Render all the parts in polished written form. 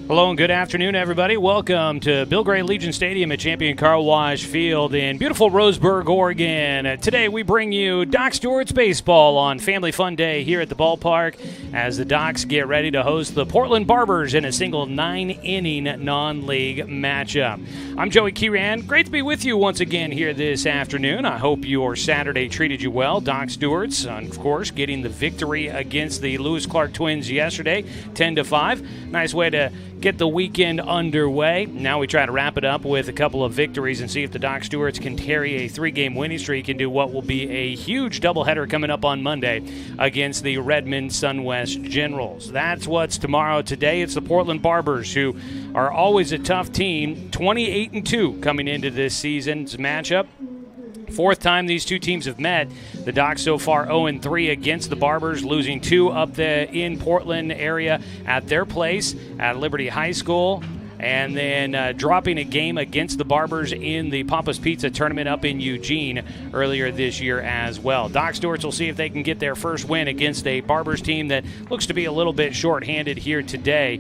Hello and good afternoon, everybody. Welcome to Bill Gray Legion Stadium at Champion Car Wash Field in beautiful Roseburg, Oregon. Today we bring you Doc Stewart's baseball on Family Fun Day here at the ballpark as the Docs get ready to host the Portland Barbers in a single 9-inning non-league matchup. I'm Joey Kieran. Great to be with you once again here this afternoon. I hope your Saturday treated you well. Doc Stewart's, of course, getting the victory against the Lewis Clark Twins yesterday, 10-5. Nice way to get the weekend underway. Now we try to wrap it up with a couple of victories and see if the Doc Stewarts can carry a 3-game winning streak and do what will be a huge doubleheader coming up on Monday against the Redmond Sunwest Generals. That's what's tomorrow. Today it's the Portland Barbers, who are always a tough team, 28-2 coming into this season's matchup. Fourth time these two teams have met. The Docs so far 0-3 against the Barbers, losing 2 up in Portland area at their place at Liberty High School, and then dropping a game against the Barbers in the Papa's Pizza tournament up in Eugene earlier this year as well. Doc Stewarts will see if they can get their first win against a Barbers team that looks to be a little bit short-handed here today.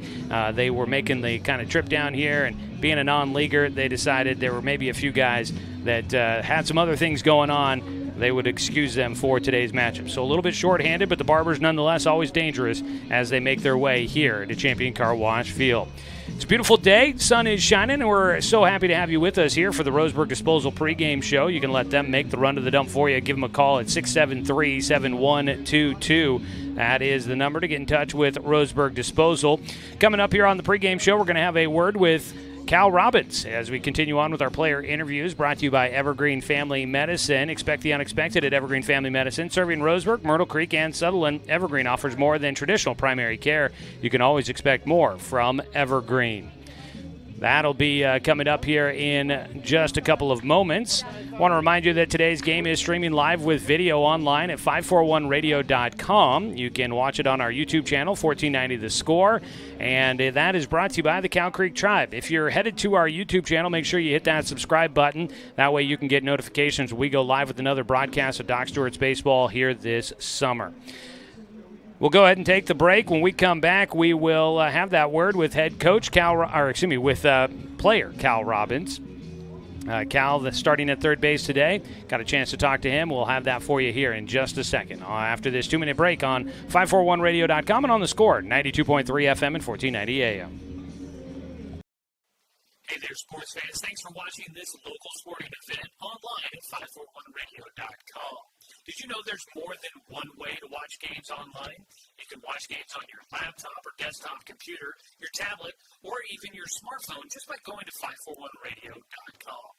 They were making the kind of trip down here, and being a non-leaguer, they decided there were maybe a few guys that had some other things going on. They would excuse them for today's matchup. So a little bit short-handed, but the Barbers nonetheless always dangerous as they make their way here to Champion Car Wash Field. It's a beautiful day. Sun is shining, and we're so happy to have you with us here for the Roseburg Disposal pregame show. You can let them make the run to the dump for you. Give them a call at 673-7122. That is the number to get in touch with Roseburg Disposal. Coming up here on the pregame show, we're going to have a word with Cal Robbins as we continue on with our player interviews, brought to you by Evergreen Family Medicine. Expect the unexpected at Evergreen Family Medicine. Serving Roseburg, Myrtle Creek, and Sutherland, Evergreen offers more than traditional primary care. You can always expect more from Evergreen. That'll be coming up here in just a couple of moments. I want to remind you that today's game is streaming live with video online at 541radio.com. You can watch it on our YouTube channel, 1490 The Score, and that is brought to you by the Cow Creek Tribe. If you're headed to our YouTube channel, make sure you hit that subscribe button. That way you can get notifications when we go live with another broadcast of Doc Stewart's Baseball here this summer. We'll go ahead and take the break. When we come back, we will have that word with head coach player Cal Robbins. Cal starting at third base today. Got a chance to talk to him. We'll have that for you here in just a second. After this 2-minute break on 541radio.com and on The Score, 92.3 FM and 1490 AM. Hey there, sports fans. Thanks for watching this local sporting event online at 541radio.com. Did you know there's more than one way to watch games online? You can watch games on your laptop or desktop computer, your tablet, or even your smartphone just by going to 541radio.com.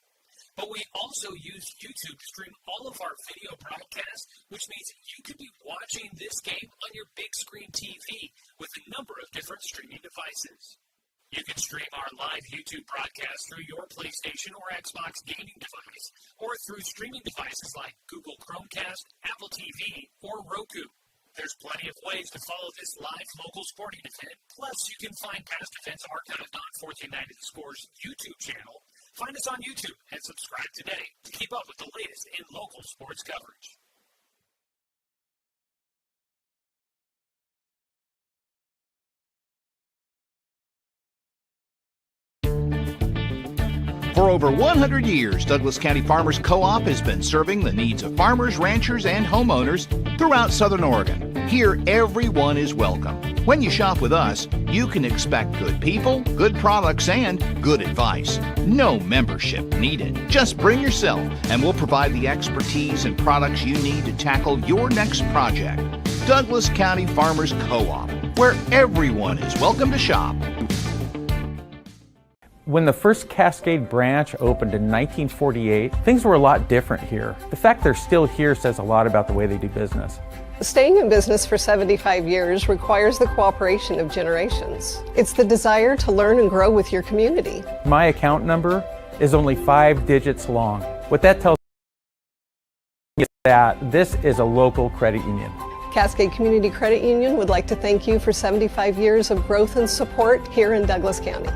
But we also use YouTube to stream all of our video broadcasts, which means you could be watching this game on your big screen TV with a number of different streaming devices. You can stream our live YouTube broadcast through your PlayStation or Xbox gaming device, or through streaming devices like Google Chromecast, Apple TV, or Roku. There's plenty of ways to follow this live local sporting event. Plus, you can find past events archived on 1490 The Score's YouTube channel. Find us on YouTube and subscribe today to keep up with the latest in local sports coverage. For over 100 years, Douglas County Farmers Co-op has been serving the needs of farmers, ranchers, and homeowners throughout Southern Oregon. Here, everyone is welcome. When you shop with us, you can expect good people, good products, and good advice. No membership needed. Just bring yourself, and we'll provide the expertise and products you need to tackle your next project. Douglas County Farmers Co-op, where everyone is welcome to shop. When the first Cascade branch opened in 1948, things were a lot different here. The fact they're still here says a lot about the way they do business. Staying in business for 75 years requires the cooperation of generations. It's the desire to learn and grow with your community. My account number is only 5 digits long. What that tells me is that this is a local credit union. Cascade Community Credit Union would like to thank you for 75 years of growth and support here in Douglas County.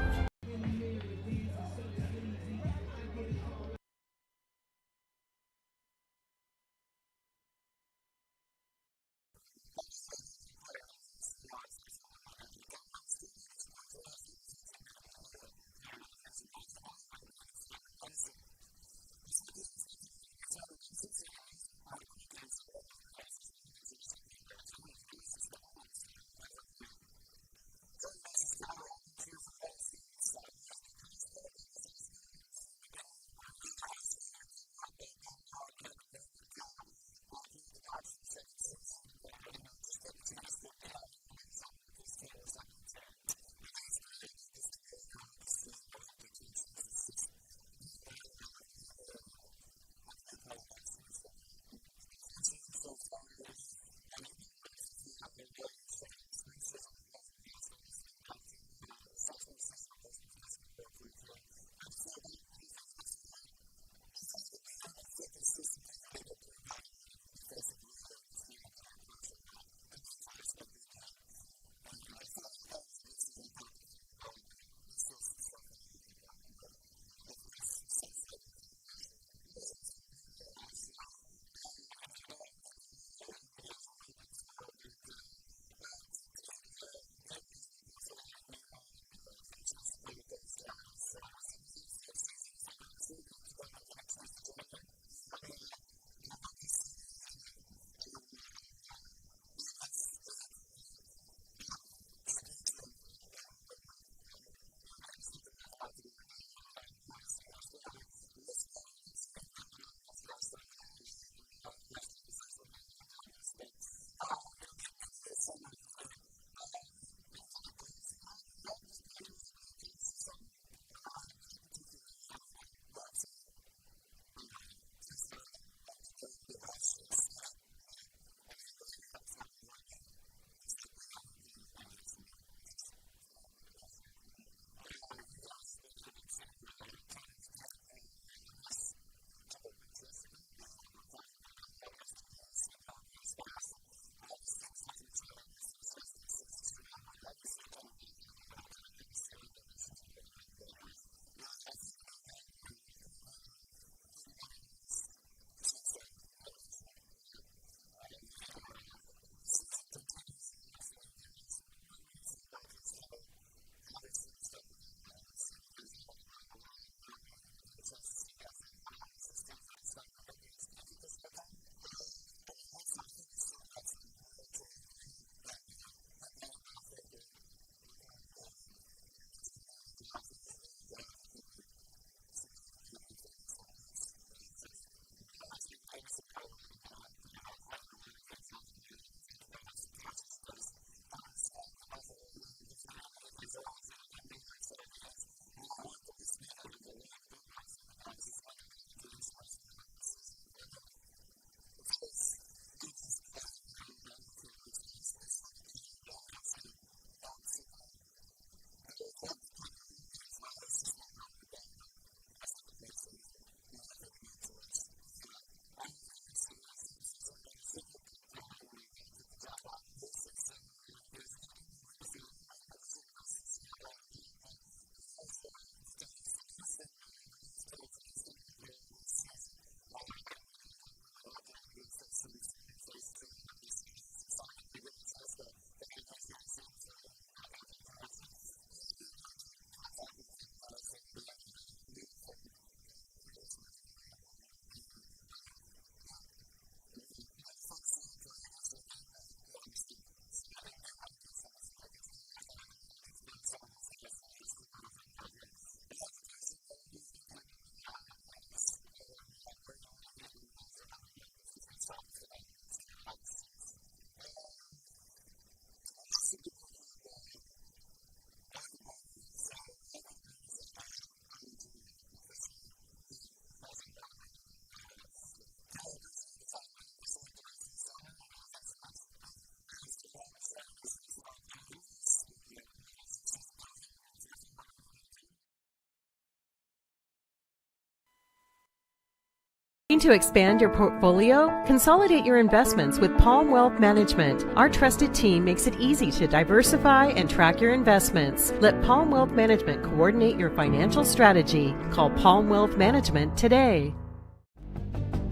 To expand your portfolio? Consolidate your investments with Palm Wealth Management. Our trusted team makes it easy to diversify and track your investments. Let Palm Wealth Management coordinate your financial strategy. Call Palm Wealth Management today.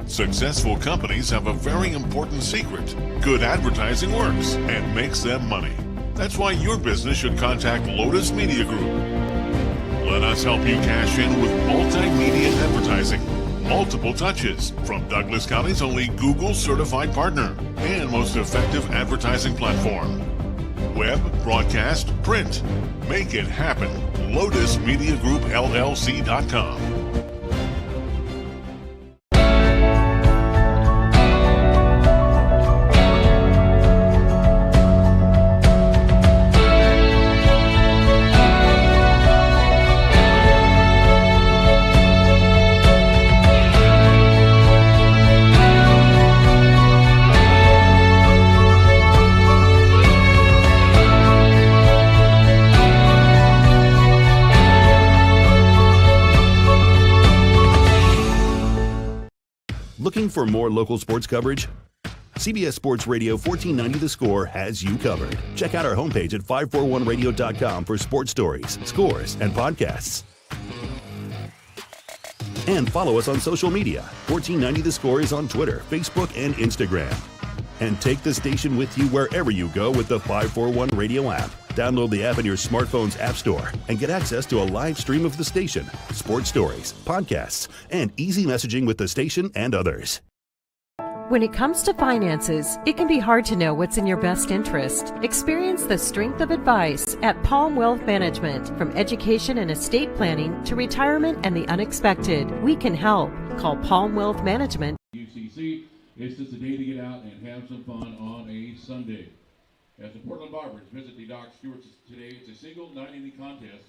Successful companies have a very important secret. Good advertising works and makes them money. That's why your business should contact Lotus Media Group. Let us help you cash in with multimedia advertising. Multiple touches from Douglas County's only Google certified partner and most effective advertising platform. Web, broadcast, print. Make it happen. LotusMediaGroupLLC.com. Looking for more local sports coverage? CBS Sports Radio 1490 The Score has you covered. Check out our homepage at 541radio.com for sports stories, scores, and podcasts. And follow us on social media. 1490 The Score is on Twitter, Facebook, and Instagram. And take the station with you wherever you go with the 541 Radio app. Download the app in your smartphone's app store and get access to a live stream of the station, sports stories, podcasts, and easy messaging with the station and others. When it comes to finances, it can be hard to know what's in your best interest. Experience the strength of advice at Palm Wealth Management. From education and estate planning to retirement and the unexpected, we can help. Call Palm Wealth Management. UCC, it's just a day to get out and have some fun on a Sunday. As the Portland Barbers visit the Doc Stewart today, it's a single 9-inning contest.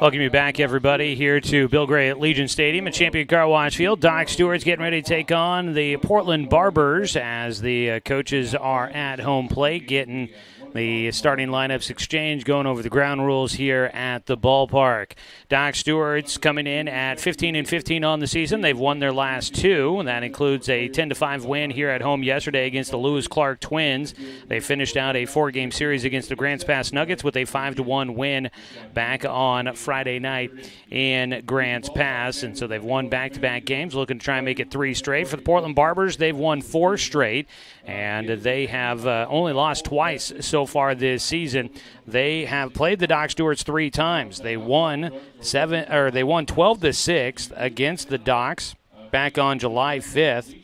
Welcome you back, everybody, here to Bill Gray at Legion Stadium at Champion Car Wash Field. Doc Stewart's getting ready to take on the Portland Barbers as the coaches are at home plate, getting the starting lineups exchange, going over the ground rules here at the ballpark. Doc Stewart's coming in at 15-15 on the season. They've won their last two, and that includes a 10-5 win here at home yesterday against the Lewis Clark Twins. They finished out a 4-game series against the Grants Pass Nuggets with a 5-1 win back on Friday night in Grants Pass, and so they've won back-to-back games, looking to try and make it 3 straight. For the Portland Barbers, they've won 4 straight, and they have only lost twice so far this season. They have played the Doc Stewarts 3 times. They won 12-6 against the Docs back on July 5th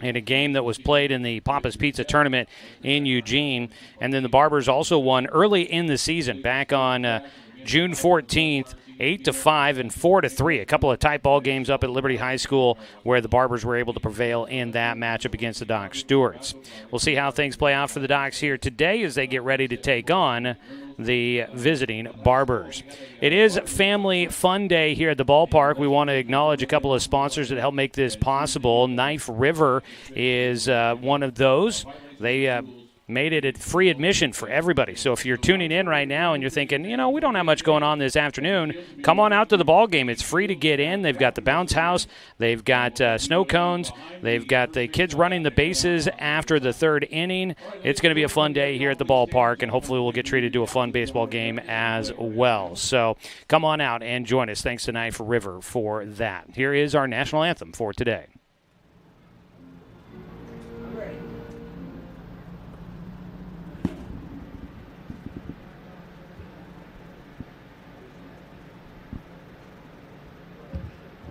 in a game that was played in the Papa's Pizza tournament in Eugene. And then the Barbers also won early in the season back on June 14th, 8-5 and 4-3. A couple of tight ball games up at Liberty High School where the Barbers were able to prevail in that matchup against the Doc Stewarts. We'll see how things play out for the Docs here today as they get ready to take on the visiting Barbers. It is Family Fun Day here at the ballpark. We want to acknowledge a couple of sponsors that help make this possible. Knife River is one of those. They made it a free admission for everybody. So if you're tuning in right now and you're thinking, you know, we don't have much going on this afternoon, come on out to the ball game. It's free to get in. They've got the bounce house. They've got snow cones. They've got the kids running the bases after the 3rd inning. It's going to be a fun day here at the ballpark, and hopefully we'll get treated to a fun baseball game as well. So come on out and join us. Thanks to Knife River for that. Here is our national anthem for today.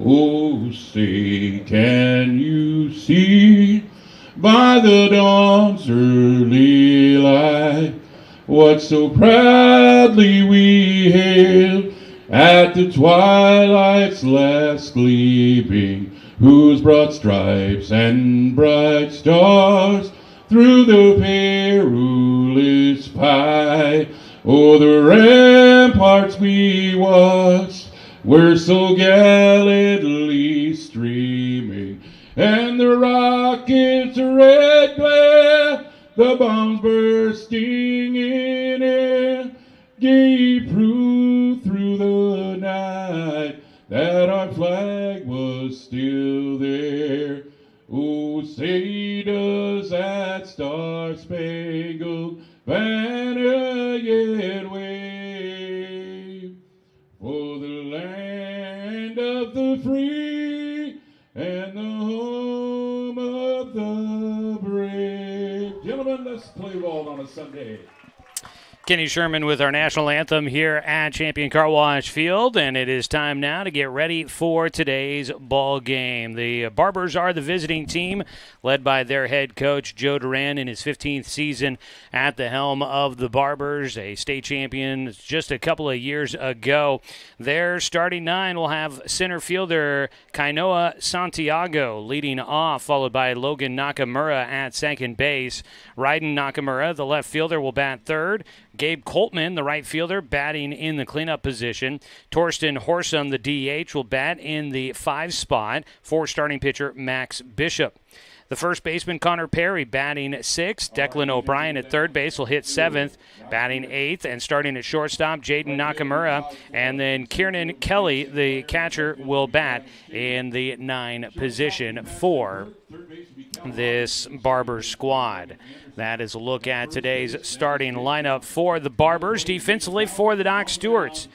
Oh, say, can you see by the dawn's early light what so proudly we hailed at the twilight's last gleaming, whose broad stripes and bright stars through the perilous fight o'er the ramparts we watched were so gallantly streaming, and the rocket's red glare, the bombs bursting in air, gave proof through the night that our flag was still there. say does that star-spangled banner yet wave for the land of the free and the home of the brave. Gentlemen, let's play ball on a Sunday. Kenny Sherman with our national anthem here at Champion Car Wash Field, and it is time now to get ready for today's ball game. The Barbers are the visiting team, led by their head coach, Joe Duran, in his 15th season at the helm of the Barbers, a state champion just a couple of years ago. Their starting nine will have center fielder Kainoa Santiago leading off, followed by Logan Nakamura at second base. Raiden Nakamura, the left fielder, will bat third. Gabe Coltman, the right fielder, batting in the cleanup position. Torsten Horsum, the DH, will bat in the 5 spot for starting pitcher Max Bishop. The first baseman, Connor Perry, batting 6th. Declan O'Brien at third base will hit 7th, batting 8th. And starting at shortstop, Jaden Nakamura. And then Kieran Kelly, the catcher, will bat in the 9 position for this Barber squad. That is a look at today's starting lineup for the Barbers. Defensively for the Doc Stewarts.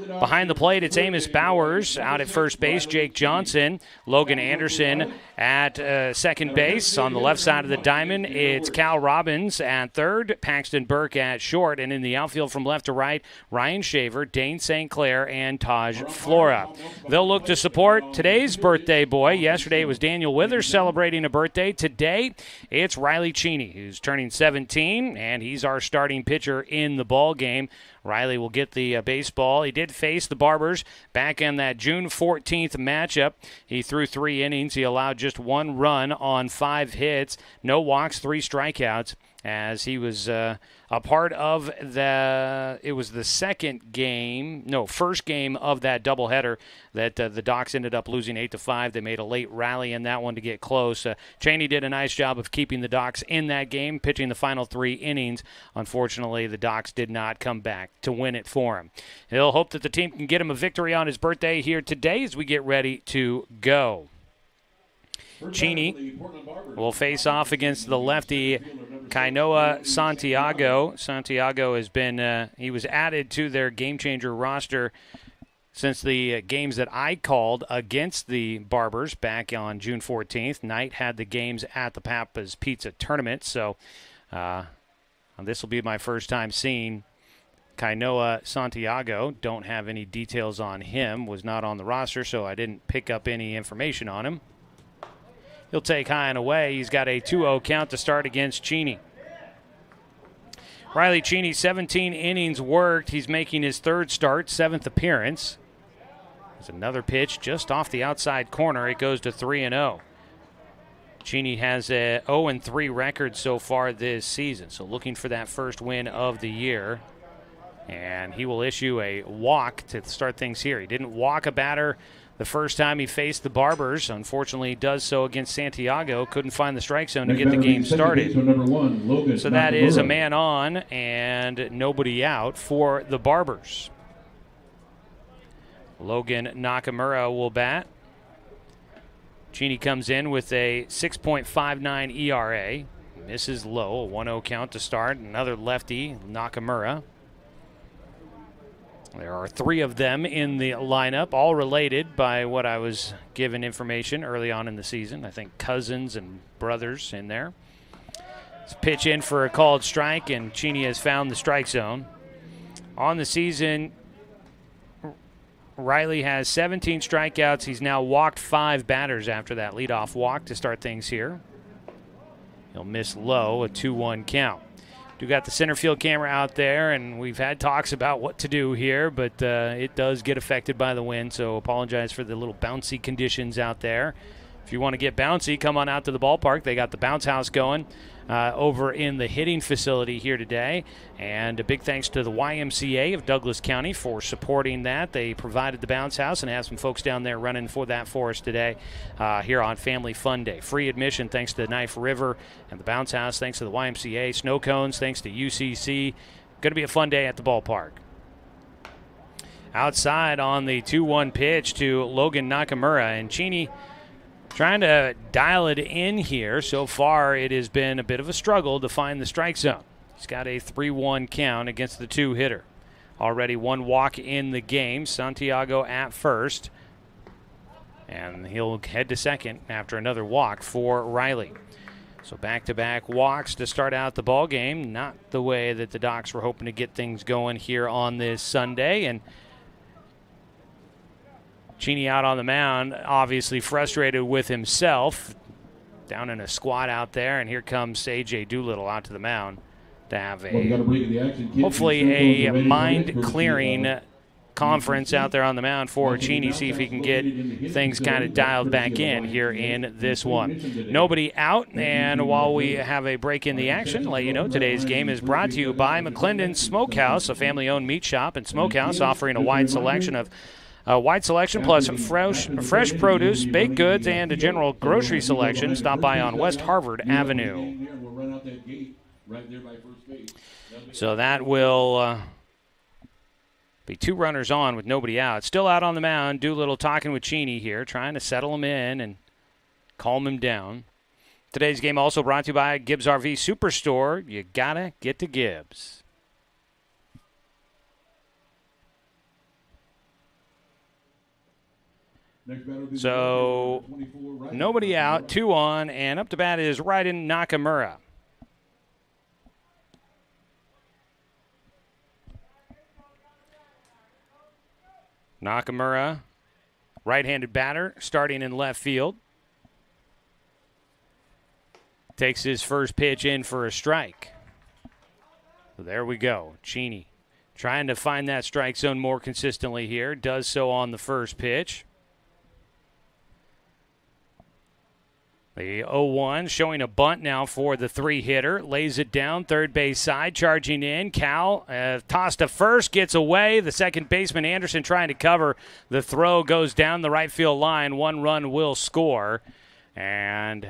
Behind the plate, it's Amos Bowers. Out at first base, Jake Johnson. Logan Anderson at second base. On the left side of the diamond, it's Cal Robbins at third. Paxton Burke at short. And in the outfield from left to right, Ryan Shaver, Dane St. Clair, and Taj Flora. They'll look to support today's birthday boy. Yesterday it was Daniel Withers celebrating a birthday. Today, it's Riley Cheney, who's turning 17, and he's our starting pitcher in the ball game. Riley will get the baseball. He did face the Barbers back in that June 14th matchup. He threw 3 innings. He allowed just 1 run on 5 hits, no walks, 3 strikeouts, as he was a part of it was the first game of that doubleheader that the Docs ended up losing 8-5. They made a late rally in that one to get close. Cheney did a nice job of keeping the Docs in that game, pitching the final 3 innings. Unfortunately, the Docs did not come back to win it for him. He'll hope that the team can get him a victory on his birthday here today as we get ready to go. Cheney will face off against the lefty Kainoa Santiago. Santiago has been he was added to their game changer roster since the games that I called against the Barbers back on June 14th. Knight had the games at the Papa's Pizza Tournament, so this will be my first time seeing Kainoa Santiago. Don't have any details on him, was not on the roster, so I didn't pick up any information on him. He'll take high and away. He's got a 2-0 count to start against Cheney. Riley Cheney, 17 innings worked. He's making his 3rd start, 7th appearance. There's another pitch just off the outside corner. It goes to 3-0. Cheney has a 0-3 record so far this season, so looking for that first win of the year. And he will issue a walk to start things here. He didn't walk a batter the first time he faced the Barbers. Unfortunately, he does so against Santiago. Couldn't find the strike zone to get the game started. So that is a man on and nobody out for the Barbers. Logan Nakamura will bat. Cheney comes in with a 6.59 ERA. Misses low, a 1-0 count to start. Another lefty, Nakamura. There are 3 of them in the lineup, all related by what I was given information early on in the season. I think cousins and brothers in there. It's pitch in for a called strike, and Cheney has found the strike zone. On the season, Riley has 17 strikeouts. He's now walked 5 batters after that leadoff walk to start things here. He'll miss low, a 2-1 count. We got the center field camera out there, and we've had talks about what to do here, but it does get affected by the wind, so apologize for the little bouncy conditions out there. If you want to get bouncy, come on out to the ballpark. They got the bounce house going over in the hitting facility here today. And a big thanks to the YMCA of Douglas County for supporting that. They provided the bounce house and have some folks down there running for that for us today here on Family Fun Day. Free admission thanks to the Knife River and the bounce house, thanks to the YMCA. Snow cones thanks to UCC. Going to be a fun day at the ballpark. Outside on the 2-1 pitch to Logan Nakamura, and Cheney Trying to dial it in here. So far, it has been a bit of a struggle to find the strike zone. He's got a 3-1 count against the 2-hitter. Already 1 walk in the game. Santiago at first. And he'll head to second after another walk for Riley. So back-to-back walks to start out the ball game. Not the way that the Docs were hoping to get things going here on this Sunday. And Cheney out on the mound, obviously frustrated with himself. Down in a squat out there, and here comes A.J. Doolittle out to the mound to have hopefully a mind-clearing conference out there on the mound for Cheney, see if he can get things kind of dialed back in here in this one. Nobody out, and while we have a break in the action, let you know today's game is brought to you by McClendon Smokehouse, a family-owned meat shop and smokehouse offering a wide selection plus fresh produce, baked goods, and a general grocery selection. Stop by on West Harvard Avenue. So that will be 2 runners on with nobody out. Still out on the mound, Doolittle talking with Cheney here, trying to settle him in and calm him down. Today's game also brought to you by Gibbs RV Superstore. You gotta get to Gibbs. So nobody out, 2 on, and up to bat is Raiden Nakamura. Nakamura, right-handed batter, starting in left field. Takes his first pitch in for a strike. So there we go. Cheney trying to find that strike zone more consistently here. Does so on the first pitch. The 0-1 showing a bunt now for the 3-hitter. Lays it down, third base side, charging in. Cal tossed to first, gets away. The second baseman, Anderson, trying to cover. The throw goes down the right field line. 1 run will score. And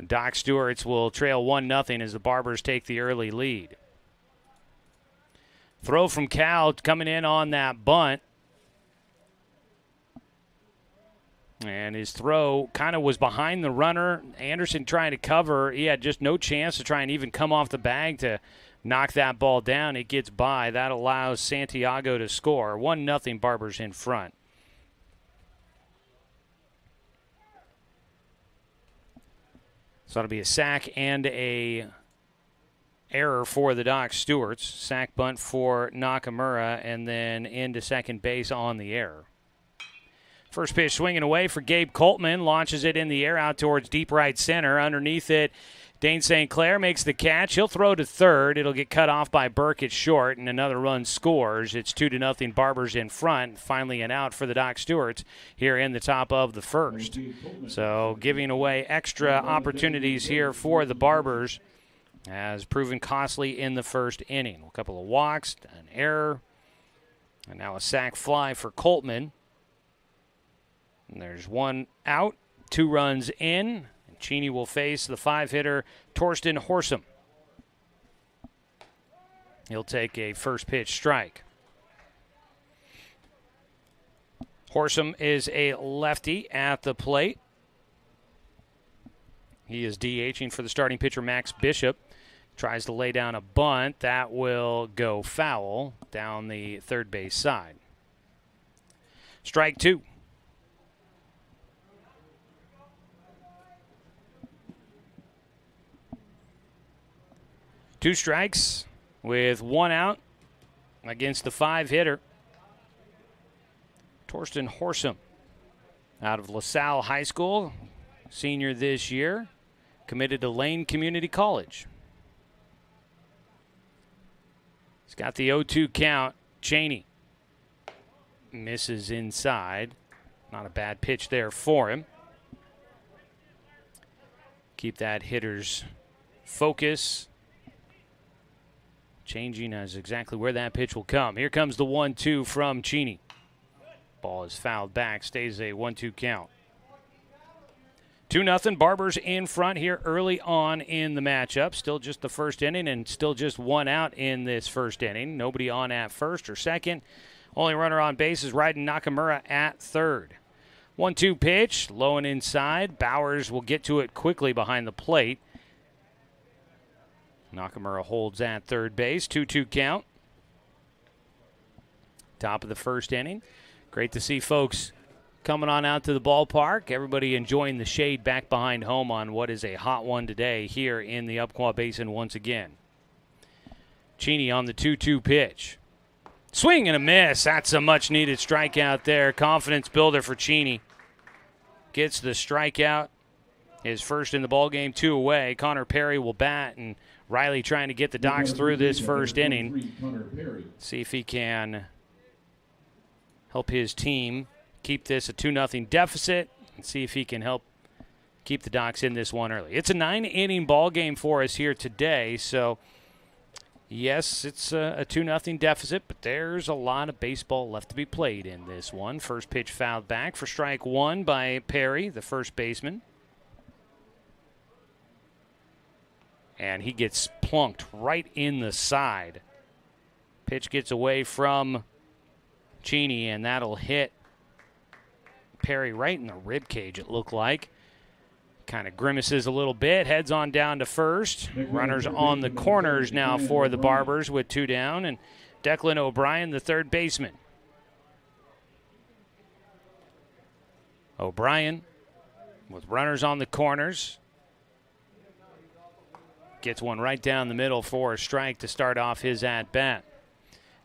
Doc Stewart's will trail 1-0 as the Barbers take the early lead. Throw from Cal coming in on that bunt. And his throw kind of was behind the runner. Anderson trying to cover. He had just no chance to try and even come off the bag to knock that ball down. It gets by. That allows Santiago to score. 1-0 Barbers in front. So it'll be a sack and a error for the Doc Stewarts. Sack bunt for Nakamura, and then into second base on the error. First pitch swinging away for Gabe Coltman. Launches it in the air out towards deep right center. Underneath it, Dane St. Clair makes the catch. He'll throw to third. It'll get cut off by Burke at short, and another run scores. It's 2-0 Barbers in front. Finally an out for the Doc Stewarts here in the top of the first. So giving away extra opportunities here for the Barbers has proven costly in the first inning. A couple of walks, an error, and now a sac fly for Coltman. And there's 1 out, 2 runs in. And Cheney will face the 5-hitter, Torsten Horsum. He'll take a first pitch strike. Horsum is a lefty at the plate. He is DHing for the starting pitcher, Max Bishop. Tries to lay down a bunt. That will go foul down the third base side. Strike 2. 2 strikes with 1 out against the 5-hitter. Torsten Horsum out of LaSalle High School, senior this year, committed to Lane Community College. He's got the 0-2 count. Cheney misses inside. Not a bad pitch there for him. Keep that hitter's focus. Changing as exactly where that pitch will come. Here comes the 1-2 from Cheney. Ball is fouled back, stays a 1-2 count. 2-0 Barbers in front here early on in the matchup. Still just the first inning and still just 1 out in this first inning. Nobody on at first or second. Only runner on base is Ryden Nakamura at third. 1-2 pitch, low and inside. Bowers will get to it quickly behind the plate. Nakamura holds at third base. 2-2 count. Top of the first inning. Great to see folks coming on out to the ballpark. Everybody enjoying the shade back behind home on what is a hot one today here in the Umpqua Basin once again. Cheney on the 2-2 pitch. Swing and a miss. That's a much-needed strikeout there. Confidence builder for Cheney. Gets the strikeout. His first in the ballgame, 2 away. Connor Perry will bat, and Riley trying to get the Docs through this first inning. See if he can help his team keep this a 2-0 deficit and see if he can help keep the Docs in this one early. It's a 9-inning ball game for us here today, so yes, it's a 2-0 deficit, but there's a lot of baseball left to be played in this one. First pitch fouled back for strike 1 by Perry, the first baseman. And he gets plunked right in the side. Pitch gets away from Cheney, and that'll hit Perry right in the rib cage, it looked like. Kind of grimaces a little bit, heads on down to first. Runners on the corners now for the Barbers with 2 down, and Declan O'Brien, the third baseman. O'Brien with runners on the corners. Gets one right down the middle for a strike to start off his at-bat.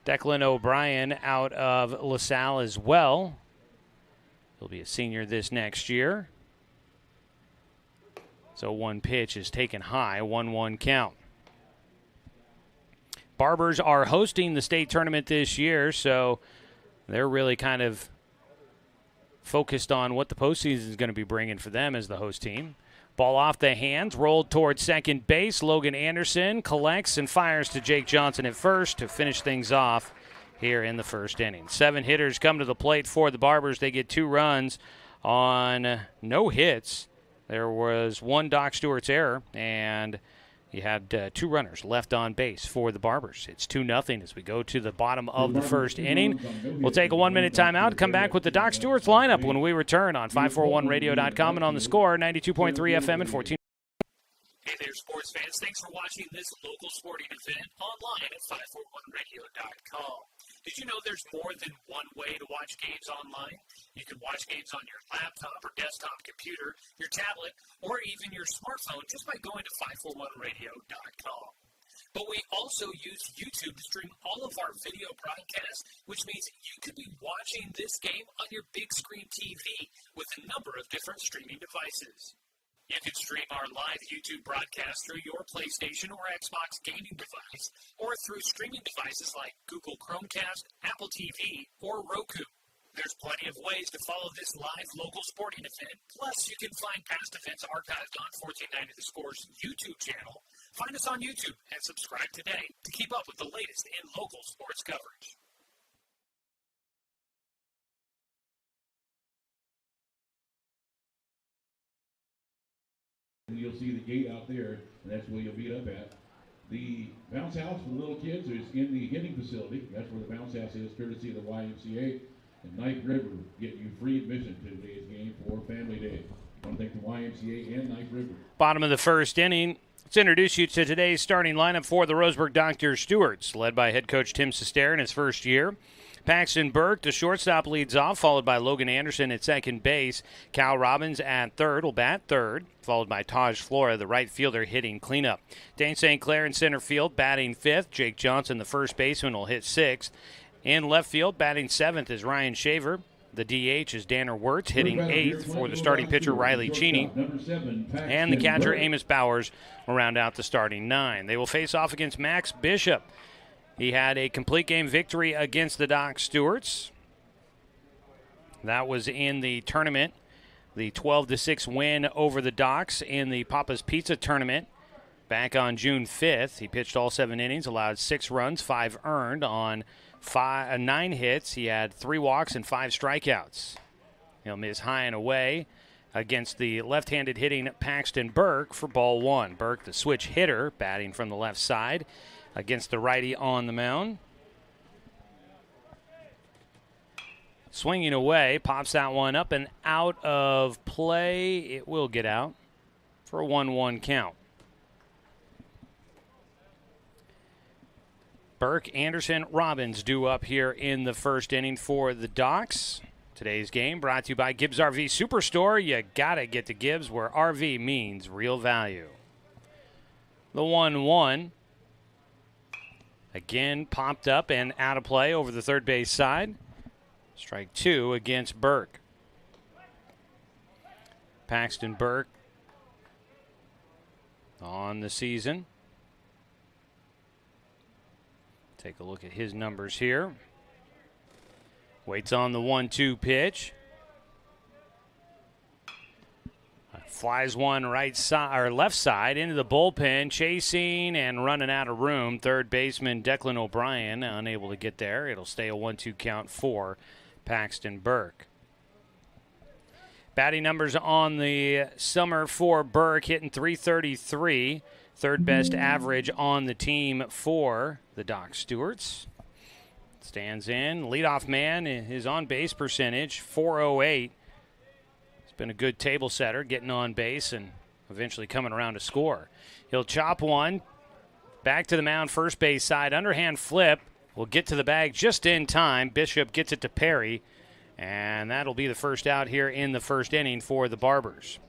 Declan O'Brien out of LaSalle as well. He'll be a senior this next year. So 1 pitch is taken high, 1-1 count. Barbers are hosting the state tournament this year, so they're really kind of focused on what the postseason is going to be bringing for them as the host team. Ball off the hands, rolled towards second base. Logan Anderson collects and fires to Jake Johnson at first to finish things off here in the first inning. 7 hitters come to the plate for the Barbers. They get 2 runs on no hits. There was 1 Doc Stewart's error, and you had 2 runners left on base for the Barbers. It's 2-0 as we go to the bottom of the first inning. We'll take a 1-minute timeout, come back with the Doc Stewart's lineup when we return on 541radio.com and on the Score, 92.3 FM and 14. Hey there, sports fans. Thanks for watching this local sporting event online at 541radio.com. Did you know there's more than one way to watch games online? You can watch games on your laptop or desktop computer, your tablet, or even your smartphone just by going to 541radio.com. But we also use YouTube to stream all of our video broadcasts, which means you could be watching this game on your big screen TV with a number of different streaming devices. You can stream our live YouTube broadcast through your PlayStation or Xbox gaming device, or through streaming devices like Google Chromecast, Apple TV, or Roku. There's plenty of ways to follow this live local sporting event. Plus, you can find past events archived on 1490 The Score's YouTube channel. Find us on YouTube and subscribe today to keep up with the latest in local sports coverage. You'll see the gate out there, and that's where you'll meet up at. The bounce house for the little kids is in the hitting facility. That's where the bounce house is, courtesy of the YMCA. And Knife River getting you free admission to today's game for Family Day. I want to thank the YMCA and Knife River. Bottom of the first inning. Let's introduce you to today's starting lineup for the Roseburg Dr. Stewarts, led by head coach Tim Sester in his first year. Paxton Burke, the shortstop, leads off, followed by Logan Anderson at second base. Cal Robbins at third will bat third, followed by Taj Flora, the right fielder, hitting cleanup. Dane St. Clair in center field, batting fifth. Jake Johnson, the first baseman, will hit sixth. In left field, batting seventh is Ryan Shaver. The DH is Danner Wirtz, hitting eighth for the starting pitcher Riley Cheney. And the catcher Amos Bowers will round out the starting 9. They will face off against Max Bishop. He had a complete game victory against the Doc Stewarts. That was in the tournament, the 12-6 win over the Docs in the Papa's Pizza tournament back on June 5th. He pitched all 7 innings, allowed 6 runs, 5 earned on 9 hits. He had 3 walks and 5 strikeouts. He'll miss high and away against the left-handed hitting Paxton Burke for ball 1. Burke, the switch hitter, batting from the left side against the righty on the mound. Swinging away, pops that one up and out of play. It will get out for a 1-1 count. Burke, Anderson, Robbins due up here in the first inning for the Docs. Today's game brought to you by Gibbs RV Superstore. You gotta get to Gibbs, where RV means real value. The 1-1. Again, popped up and out of play over the third base side. Strike 2 against Burke. Paxton Burke on the season. Take a look at his numbers here. Waits on the 1-2 pitch. Flies one right side or left side into the bullpen, chasing and running out of room. Third baseman Declan O'Brien unable to get there. It'll stay a 1-2 count for Paxton Burke. Batting numbers on the summer for Burke, hitting .333. Third best average on the team for the Doc Stewarts. Stands in. Leadoff man, his on-base percentage, .408. He's been a good table setter, getting on base and eventually coming around to score. He'll chop one. Back to the mound, first base side. Underhand flip. Will get to the bag just in time. Bishop gets it to Perry. And that'll be the first out here in the first inning for the Barbers.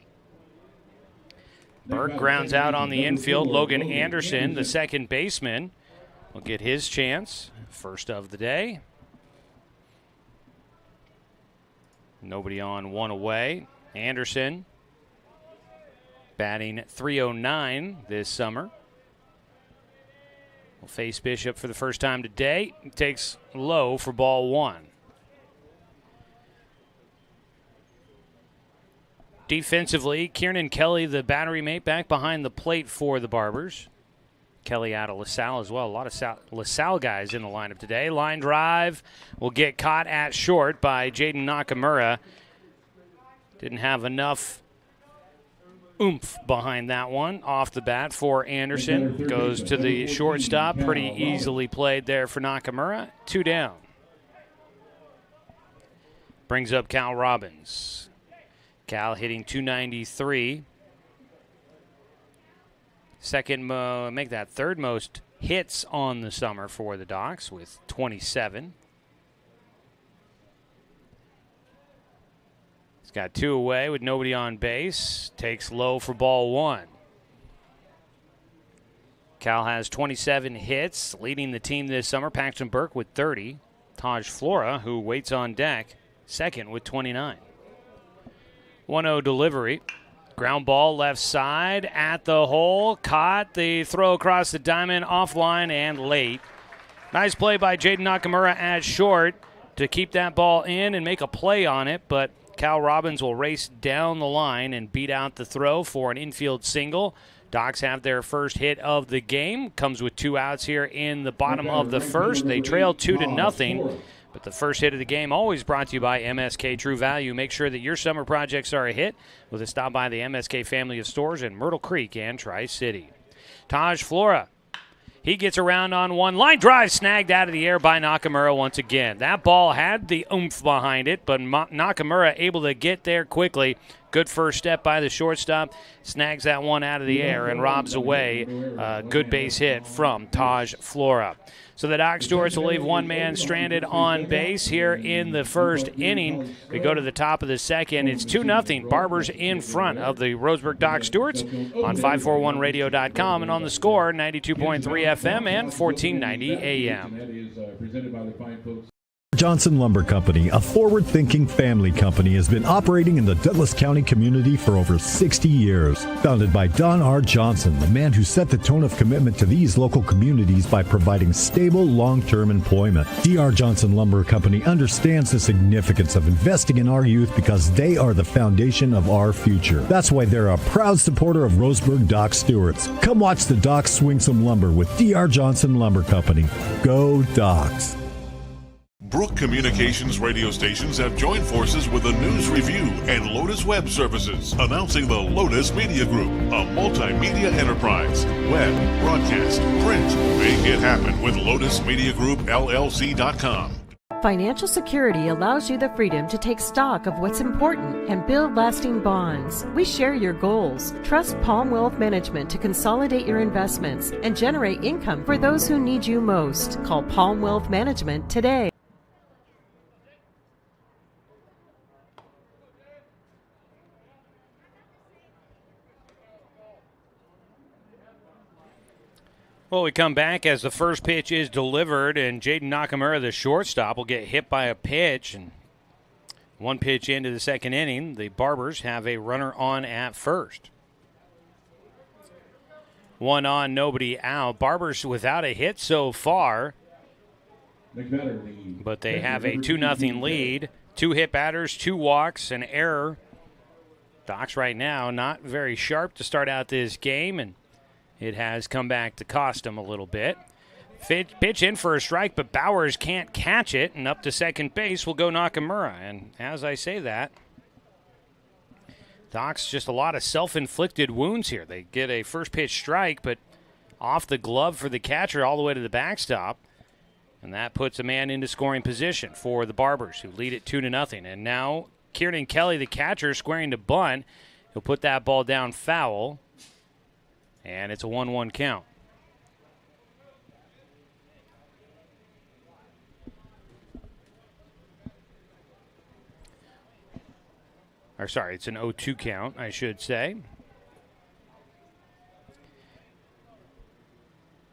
Burke grounds out on the infield. Logan Anderson, the second baseman, will get his chance. First of the day. Nobody on, one away. Anderson batting .309 this summer. Will face Bishop for the first time today. He takes low for ball one. Defensively, Kieran Kelly, the battery mate, back behind the plate for the Barbers. Kelly out of LaSalle as well. A lot of LaSalle guys in the lineup today. Line drive will get caught at short by Jaden Nakamura. Didn't have enough oomph behind that one. Off the bat for Anderson. Goes to the shortstop. Pretty easily played there for Nakamura. 2 down. Brings up Cal Robbins. Cal hitting .293. Make that third most hits on the summer for the Docs with 27. He's got 2 away with nobody on base. Takes low for ball one. Cal has 27 hits, leading the team this summer. Paxton Burke with 30. Taj Flora, who waits on deck, second with 29. 1-0 delivery. Ground ball left side at the hole. Caught the throw across the diamond, offline and late. Nice play by Jaden Nakamura at short to keep that ball in and make a play on it, but Cal Robbins will race down the line and beat out the throw for an infield single. Docs have their first hit of the game. Comes with 2 outs here in the bottom of the first. They trail 2-0. But the first hit of the game always brought to you by MSK True Value. Make sure that your summer projects are a hit with a stop by the MSK family of stores in Myrtle Creek and Tri-City. Taj Flora, he gets around on one. Line drive snagged out of the air by Nakamura once again. That ball had the oomph behind it, but Nakamura able to get there quickly. Good first step by the shortstop. Snags that one out of the air and robs away a good base hit from Taj Flora. So the Doc Stewarts will leave one man stranded on base here in the first inning. We go to the top of the second. It's 2-0. Barbers in front of the Roseburg Doc Stewarts on 541radio.com and on the Score, 92.3 FM and 1490 AM. That is presented by the fine folks. Johnson Lumber Company, a forward-thinking family company, has been operating in the Douglas County community for over 60 years. Founded by Don R. Johnson, the man who set the tone of commitment to these local communities by providing stable, long-term employment. D.R. Johnson Lumber Company understands the significance of investing in our youth because they are the foundation of our future. That's why they're a proud supporter of Roseburg Doc Stewarts. Come watch the Docs swing some lumber with D.R. Johnson Lumber Company. Go Docs! Brook Communications radio stations have joined forces with the News Review and Lotus Web Services, announcing the Lotus Media Group, a multimedia enterprise. Web, broadcast, print. Make it happen with LotusMediaGroupLLC.com. Financial security allows you the freedom to take stock of what's important and build lasting bonds. We share your goals. Trust Palm Wealth Management to consolidate your investments and generate income for those who need you most. Call Palm Wealth Management today. Well, we come back as the first pitch is delivered, and Jaden Nakamura, the shortstop, will get hit by a pitch. And one pitch into the second inning, the Barbers have a runner on at first. 1 on, nobody out. Barbers without a hit so far, but they have a 2-0 lead. 2 hit batters, 2 walks, an error. Docs right now not very sharp to start out this game, and it has come back to cost him a little bit. Pitch in for a strike, but Bowers can't catch it, and up to second base will go Nakamura. And as I say that, Doc's just a lot of self-inflicted wounds here. They get a first pitch strike, but off the glove for the catcher all the way to the backstop, and that puts a man into scoring position for the Barbers, who lead it 2-0. And now Kieran Kelly, the catcher, squaring to bunt. He'll put that ball down foul. And it's a 1-1 count. Or sorry, it's an 0-2 count, I should say.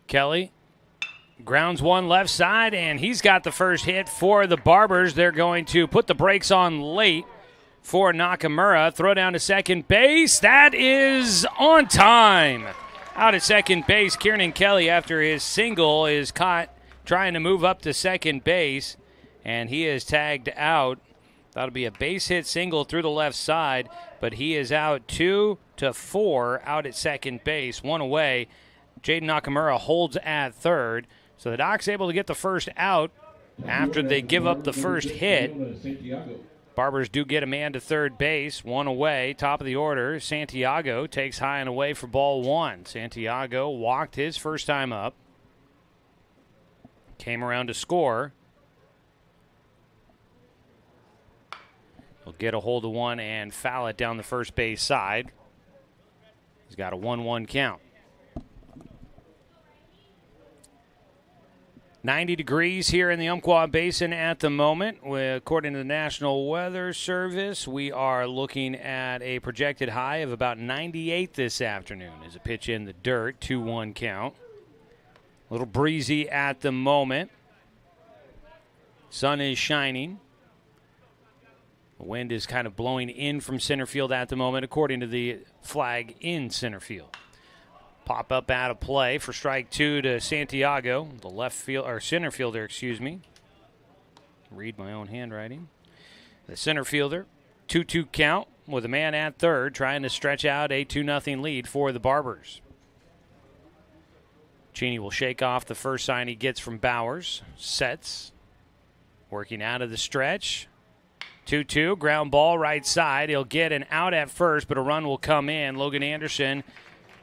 Kelly grounds one left side, and he's got the first hit for the Barbers. They're going to put the brakes on late for Nakamura. Throw down to second base. That is on time. Out at second base, Kieran Kelly, after his single, is caught trying to move up to second base, and he is tagged out. That'll be a base hit single through the left side, but he is out 2-4 out at second base, 1 away. Jaden Nakamura holds at third, so the Doc's able to get the first out after they give up the first hit. Barbers do get a man to third base, 1 away, top of the order. Santiago takes high and away for ball 1. Santiago walked his first time up. Came around to score. He'll get a hold of one and foul it down the first base side. He's got a 1-1 count. 90 degrees here in the Umpqua Basin at the moment. According to the National Weather Service, we are looking at a projected high of about 98 this afternoon as a pitch in the dirt, 2-1 count. A little breezy at the moment. Sun is shining. The wind is kind of blowing in from center field at the moment, according to the flag in center field. Pop up out of play for strike 2 to Santiago, the left field or center fielder, excuse me. Read my own handwriting. The center fielder, 2-2 count with a man at third, trying to stretch out a 2-0 lead for the Barbers. Cheney will shake off the first sign he gets from Bowers. Sets, working out of the stretch. 2-2, ground ball right side. He'll get an out at first, but a run will come in. Logan Anderson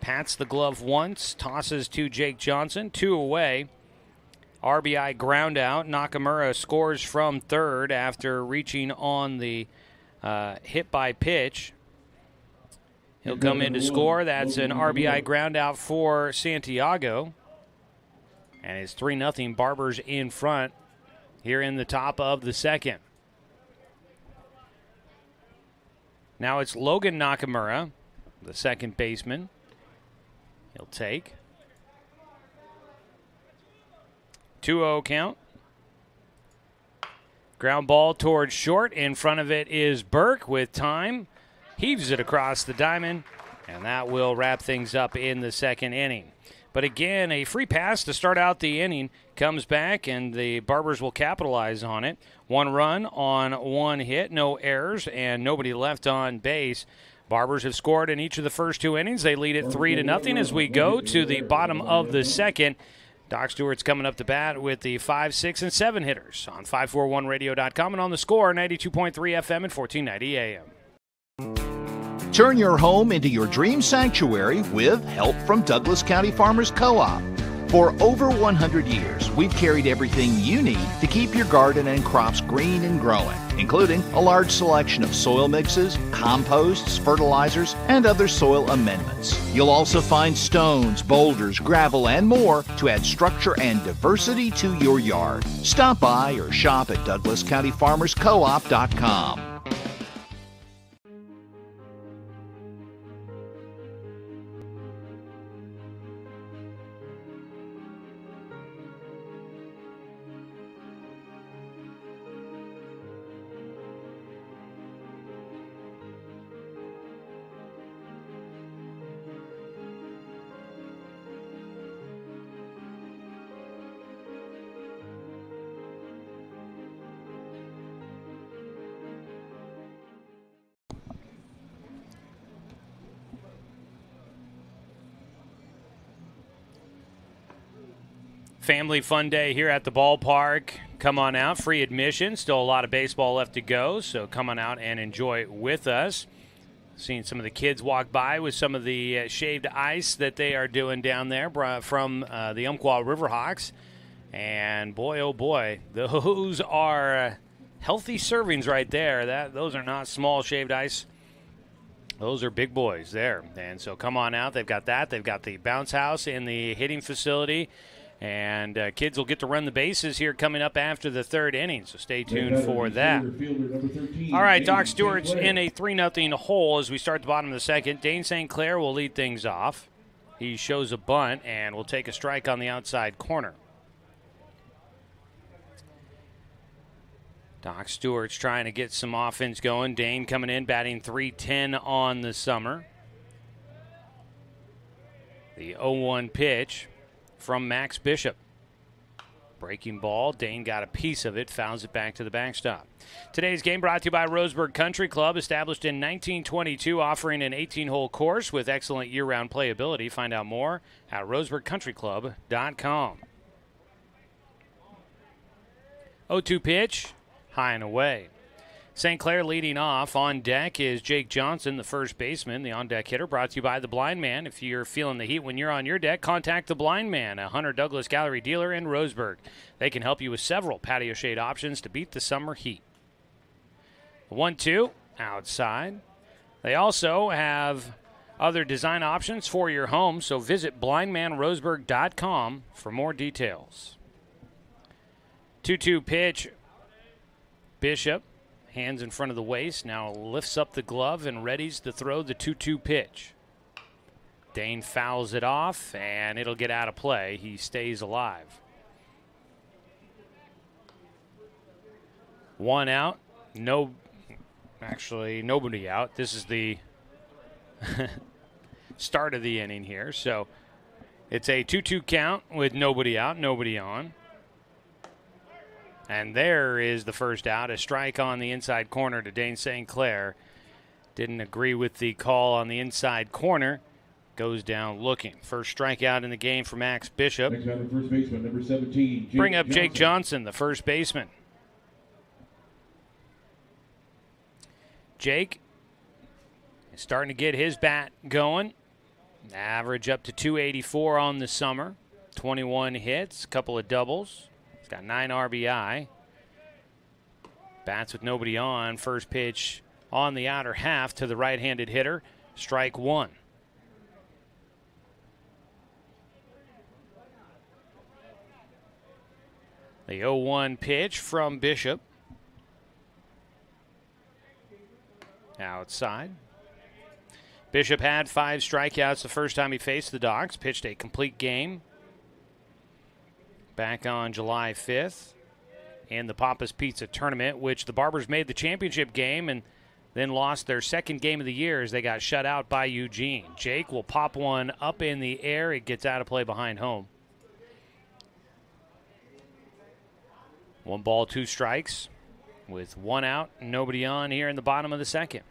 pats the glove once, tosses to Jake Johnson, 2 away. RBI ground out. Nakamura scores from third after reaching on the hit by pitch. He'll come in to score. That's an RBI ground out for Santiago. And it's 3-0 Barbers in front here in the top of the second. Now it's Logan Nakamura, the second baseman. He'll take. 2-0 count. Ground ball towards short. In front of it is Burke with time. Heaves it across the diamond, and that will wrap things up in the second inning. But again, a free pass to start out the inning comes back, and the Barbers will capitalize on it. 1 run on 1 hit, no errors, and nobody left on base. Barbers have scored in each of the first 2 innings. They lead it 3-0 as we go to the bottom of the second. Doc Stewart's coming up to bat with the 5, 6, and 7 hitters on 541radio.com and on the Score, 92.3 FM and 1490 AM. Turn your home into your dream sanctuary with help from Douglas County Farmers Co-op. For over 100 years, we've carried everything you need to keep your garden and crops green and growing, including a large selection of soil mixes, composts, fertilizers, and other soil amendments. You'll also find stones, boulders, gravel, and more to add structure and diversity to your yard. Stop by or shop at DouglasCountyFarmersCoop.com. Family fun day here at the ballpark. Come on out, free admission. Still a lot of baseball left to go, so come on out and enjoy it with us. Seeing some of the kids walk by with some of the shaved ice that they are doing down there from the Umpqua Riverhawks. And boy, oh boy, those are healthy servings right there. Those are not small shaved ice. Those are big boys there. And so come on out. They've got that. They've got the bounce house in the hitting facility. And kids will get to run the bases here coming up after the third inning, so stay tuned for that. All right, Doc Stewart's in a 3-0 hole as we start the bottom of the second. Dane St. Clair will lead things off. He shows a bunt and will take a strike on the outside corner. Doc Stewart's trying to get some offense going. Dane coming in, batting .310 on the summer. The 0-1 pitch from Max Bishop. Breaking ball. Dane got a piece of it, fouls it back to the backstop. Today's game brought to you by Roseburg Country Club, established in 1922, offering an 18-hole course with excellent year-round playability. Find out more at roseburgcountryclub.com. 0-2 pitch, high and away. St. Clair leading off. On deck is Jake Johnson, the first baseman, the on-deck hitter, brought to you by The Blind Man. If you're feeling the heat when you're on your deck, contact The Blind Man, a Hunter Douglas Gallery dealer in Roseburg. They can help you with several patio shade options to beat the summer heat. 1-2, outside. They also have other design options for your home, so visit blindmanroseburg.com for more details. 2-2 pitch, Bishop. Hands in front of the waist, now lifts up the glove and readies to throw the 2-2 pitch. Dane fouls it off, and it'll get out of play. He stays alive. 1 out. Nobody out. This is the start of the inning here. So it's a 2-2 count with nobody out, nobody on. And there is the first out, a strike on the inside corner to Dane St. Clair. Didn't agree with the call on the inside corner. Goes down looking. First strikeout in the game for Max Bishop. Next batter, first baseman, number 17, Bring up Jake Johnson, the first baseman. Jake is starting to get his bat going. Average up to 284 on the summer. 21 hits, a couple of doubles. Got 9 RBI. Bats with nobody on. First pitch on the outer half to the right-handed hitter. Strike 1. The 0-1 pitch from Bishop. Outside. Bishop had 5 strikeouts the first time he faced the Dogs. Pitched a complete game back on July 5th in the Papa's Pizza Tournament, which the Barbers made the championship game and then lost their second game of the year as they got shut out by Eugene. Jake will pop one up in the air. It gets out of play behind home. 1 ball, 2 strikes with 1 out and nobody on here in the bottom of the second.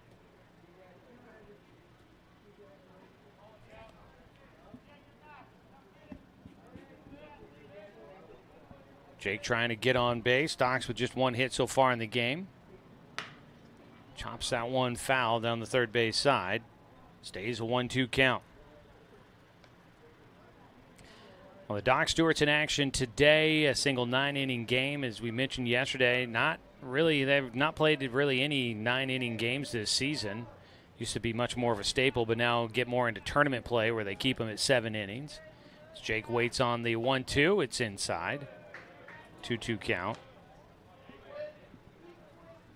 Jake trying to get on base. Docs with just 1 hit so far in the game. Chops that one foul down the third base side. Stays a 1-2 count. Well, the Doc Stewart's in action today, a single 9-inning game. As we mentioned yesterday, they've not played really any 9-inning games this season. Used to be much more of a staple, but now get more into tournament play where they keep them at 7 innings. As Jake waits on the 1-2, it's inside. 2-2 count.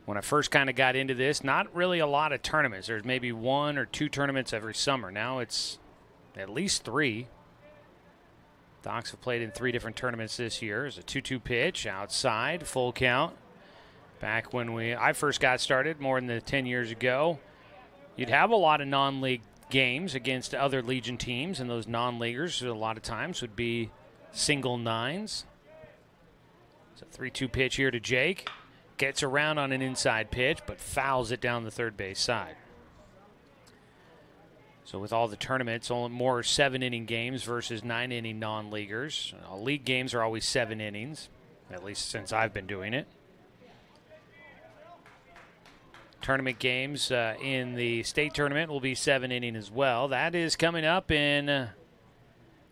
When I first kind of got into this, not really a lot of tournaments. There's maybe 1 or 2 tournaments every summer. Now it's at least 3. Docs have played in 3 different tournaments this year. It's a 2-2 pitch outside, full count. Back when I first got started more than 10 years ago, you'd have a lot of non-league games against other Legion teams, and those non-leaguers a lot of times would be single 9s. It's a 3-2 pitch here to Jake. Gets around on an inside pitch, but fouls it down the third base side. So with all the tournaments, only more 7-inning games versus 9-inning non-leaguers. League games are always 7 innings, at least since I've been doing it. Tournament games in the state tournament will be 7-inning as well. That is coming up in,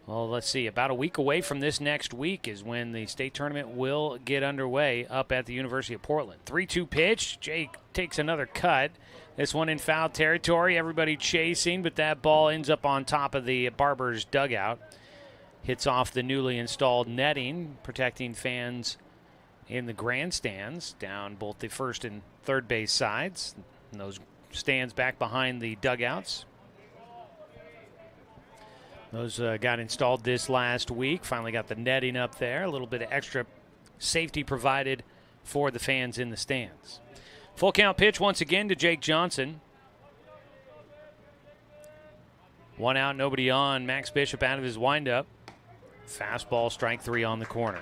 let's see, about a week away from this next week is when the state tournament will get underway up at the University of Portland. 3-2 pitch. Jake takes another cut. This one in foul territory. Everybody chasing, but that ball ends up on top of the Barbers dugout. Hits off the newly installed netting, protecting fans in the grandstands down both the first and third base sides. And those stands back behind the dugouts. Those got installed this last week. Finally got the netting up there. A little bit of extra safety provided for the fans in the stands. Full count pitch once again to Jake Johnson. 1 out, nobody on. Max Bishop out of his windup. Fastball, strike 3 on the corner.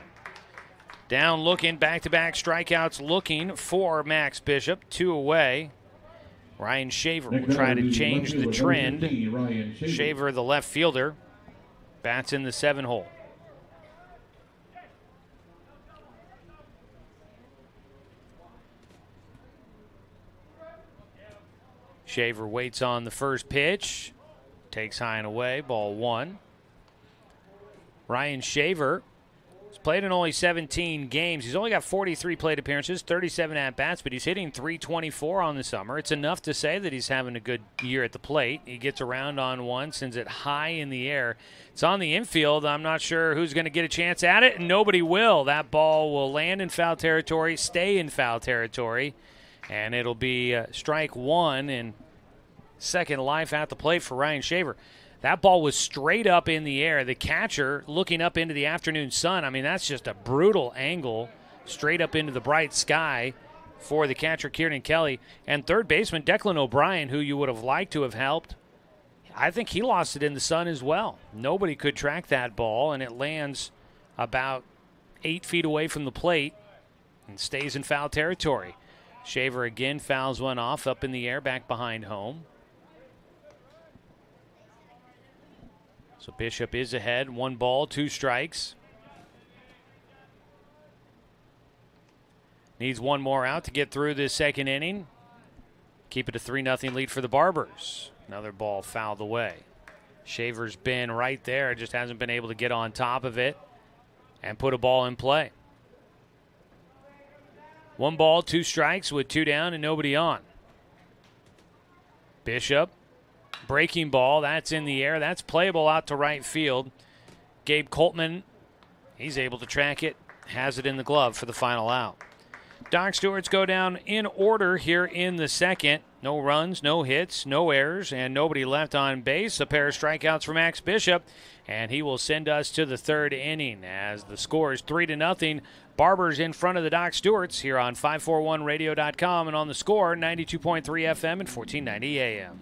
Down looking, back-to-back strikeouts looking for Max Bishop. 2 away. Ryan Shaver will try to change the trend. Shaver, the left fielder, bats in the 7-hole. Shaver waits on the first pitch. Takes high and away, ball 1. Ryan Shaver has played in only 17 games. He's only got 43 plate appearances, 37 at-bats, but he's hitting .324 on the summer. It's enough to say that he's having a good year at the plate. He gets around on one, sends it high in the air. It's on the infield. I'm not sure who's going to get a chance at it, and nobody will. That ball will land in foul territory, stay in foul territory, and it'll be strike 1 and second life at the plate for Ryan Shaver. That ball was straight up in the air. The catcher looking up into the afternoon sun. I mean, that's just a brutal angle straight up into the bright sky for the catcher, Kieran Kelly. And third baseman, Declan O'Brien, who you would have liked to have helped, I think he lost it in the sun as well. Nobody could track that ball, and it lands about 8 feet away from the plate and stays in foul territory. Shaver again fouls one off up in the air back behind home. So Bishop is ahead. 1 ball, 2 strikes. Needs 1 more out to get through this second inning. Keep it a 3-0 lead for the Barbers. Another ball fouled away. Shaver's been right there, just hasn't been able to get on top of it and put a ball in play. 1 ball, 2 strikes with 2 down and nobody on. Bishop. Breaking ball, that's in the air. That's playable out to right field. Gabe Coltman, he's able to track it, has it in the glove for the final out. Doc Stewart's go down in order here in the second. No runs, no hits, no errors, and nobody left on base. A pair of strikeouts for Max Bishop, and he will send us to the 3rd inning as the score is 3-0. Barbers in front of the Doc Stewarts here on 541radio.com and on the Score, 92.3 FM and 1490 AM.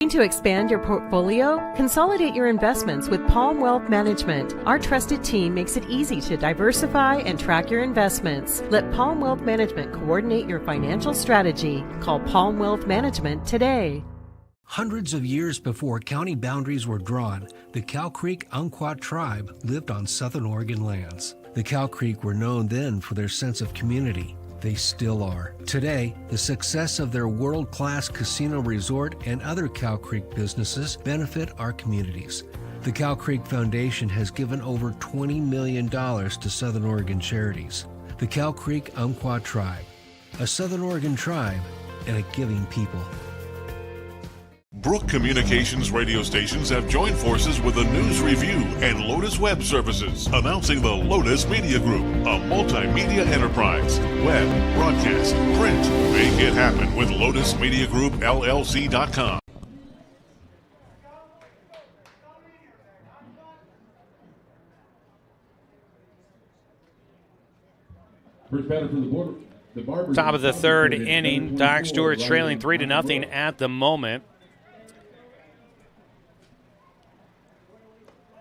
To expand your portfolio? Consolidate your investments with Palm Wealth Management. Our trusted team makes it easy to diversify and track your investments. Let Palm Wealth Management coordinate your financial strategy. Call Palm Wealth Management today. Hundreds of years before county boundaries were drawn, the Cow Creek Umpqua tribe lived on southern Oregon lands. The Cow Creek were known then for their sense of community. They still are. Today, the success of their world-class casino resort and other Cow Creek businesses benefit our communities. The Cow Creek Foundation has given over $20 million to Southern Oregon charities. The Cow Creek Umpqua Tribe, a Southern Oregon tribe and a giving people. Brook Communications radio stations have joined forces with the News Review and Lotus Web Services, announcing the Lotus Media Group, a multimedia enterprise. Web, broadcast, print. Make it happen with Lotus Media Group, LLC.com. First batter for the Barbers. Top of the third inning. Doc Stewart's trailing 3-0 at the moment.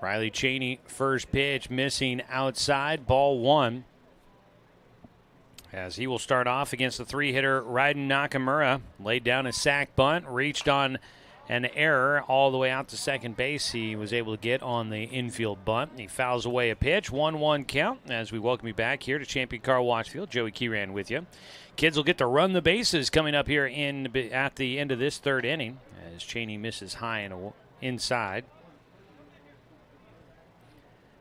Riley Cheney, first pitch, missing outside, ball one. As he will start off against the three-hitter, Raiden Nakamura. Laid down a sac bunt, reached on an error all the way out to second base. He was able to get on the infield bunt. He fouls away a pitch, 1-1 count. As we welcome you back here to Champion Car Wash Field, Joey Kieran with you. Kids will get to run the bases coming up here at the end of this third inning as Cheney misses high and inside.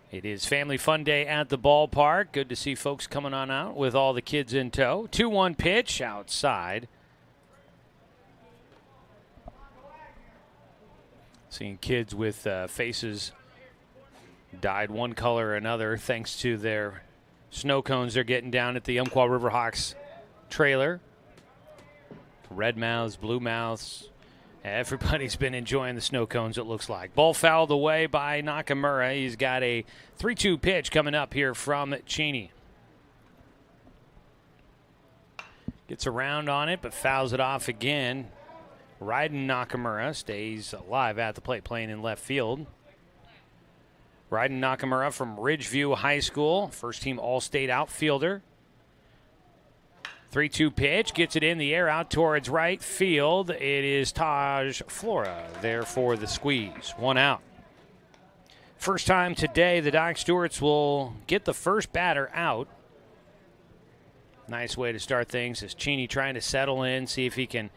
It is Family Fun Day at the ballpark. Good to see folks coming on out with all the kids in tow. 2-1 pitch outside. Seeing kids with faces dyed one color or another thanks to their snow cones they're getting down at the Umpqua Riverhawks trailer. Red mouths, blue mouths. Everybody's been enjoying the snow cones, it looks like. Ball fouled away by Nakamura. He's got a 3-2 pitch coming up here from Cheney. Gets around on it, but fouls it off again. Raiden Nakamura stays alive at the plate, playing in left field. Raiden Nakamura from Ridgeview High School, first-team All-State outfielder. 3-2 pitch, gets it in the air out towards right field. It is Taj Flora there for the squeeze. One out. First time today the Doc Stewarts will get the first batter out. Nice way to start things as Cheney trying to settle in, see if he can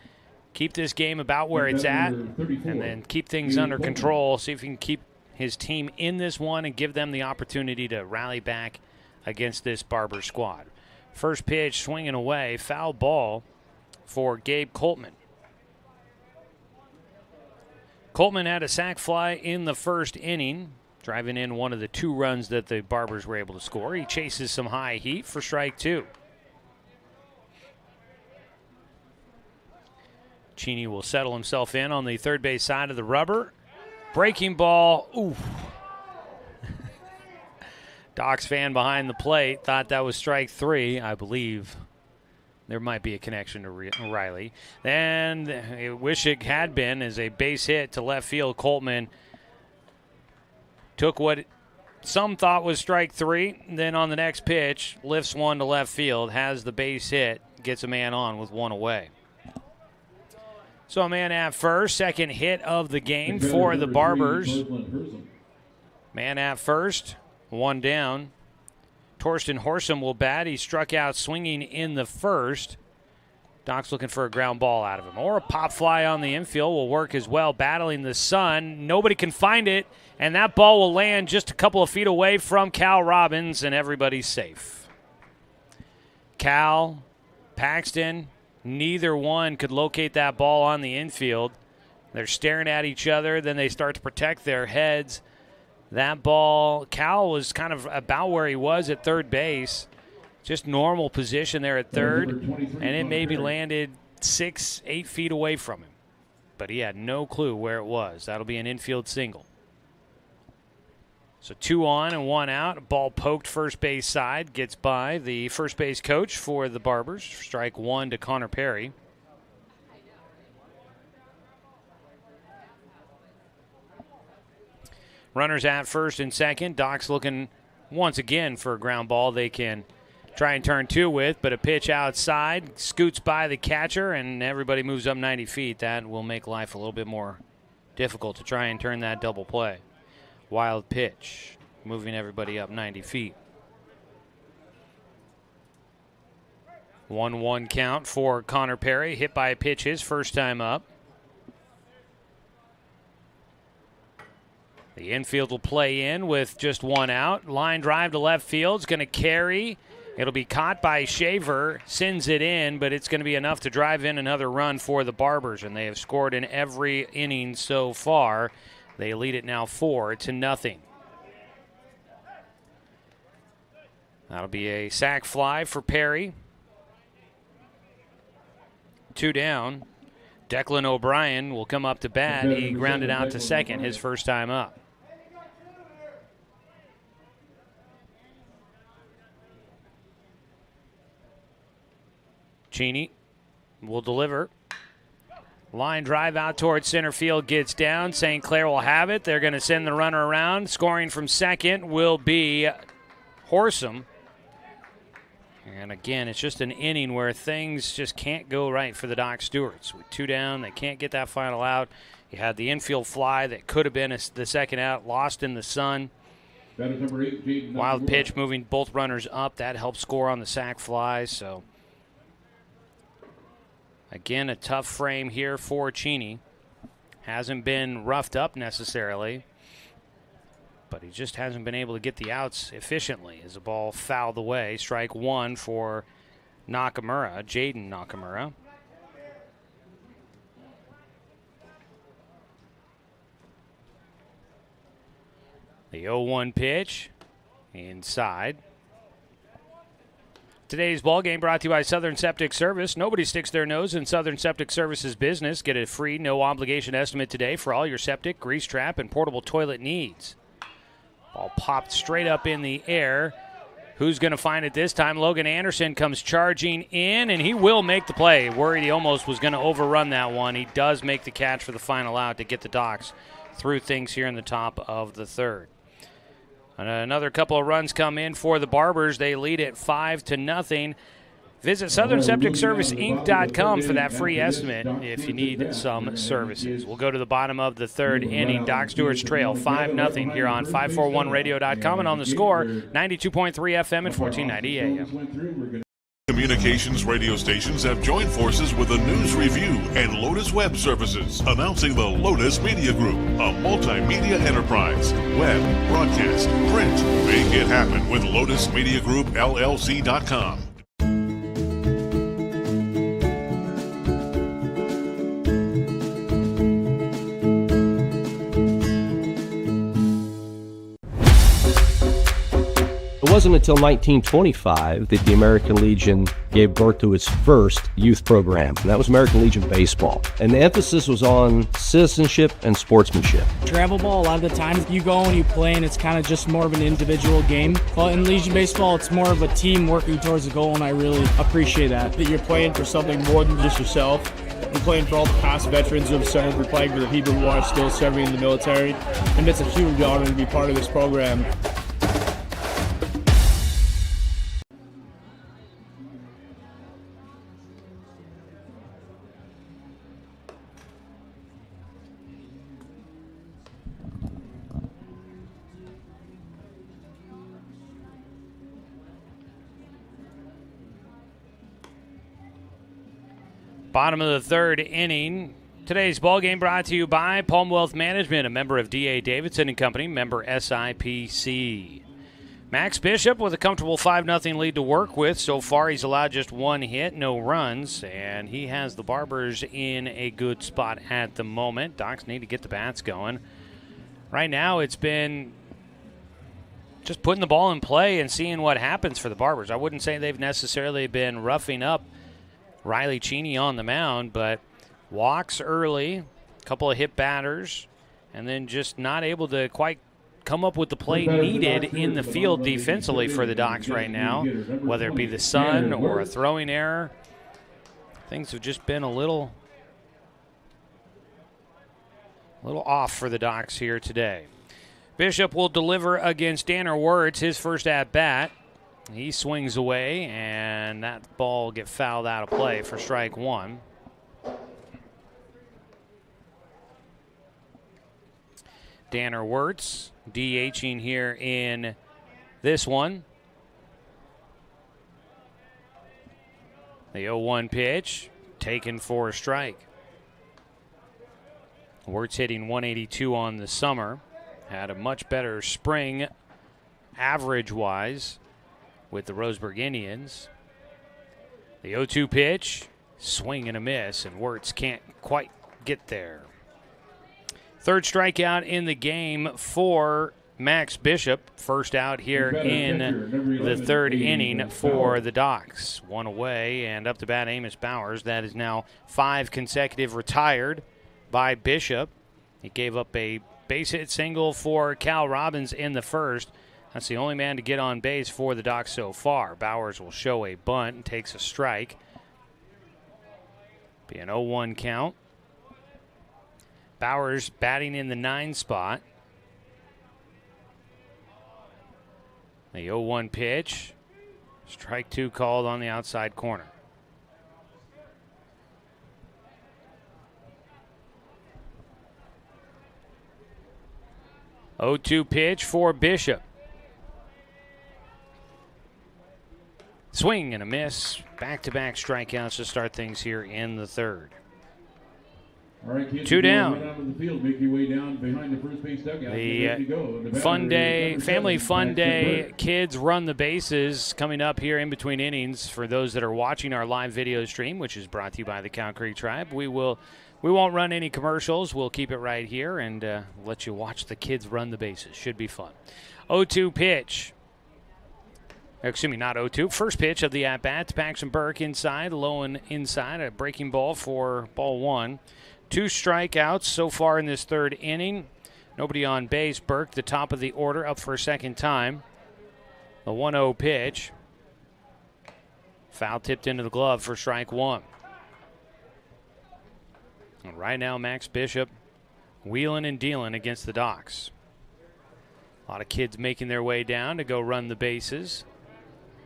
keep this game about where it's at, and then keep things under control, see if he can keep his team in this one and give them the opportunity to rally back against this Barber squad. First pitch swinging away, foul ball for Gabe Coltman. Coltman had a sac fly in the first inning, driving in one of the 2 runs that the Barbers were able to score. He chases some high heat for strike 2. Cheney will settle himself in on the third base side of the rubber. Breaking ball, ooh. Doc's fan behind the plate thought that was strike 3, I believe. There might be a connection to Riley. And I wish it had been as a base hit to left field. Coltman took what some thought was strike 3. Then on the next pitch, lifts one to left field, has the base hit, gets a man on with 1 away. So a man at first, second hit of the game for the Barbers. Man at first, 1 down. Torsten Horsum will bat. He struck out swinging in the first. Doc's looking for a ground ball out of him. Or a pop fly on the infield will work as well, battling the sun. Nobody can find it, and that ball will land just a couple of feet away from Cal Robbins, and everybody's safe. Cal, Paxton, neither one could locate that ball on the infield. They're staring at each other. Then they start to protect their heads. That ball, Cal was kind of about where he was at third base. Just normal position there at third. And it maybe landed 6-8 feet away from him. But he had no clue where it was. That'll be an infield single. So 2 on and 1 out. A ball poked first base side. Gets by the first base coach for the Barbers. Strike 1 to Connor Perry. Runners at first and second. Doc's looking once again for a ground ball they can try and turn 2 with, but a pitch outside scoots by the catcher, and everybody moves up 90 feet. That will make life a little bit more difficult to try and turn that double play. Wild pitch, moving everybody up 90 feet. 1-1 count for Connor Perry. Hit by a pitch his first time up. The infield will play in with just one out. Line drive to left field. It's going to carry. It'll be caught by Shaver, sends it in, but it's going to be enough to drive in another run for the Barbers, and they have scored in every inning so far. They lead it now 4-0. That'll be a sac fly for Perry. 2 down. Declan O'Brien will come up to bat. He grounded out to second his first time up. Cheney will deliver. Line drive out towards center field, gets down. St. Clair will have it. They're going to send the runner around. Scoring from second will be Horsam. And again, it's just an inning where things just can't go right for the Doc Stewarts. With 2 down, they can't get that final out. You had the infield fly that could have been the second out, lost in the sun. Wild pitch moving both runners up. That helped score on the sac fly. So, again, a tough frame here for Cheney. Hasn't been roughed up necessarily, but he just hasn't been able to get the outs efficiently as the ball fouled away. Strike 1 for Nakamura, Jaden Nakamura. The 0-1 pitch inside. Today's ball game brought to you by Southern Septic Service. Nobody sticks their nose in Southern Septic Service's business. Get a free, no-obligation estimate today for all your septic, grease trap, and portable toilet needs. Ball popped straight up in the air. Who's going to find it this time? Logan Anderson comes charging in, and he will make the play. Worried he almost was going to overrun that one. He does make the catch for the final out to get the Docs through things here in the top of the third. Another couple of runs come in for the Barbers. They lead it 5-0. Visit SouthernSepticServiceInc.com for that free estimate if you need some services. We'll go to the bottom of the third inning. Doc Stewart's trail 5-0 here on 541radio.com and on the score 92.3 FM and 1490 AM. Communications radio stations have joined forces with the News Review and Lotus Web Services, announcing the Lotus Media Group, a multimedia enterprise. Web, broadcast, print. Make it happen with Lotus Media Group, LLC.com. It wasn't until 1925 that the American Legion gave birth to its first youth program, and that was American Legion Baseball. And the emphasis was on citizenship and sportsmanship. Travel ball, a lot of the times you go and you play and it's kind of just more of an individual game. But in Legion Baseball, it's more of a team working towards a goal, and I really appreciate that. That you're playing for something more than just yourself. You're playing for all the past veterans who have served. You're playing for the people who are still serving in the military. And it's a huge honor to be part of this program. Bottom of the third inning. Today's ball game brought to you by Palm Wealth Management, a member of D.A. Davidson & Company, member SIPC. Max Bishop with a comfortable 5-0 lead to work with. So far, he's allowed just one hit, no runs, and he has the Barbers in a good spot at the moment. Docs need to get the bats going. Right now, it's been just putting the ball in play and seeing what happens for the Barbers. I wouldn't say they've necessarily been roughing up Riley Cheney on the mound, but walks early, a couple of hit batters, and then just not able to quite come up with the play needed in the field defensively for the Docs right now, whether it be the sun or a throwing error. Things have just been a little off for the Docs here today. Bishop will deliver against Danner Wirtz, his first at-bat. He swings away, and that ball will get fouled out of play for strike 1. Danner Wirtz DHing here in this one. The 0-1 pitch taken for a strike. Wirtz hitting 182 on the summer. had a much better spring average-wise with the Roseburg Indians. The 0-2 pitch, swing and a miss, and Wirtz can't quite get there. Third strikeout in the game for Max Bishop. First out here in the third inning for the Docs. One away and up to bat Amos Bowers. That is now 5 consecutive retired by Bishop. He gave up a base hit single for Cal Robbins in the first. That's the only man to get on base for the Docs so far. Bowers will show a bunt and takes a strike. Be an 0-1 count. Bowers batting in the 9 spot. The 0-1 pitch. Strike 2 called on the outside corner. Oh, 0-2 pitch for Bishop. Swing and a miss. Back-to-back strikeouts to start things here in the third. All right, kids, 2 down. Right out of the field, make your way down behind the first base dugout. The fun day, family fun day, kids run the bases coming up here in between innings. For those that are watching our live video stream, which is brought to you by the Cow Creek Tribe, we won't run any commercials. We'll keep it right here and let you watch the kids run the bases. Should be fun. 0-2 pitch. Excuse me, not 0-2. First pitch of the at-bat to Paxton Burke inside, low and inside, a breaking ball for ball 1. 2 strikeouts so far in this third inning. Nobody on base. Burke, the top of the order, up for a second time. The 1-0 pitch. Foul tipped into the glove for strike 1. And right now, Max Bishop wheeling and dealing against the Docs. A lot of kids making their way down to go run the bases.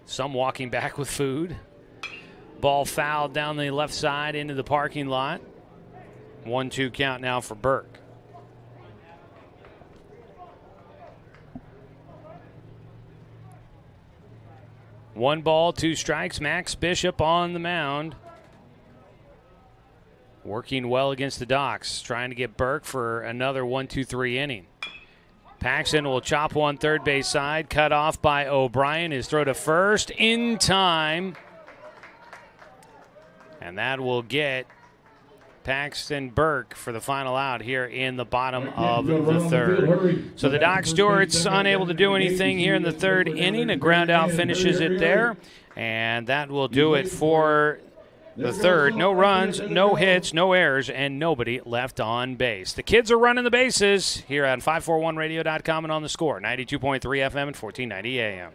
Some walking back with food. Ball fouled down the left side into the parking lot. 1-2 count now for Burke. One ball, 2 strikes. Max Bishop on the mound. Working well against the Docs. Trying to get Burke for another 1-2-3 inning. Paxton will chop one third base side. Cut off by O'Brien. His throw to first in time. And that will get Paxton Burke for the final out here in the bottom of the third. So the Doc Stewart's unable to do anything here in the third inning. A ground out finishes it there. And that will do it for the third. No runs, no hits, no errors, and nobody left on base. The kids are running the bases here on 541radio.com and on the score. 92.3 FM and 1490 AM.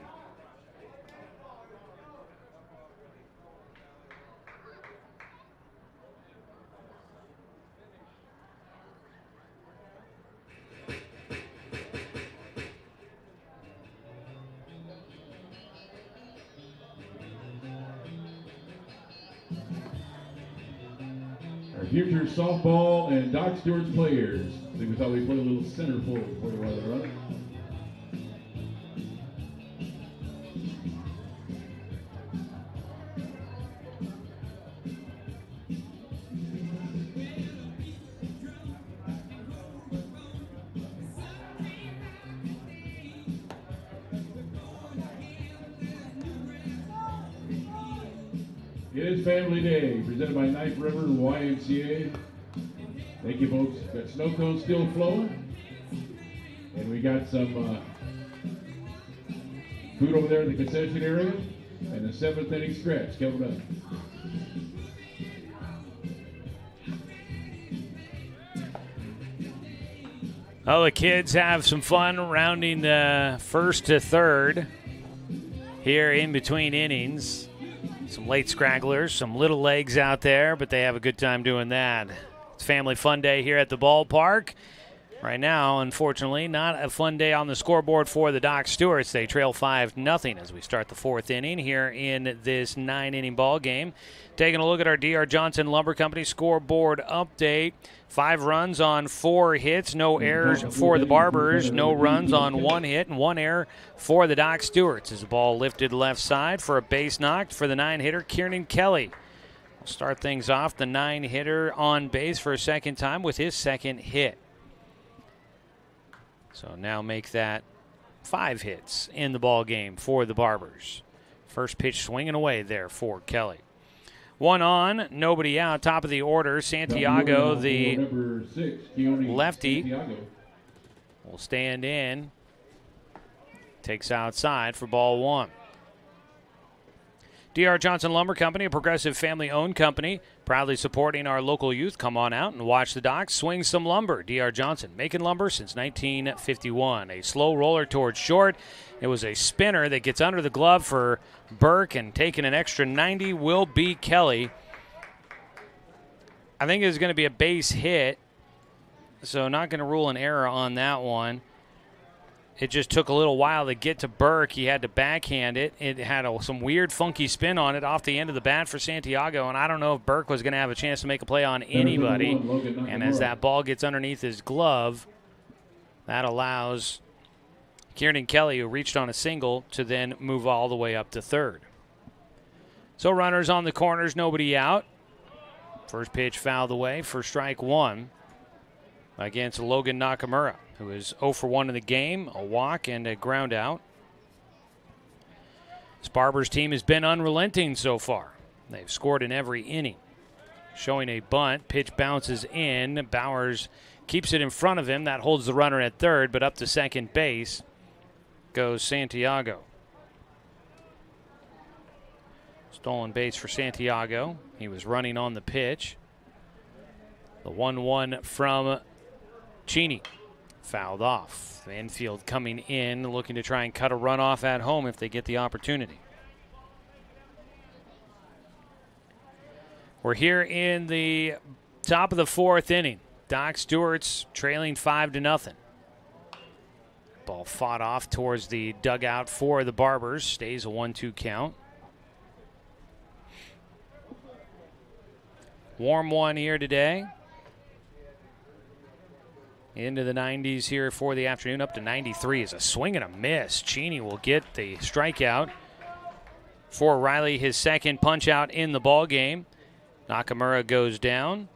Future softball and Doc Stewart's players. I think we thought we'd play a little center forward before the weather run. It is Family Day, presented by Knife River and YMCA. Thank you, folks. Got snow cones still flowing. And we got some food over there in the concession area. And the 7th inning stretch coming up. Oh, the kids have some fun rounding the first to third here in between innings. Some late scragglers, some little legs out there, but they have a good time doing that. It's Family Fun Day here at the ballpark. Right now, unfortunately, not a fun day on the scoreboard for the Doc Stewarts. They trail 5-0 as we start the 4th inning here in this 9-inning ball game. Taking a look at our D.R. Johnson Lumber Company scoreboard update. 5 runs on 4 hits, no errors for the Barbers, no runs on 1 hit, and 1 error for the Doc Stewarts. As the ball lifted left side for a base knock for the 9-hitter, Kieran Kelly. We'll start things off, the 9-hitter on base for a second time with his second hit. So now make that 5 hits in the ball game for the Barbers. First pitch swinging away there for Kelly. 1 on, nobody out. Top of the order, Santiago, the lefty, will stand in. Takes outside for ball 1. D.R. Johnson Lumber Company, a progressive family-owned company, proudly supporting our local youth. Come on out and watch the Docs swing some lumber. D.R. Johnson, making lumber since 1951. A slow roller towards short. It was a spinner that gets under the glove for Burke, and taking an extra 90 will be Kelly. I think it's going to be a base hit, so not going to rule an error on that one. It just took a little while to get to Burke. He had to backhand it. It had some weird, funky spin on it off the end of the bat for Santiago, and I don't know if Burke was going to have a chance to make a play on anybody. And as that ball gets underneath his glove, that allows Kieran Kelly, who reached on a single, to then move all the way up to third. So runners on the corners, nobody out. First pitch fouled away for strike 1 against Logan Nakamura, who is 0 for 1 in the game, a walk and a ground out. This Barbers team has been unrelenting so far. They've scored in every inning. Showing a bunt, pitch bounces in. Bowers keeps it in front of him. That holds the runner at third, but up to second base goes Santiago. Stolen base for Santiago. He was running on the pitch. The 1-1 from Cheney. Fouled off. The infield coming in, looking to try and cut a run off at home if they get the opportunity. We're here in the top of the 4th inning. Doc Stewart's trailing 5-0. Ball fought off towards the dugout for the Barbers. Stays a 1-2 count. Warm one here today. Into the 90s here for the afternoon. Up to 93 is a swing and a miss. Cheney will get the strikeout for Riley, his second punch out in the ball game. Nakamura goes down.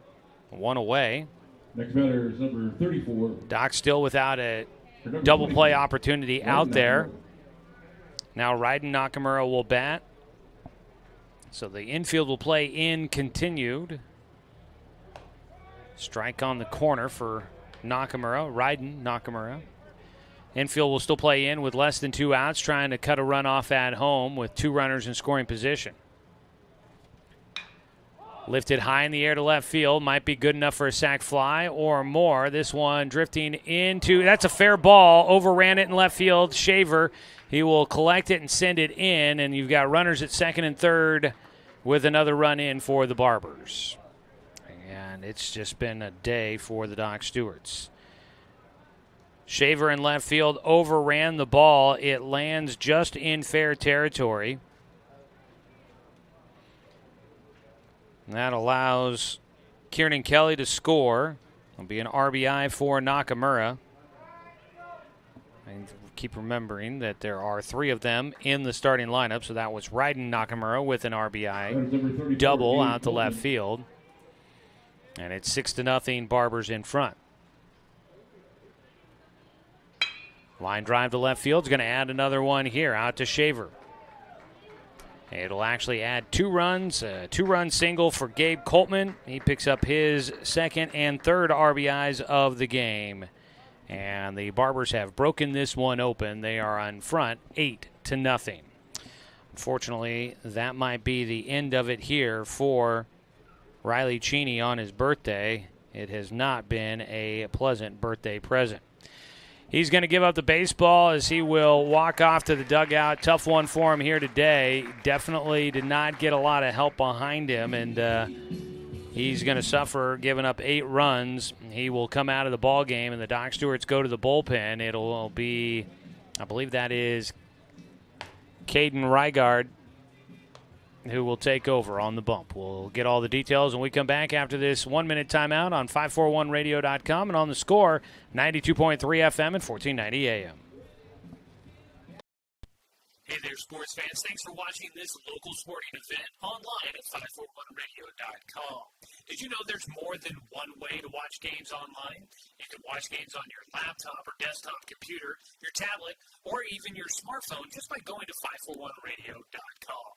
1 away. Next batter is number 34. Doc still without a double play opportunity out there. Now Ryden Nakamura will bat. So the infield will play in continued. Strike on the corner for Nakamura, Ryden Nakamura. Infield will still play in with less than 2 outs, trying to cut a run off at home with 2 runners in scoring position. Lifted high in the air to left field. Might be good enough for a sac fly or more. This one drifting into, that's a fair ball. Overran it in left field. Shaver, he will collect it and send it in, and you've got runners at second and third with another run in for the Barbers. And it's just been a day for the Doc Stewarts. Shaver in left field overran the ball. It lands just in fair territory. And that allows Kieran Kelly to score. It'll be an RBI for Nakamura. And keep remembering that there are 3 of them in the starting lineup. So that was Ryden Nakamura with an RBI double out to left field. And it's 6-0 Barbers in front. Line drive to left field is going to add another one here out to Shaver. It'll actually add 2 runs, a 2-run single for Gabe Coltman. He picks up his second and third RBIs of the game. And the Barbers have broken this one open. They are on front 8-0. Unfortunately, that might be the end of it here for Riley Cheney on his birthday. It has not been a pleasant birthday present. He's going to give up the baseball as he will walk off to the dugout. Tough one for him here today. Definitely did not get a lot of help behind him, and he's going to suffer giving up 8 runs. He will come out of the ball game, and the Doc Stewarts go to the bullpen. It'll be, I believe that is Caden Rygard who will take over on the bump. We'll get all the details when we come back after this 1-minute timeout on 541radio.com and on the Score, 92.3 FM and 1490 AM. Hey there, sports fans. Thanks for watching this local sporting event online at 541radio.com. Did you know there's more than one way to watch games online? You can watch games on your laptop or desktop computer, your tablet, or even your smartphone just by going to 541radio.com.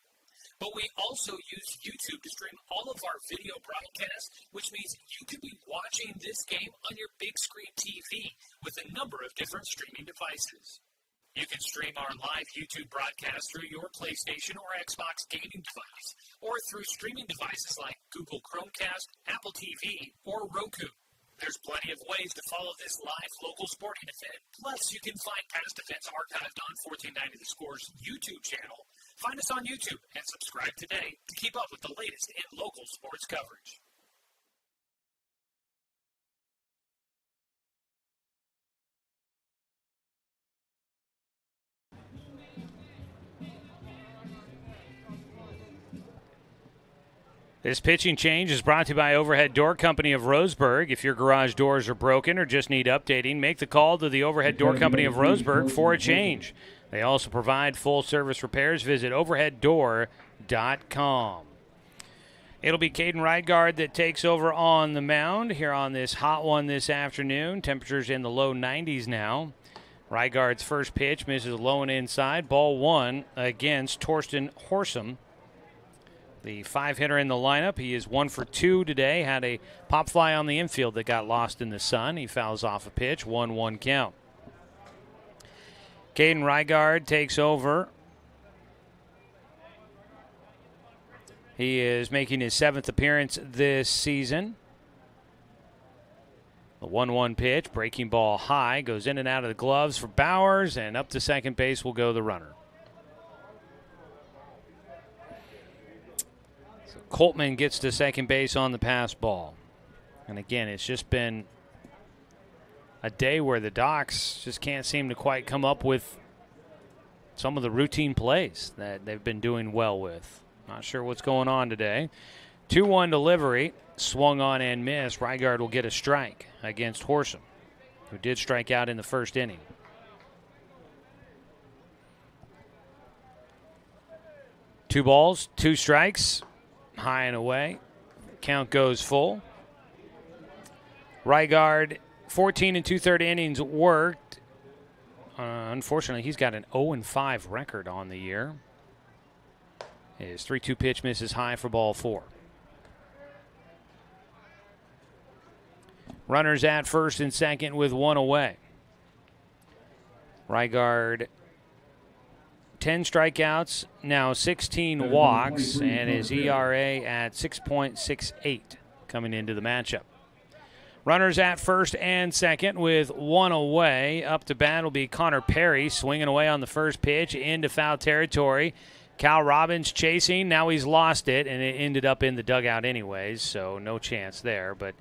But we also use YouTube to stream all of our video broadcasts, which means you could be watching this game on your big screen TV with a number of different streaming devices. You can stream our live YouTube broadcast through your PlayStation or Xbox gaming device, or through streaming devices like Google Chromecast, Apple TV, or Roku. There's plenty of ways to follow this live local sporting event. Plus, you can find past events archived on 1490 The Score's YouTube channel. Find us on YouTube and subscribe today to keep up with the latest in local sports coverage. This pitching change is brought to you by Overhead Door Company of Roseburg. If your garage doors are broken or just need updating, make the call to the Overhead Door Company of Roseburg for a change. They also provide full-service repairs. Visit overheaddoor.com. It'll be Caden Reigard that takes over on the mound here on this hot one this afternoon. Temperatures in the low 90s now. Reigard's first pitch misses low and inside. Ball one against Torsten Horsum, the 5-hitter in the lineup. He is 1 for 2 today. Had a pop fly on the infield that got lost in the sun. He fouls off a pitch, 1-1 count. Caden Reigard takes over. He is making his 7th appearance this season. The 1-1 pitch, breaking ball high, goes in and out of the gloves for Bowers, and up to second base will go the runner. Coltman gets to second base on the pass ball. And again, it's just been a day where the Docs just can't seem to quite come up with some of the routine plays that they've been doing well with. Not sure what's going on today. 2-1 delivery, swung on and missed. Reigard will get a strike against Horsum, who did strike out in the first inning. Two balls, two strikes. High and away. Count goes full. Reigard, 14 2/3 innings worked. Unfortunately, he's got an 0-5 record on the year. His 3-2 pitch misses high for ball 4. Runners at first and second with 1 away. Reigard, 10 strikeouts, now 16 walks, and his ERA at 6.68 coming into the matchup. Runners at first and second with 1 away. Up to bat will be Connor Perry, swinging away on the first pitch into foul territory. Cal Robbins chasing. Now he's lost it, and it ended up in the dugout anyways, so no chance there. But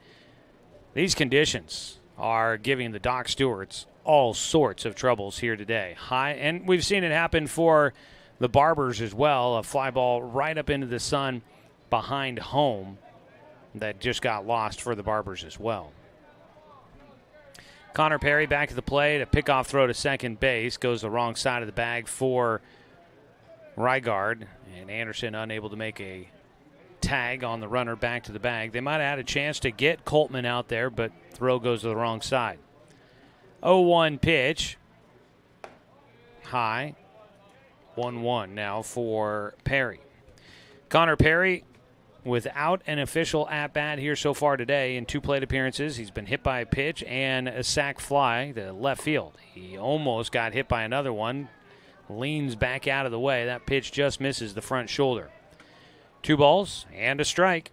these conditions are giving the Doc Stewarts all sorts of troubles here today. High, and we've seen it happen for the Barbers as well. A fly ball right up into the sun behind home that just got lost for the Barbers as well. Connor Perry back at the plate. A pickoff throw to second base. Goes the wrong side of the bag for Reigard. And Anderson unable to make a tag on the runner back to the bag. They might have had a chance to get Coltman out there, but throw goes to the wrong side. 0-1 pitch. High. 1-1 now for Perry. Connor Perry, without an official at-bat here so far today in 2 plate appearances. He's been hit by a pitch and a sac fly to left field. He almost got hit by another one. Leans back out of the way. That pitch just misses the front shoulder. 2 balls and a strike.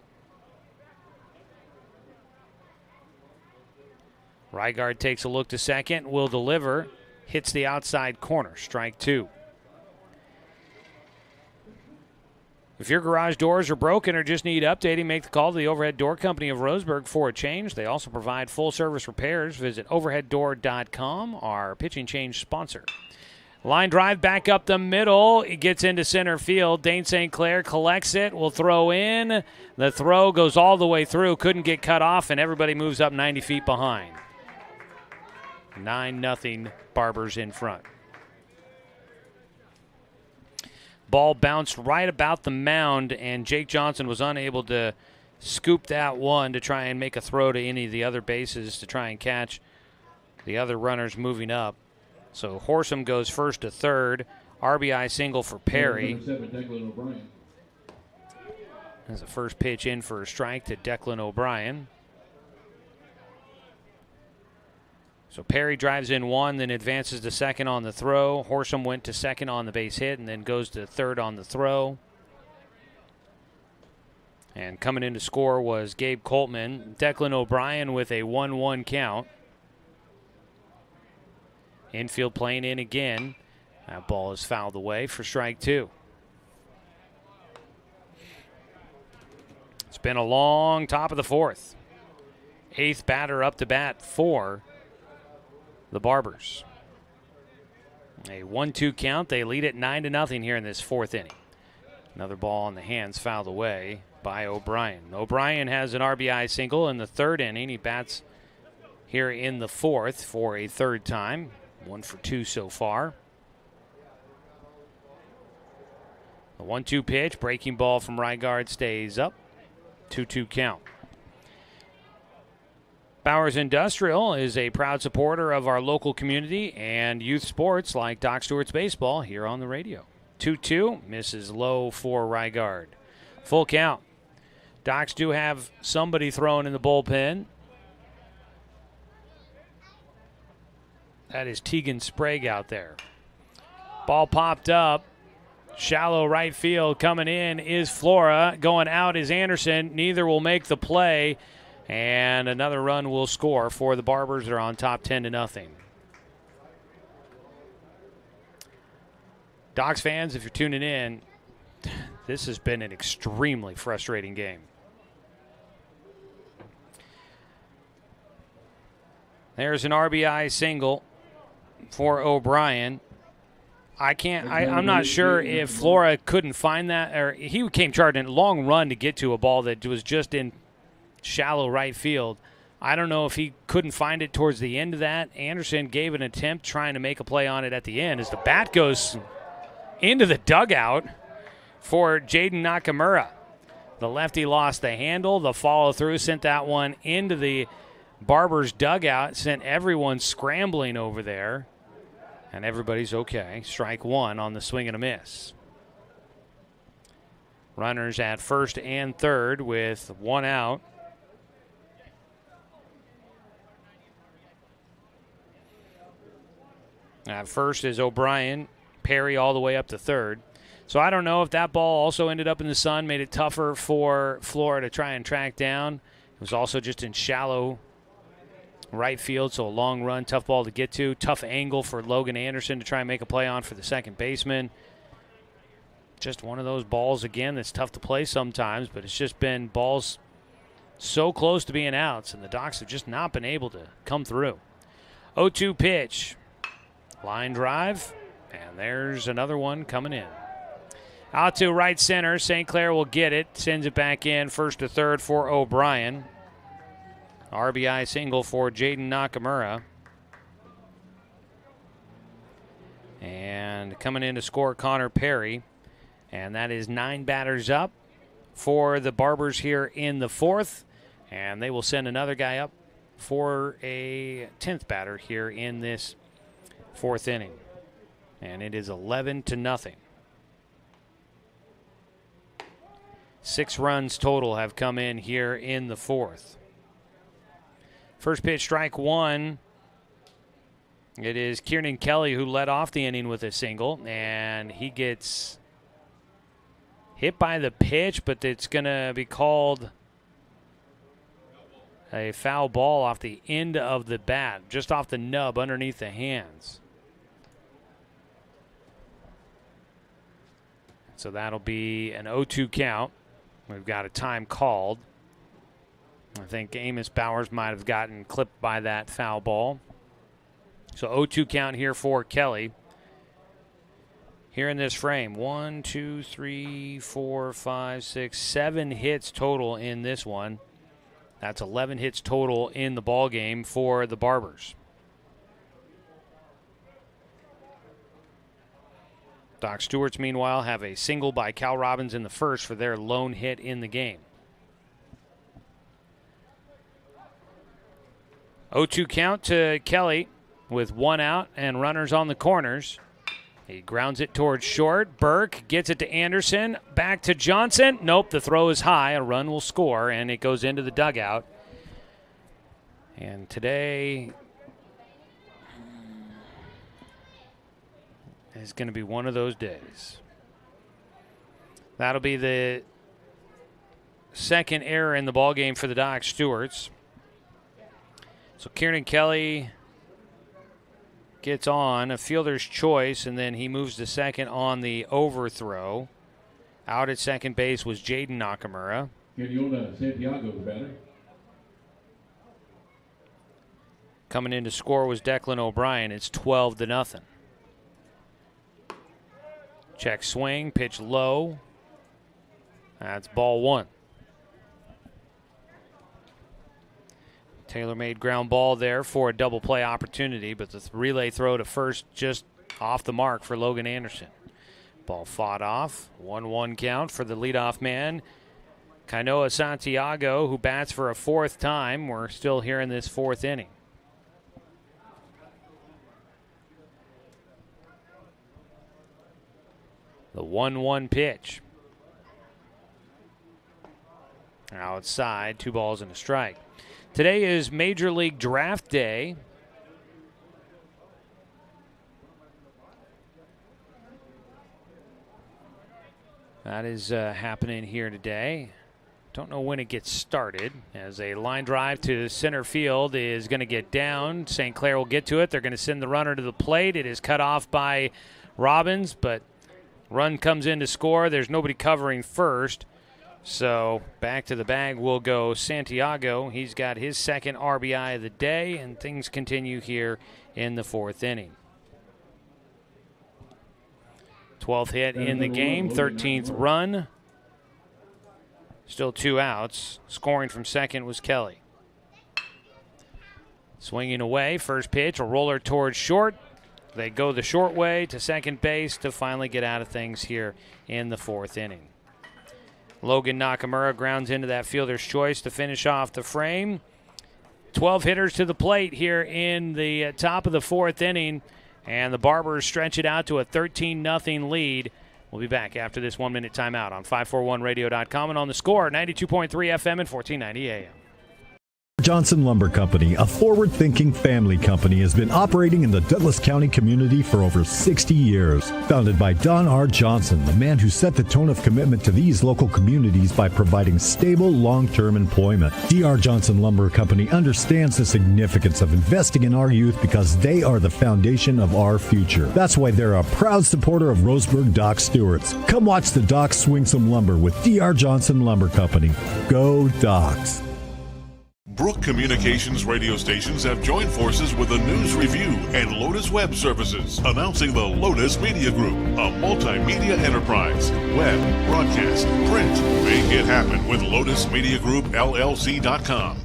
Reigard takes a look to second, will deliver, hits the outside corner, strike 2. If your garage doors are broken or just need updating, make the call to the Overhead Door Company of Roseburg for a change. They also provide full-service repairs. Visit overheaddoor.com, our pitching change sponsor. Line drive back up the middle. It gets into center field. Dane St. Clair collects it, will throw in. The throw goes all the way through, couldn't get cut off, and everybody moves up 90 feet behind. 9-0 Barbers in front. Ball bounced right about the mound, and Jake Johnson was unable to scoop that one to try and make a throw to any of the other bases to try and catch the other runners moving up. So Horsham goes first to third. RBI single for Perry. That's the first pitch in for a strike to Declan O'Brien. So Perry drives in one, then advances to second on the throw. Horsham went to second on the base hit and then goes to third on the throw. And coming in to score was Gabe Coltman. Declan O'Brien with a 1-1 count. Infield playing in again. That ball is fouled away for strike two. It's been a long top of the fourth. Eighth batter up to bat for the Barbers. A 1-2 count. They lead it 9-0 here in this fourth inning. Another ball on the hands fouled away by O'Brien. O'Brien has an RBI single in the third inning. He bats here in the fourth for a third time. 1 for 2 so far. The 1-2 pitch. Breaking ball from right guard stays up. 2-2 count. Bowers Industrial is a proud supporter of our local community and youth sports like Doc Stewart's baseball here on the radio. 2-2, misses low for Rygard. Full count. Docs do have somebody thrown in the bullpen. That is Tegan Sprague out there. Ball popped up. Shallow right field. Coming in is Flora. Going out is Anderson. Neither will make the play. And another run will score for the Barbers. They're on top 10-0. Docs fans, if you're tuning in, this has been an extremely frustrating game. There's an RBI single for O'Brien. I'm not sure if Flora couldn't find that, or he came charging a long run to get to a ball that was just in shallow right field. I don't know if he couldn't find it towards the end of that. Anderson gave an attempt trying to make a play on it at the end as the bat goes into the dugout for Jaden Nakamura. The lefty lost the handle. The follow-through sent that one into the Barbers dugout, sent everyone scrambling over there, and everybody's okay. Strike one on the swing and a miss. Runners at first and third with one out. At first is O'Brien. Perry all the way up to third. So I don't know if that ball also ended up in the sun, made it tougher for Flora to try and track down. It was also just in shallow right field, so a long run, tough ball to get to. Tough angle for Logan Anderson to try and make a play on for the second baseman. Just one of those balls, again, that's tough to play sometimes, but it's just been balls so close to being outs, and the Docs have just not been able to come through. 0-2 pitch. Line drive, and there's another one coming in. Out to right center. St. Clair will get it. Sends it back in. First to third for O'Brien. RBI single for Jaden Nakamura. And coming in to score Connor Perry. And that is 9 batters up for the Barbers here in the fourth. And they will send another guy up for a 10th batter here in this fourth inning. And it is 11-0. 6 runs total have come in here in the fourth. First pitch, strike one. It is Kieran Kelly who led off the inning with a single, and he gets hit by the pitch, but it's going to be called a foul ball off the end of the bat, just off the nub underneath the hands. So that'll be an 0-2 count. We've got a time called. I think Amos Bowers might have gotten clipped by that foul ball. So 0-2 count here for Kelly. Here in this frame, 1, 2, 3, 4, 5, 6, 7 hits total in this one. That's 11 hits total in the ball game for the Barbers. Doc Stewart's, meanwhile, have a single by Cal Robbins in the first for their lone hit in the game. 0-2 count to Kelly with one out and runners on the corners. He grounds it towards short. Burke gets it to Anderson. Back to Johnson. Nope, the throw is high. A run will score, and it goes into the dugout. And today is going to be one of those days. That'll be the second error in the ballgame for the Doc Stewarts. So Kieran Kelly gets on a fielder's choice, and then he moves to second on the overthrow. Out at second base was Jaden Nakamura. Santiago, the batter. Coming in to score was Declan O'Brien. It's 12-0. Check swing, pitch low. That's ball one. Tailor-made ground ball there for a double play opportunity, but the relay throw to first just off the mark for Logan Anderson. Ball fought off. 1-1 count for the leadoff man, Kainoa Santiago, who bats for a fourth time. We're still here in this fourth inning. The 1-1 pitch. Outside, 2 balls and a strike. Today is Major League Draft Day. That is happening here today. Don't know when it gets started, as a line drive to center field is going to get down. St. Clair will get to it. They're going to send the runner to the plate. It is cut off by Robbins, but run comes in to score. There's nobody covering first. So back to the bag will go Santiago. He's got his second RBI of the day, and things continue here in the fourth inning. 12th hit in the game, 13th run. Still 2 outs. Scoring from second was Kelly. Swinging away, first pitch, a roller towards short. They go the short way to second base to finally get out of things here in the fourth inning. Logan Nakamura grounds into that fielder's choice to finish off the frame. 12 hitters to the plate here in the top of the fourth inning, and the Barbers stretch it out to a 13-0 lead. We'll be back after this 1-minute timeout on 541radio.com and on the Score, 92.3 FM and 1490 AM. Johnson Lumber Company, a forward-thinking family company, has been operating in the Douglas County community for over 60 years. Founded by Don R. Johnson, the man who set the tone of commitment to these local communities by providing stable, long-term employment. D.R. Johnson Lumber Company understands the significance of investing in our youth because they are the foundation of our future. That's why they're a proud supporter of Roseburg Doc Stewart's. Come watch the Docs swing some lumber with D.R. Johnson Lumber Company. Go Docs! Brook Communications radio stations have joined forces with the News Review and Lotus Web Services, announcing the Lotus Media Group, a multimedia enterprise. Web, broadcast, print. Make it happen with LotusMediaGroupLLC.com.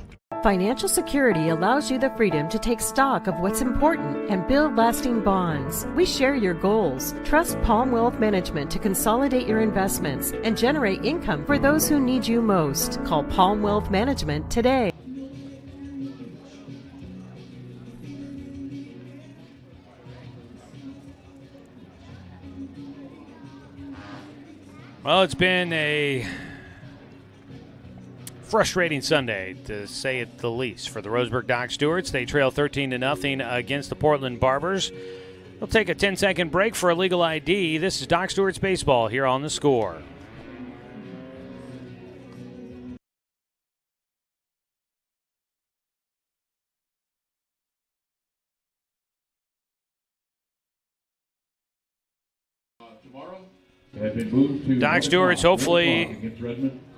Financial security allows you the freedom to take stock of what's important and build lasting bonds. We share your goals. Trust Palm Wealth Management to consolidate your investments and generate income for those who need you most. Call Palm Wealth Management today. Well, it's been a frustrating Sunday, to say it the least, for the Roseburg Doc Stewarts. They trail 13-0 against the Portland Barbers. We'll take a 10-second break for a legal ID. This is Doc Stewarts Baseball here on the Score. Doc Stewart's, hopefully,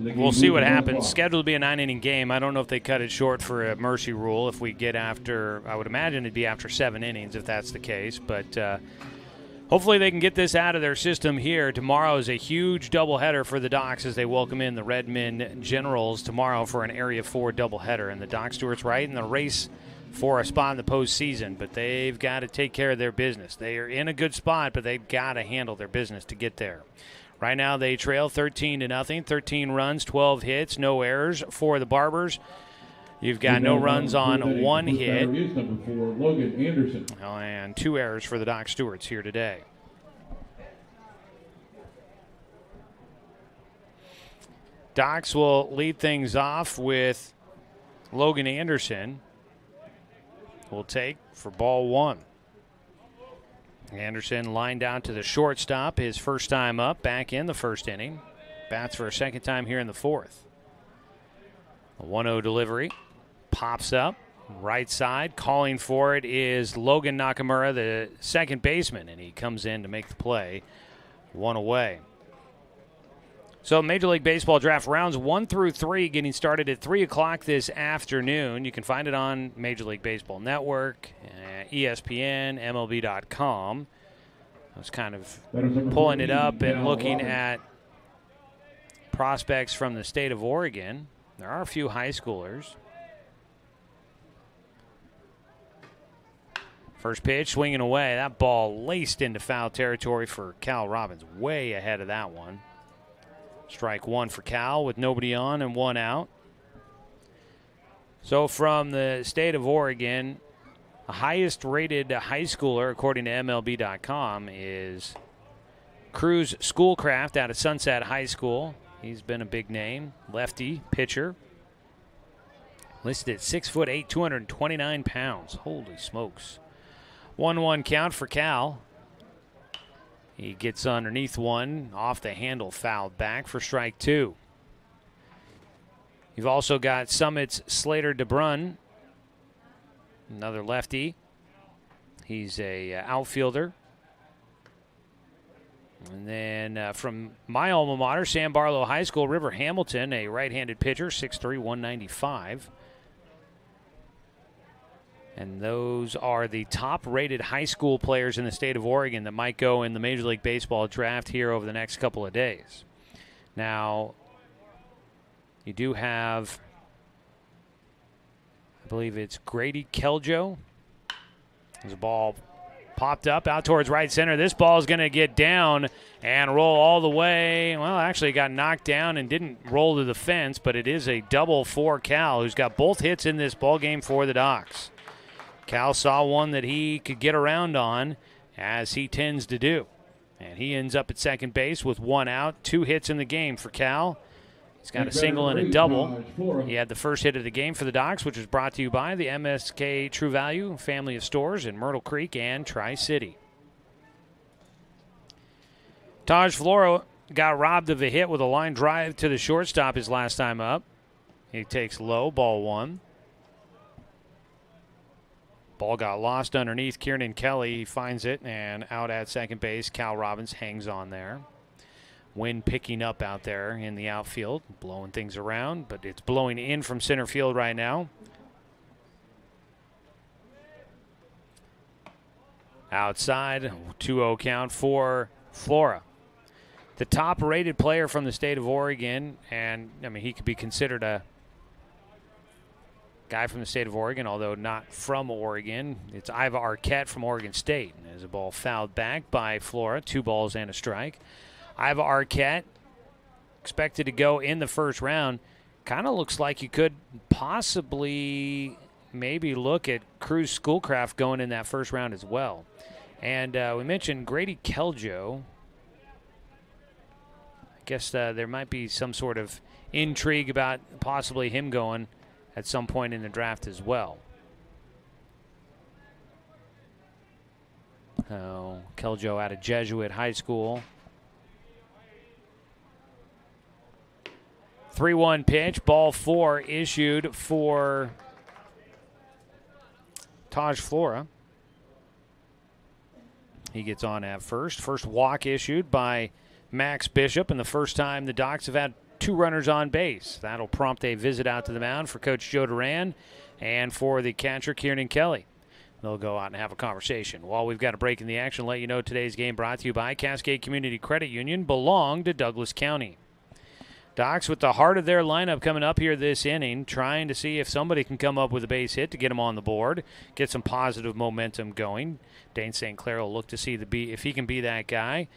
we'll see what happens. Scheduled to be a 9-inning game. I don't know if they cut it short for a mercy rule. If we get after, I would imagine it'd be after 7 innings if that's the case. But hopefully they can get this out of their system here. Tomorrow is a huge doubleheader for the Docs as they welcome in the Redmond Generals tomorrow for an Area 4 doubleheader. And the Doc Stewart's right in the race for a spot in the postseason, but they've got to take care of their business. They are in a good spot, but they've got to handle their business to get there. Right now they trail 13-0, 13 runs, 12 hits, no errors for the Barbers. You've got no runs on 1 hit. Number 4, Logan Anderson. And 2 errors for the Doc Stewarts here today. Docs will lead things off with Logan Anderson. Will take for ball 1. Anderson lined out to the shortstop, his first time up, back in the first inning. Bats for a second time here in the 4th. A 1-0 delivery. Pops up, right side. Calling for it is Logan Nakamura, the second baseman, and he comes in to make the play. 1 away. So Major League Baseball draft rounds 1 through 3 getting started at 3 o'clock this afternoon. You can find it on Major League Baseball Network, ESPN, MLB.com. I was kind of pulling it up and looking at prospects from the state of Oregon. There are a few high schoolers. First pitch, swinging away. That ball laced into foul territory for Cal Robbins. Way ahead of that one. Strike 1 for Cal with nobody on and 1 out. So from the state of Oregon, the highest rated high schooler, according to MLB.com, is Cruz Schoolcraft out of Sunset High School. He's been a big name. Lefty pitcher. Listed at 6'8", 229 pounds. Holy smokes. 1-1 count for Cal. He gets underneath one, off the handle, fouled back for strike 2. You've also got Summit's Slater DeBrun, another lefty. He's a outfielder. And then from my alma mater, Sam Barlow High School, River Hamilton, a right-handed pitcher, 6'3", 195. And those are the top-rated high school players in the state of Oregon that might go in the Major League Baseball draft here over the next couple of days. Now, you do have, I believe it's Grady Keljo. There's a ball popped up out towards right center. This ball is going to get down and roll all the way. Well, actually got knocked down and didn't roll to the fence, but it is a double for Cal, who's got both hits in this ball game for the Docs. Cal saw one that he could get around on, as he tends to do. And he ends up at second base with 1 out, 2 hits in the game for Cal. He's got a single and a double. He had the first hit of the game for the Docs, which was brought to you by the MSK True Value family of stores in Myrtle Creek and Tri-City. Taj Flora got robbed of a hit with a line drive to the shortstop his last time up. He takes low, ball 1. Ball got lost underneath Kieran Kelly. He finds it, and out at second base, Cal Robbins hangs on there. Wind picking up out there in the outfield, blowing things around, but it's blowing in from center field right now. Outside, 2-0 count for Flora. The top-rated player from the state of Oregon, and, I mean, he could be considered a guy from the state of Oregon, although not from Oregon. It's Iva Arquette from Oregon State. And there's a ball fouled back by Flora. 2 balls and a strike. Iva Arquette expected to go in the first round. Kind of looks like you could possibly maybe look at Cruz Schoolcraft going in that first round as well. And we mentioned Grady Keljo. I guess there might be some sort of intrigue about possibly him going at some point in the draft as well. Keljo out of Jesuit High School. 3-1 pitch, ball 4 issued for Taj Flora. He gets on at first. First walk issued by Max Bishop, and the first time the Docs have had 2 runners on base. That'll prompt a visit out to the mound for Coach Joe Duran and for the catcher, Kieran Kelly. They'll go out and have a conversation. While we've got a break in the action, let you know today's game brought to you by Cascade Community Credit Union, belong to Douglas County. Docs with the heart of their lineup coming up here this inning, trying to see if somebody can come up with a base hit to get them on the board, get some positive momentum going. Dane St. Clair will look to see if he can be that guy.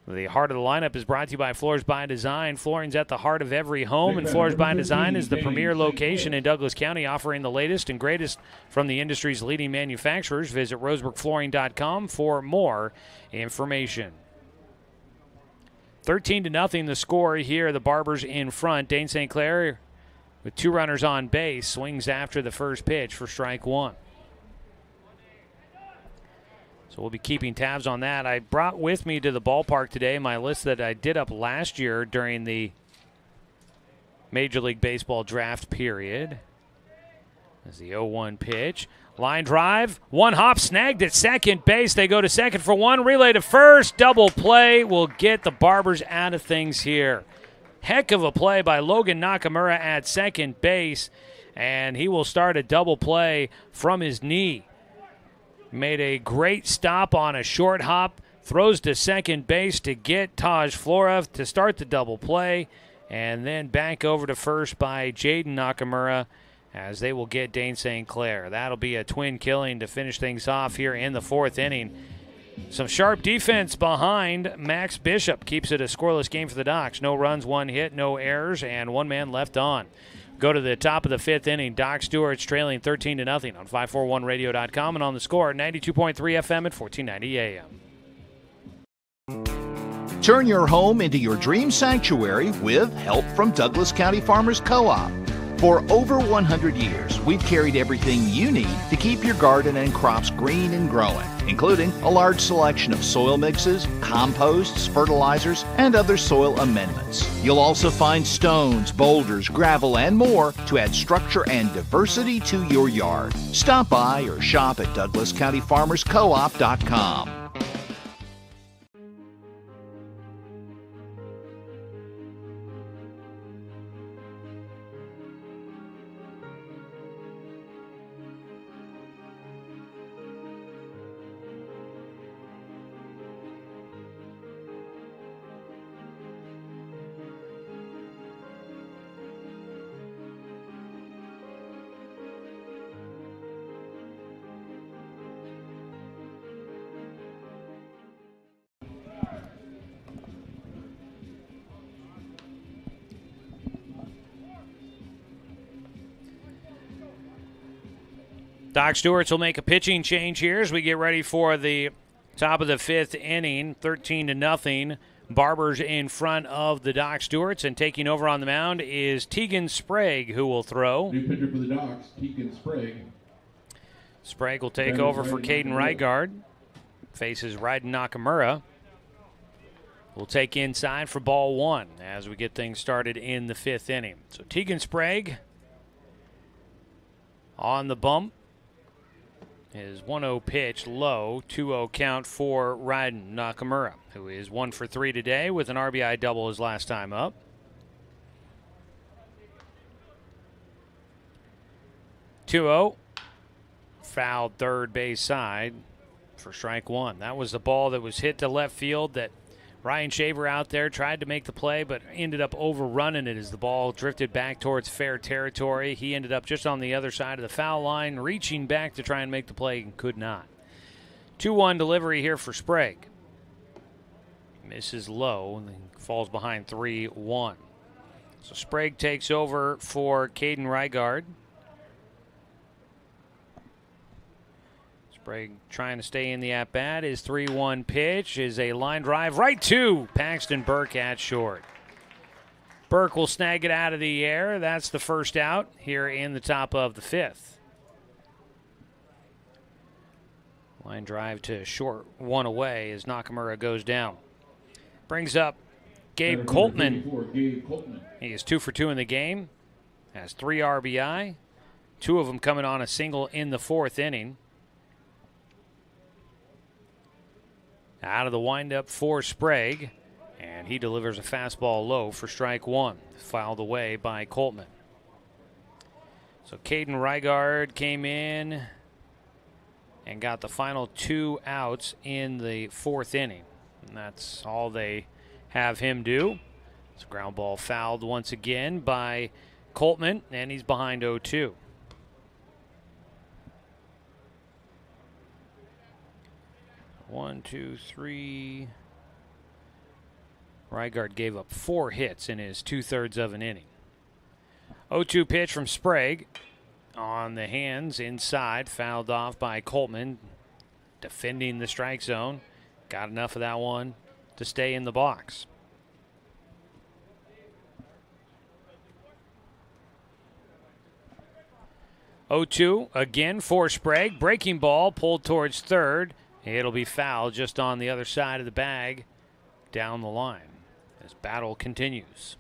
The heart of the lineup is brought to you by Floors by Design. Flooring's at the heart of every home, and Floors by Design is the premier location in Douglas County, offering the latest and greatest from the industry's leading manufacturers. Visit roseburgflooring.com for more information. 13-0 the score here. The Barbers in front. Dane St. Clair with 2 runners on base swings after the first pitch for strike 1. So we'll be keeping tabs on that. I brought with me to the ballpark today my list that I did up last year during the Major League Baseball draft period. There's the 0-1 pitch. Line drive, 1 hop, snagged at second base. They go to second for 1, relay to first. Double play will get the Barbers out of things here. Heck of a play by Logan Nakamura at second base, and he will start a double play from his knee. Made a great stop on a short hop, throws to second base to get Taj Flora to start the double play, and then back over to first by Jaden Nakamura as they will get Dane St. Clair. That'll be a twin killing to finish things off here in the 4th inning. Some sharp defense behind Max Bishop keeps it a scoreless game for the Docs. No runs, 1 hit, no errors, and 1 man left on. Go to the top of the 5th inning. Doc Stewart's trailing 13-0 on 541radio.com and on the score, 92.3 FM at 1490 AM. Turn your home into your dream sanctuary with help from Douglas County Farmers Co-op. For over 100 years, we've carried everything you need to keep your garden and crops green and growing, including a large selection of soil mixes, composts, fertilizers, and other soil amendments. You'll also find stones, boulders, gravel, and more to add structure and diversity to your yard. Stop by or shop at DouglasCountyFarmersCoop.com. Doc Stewart's will make a pitching change here as we get ready for the top of the 5th inning. 13-0. Barbers in front of the Doc Stewarts, and taking over on the mound is Tegan Sprague, who will throw. New pitcher for the Docs, Tegan Sprague. Sprague will take over for Caden Rygard. Faces Ryden Nakamura. We'll take inside for ball 1 as we get things started in the 5th inning. So Tegan Sprague on the bump. His 1-0 pitch low, 2-0 count for Ryden Nakamura, who is 1 for 3 today with an RBI double his last time up. Two-0, fouled third base side for strike 1. That was the ball that was hit to left field that Ryan Shaver out there tried to make the play, but ended up overrunning it as the ball drifted back towards fair territory. He ended up just on the other side of the foul line, reaching back to try and make the play and could not. 2-1 delivery here for Sprague. Misses low and then falls behind 3-1. So Sprague takes over for Caden Rygard. Sprague trying to stay in the at-bat. His 3-1 pitch is a line drive right to Paxton Burke at short. Burke will snag it out of the air. That's the first out here in the top of the 5th. Line drive to short, 1 away as Nakamura goes down. Brings up Gabe Coltman. He is 2 for 2 in the game. Has 3 RBI. 2 of them coming on a single in the 4th inning. Out of the windup for Sprague, and he delivers a fastball low for strike 1, fouled away by Coltman. So Caden Rygard came in and got the final 2 outs in the 4th inning, and that's all they have him do. It's a ground ball fouled once again by Coltman, and he's behind 0-2. One, two, three. Rygaard gave up 4 hits in his 2/3 of an inning. 0-2 pitch from Sprague. On the hands, inside, fouled off by Coltman. Defending the strike zone. Got enough of that one to stay in the box. Oh-2 again for Sprague. Breaking ball pulled towards third. It'll be foul just on the other side of the bag down the line as battle continues.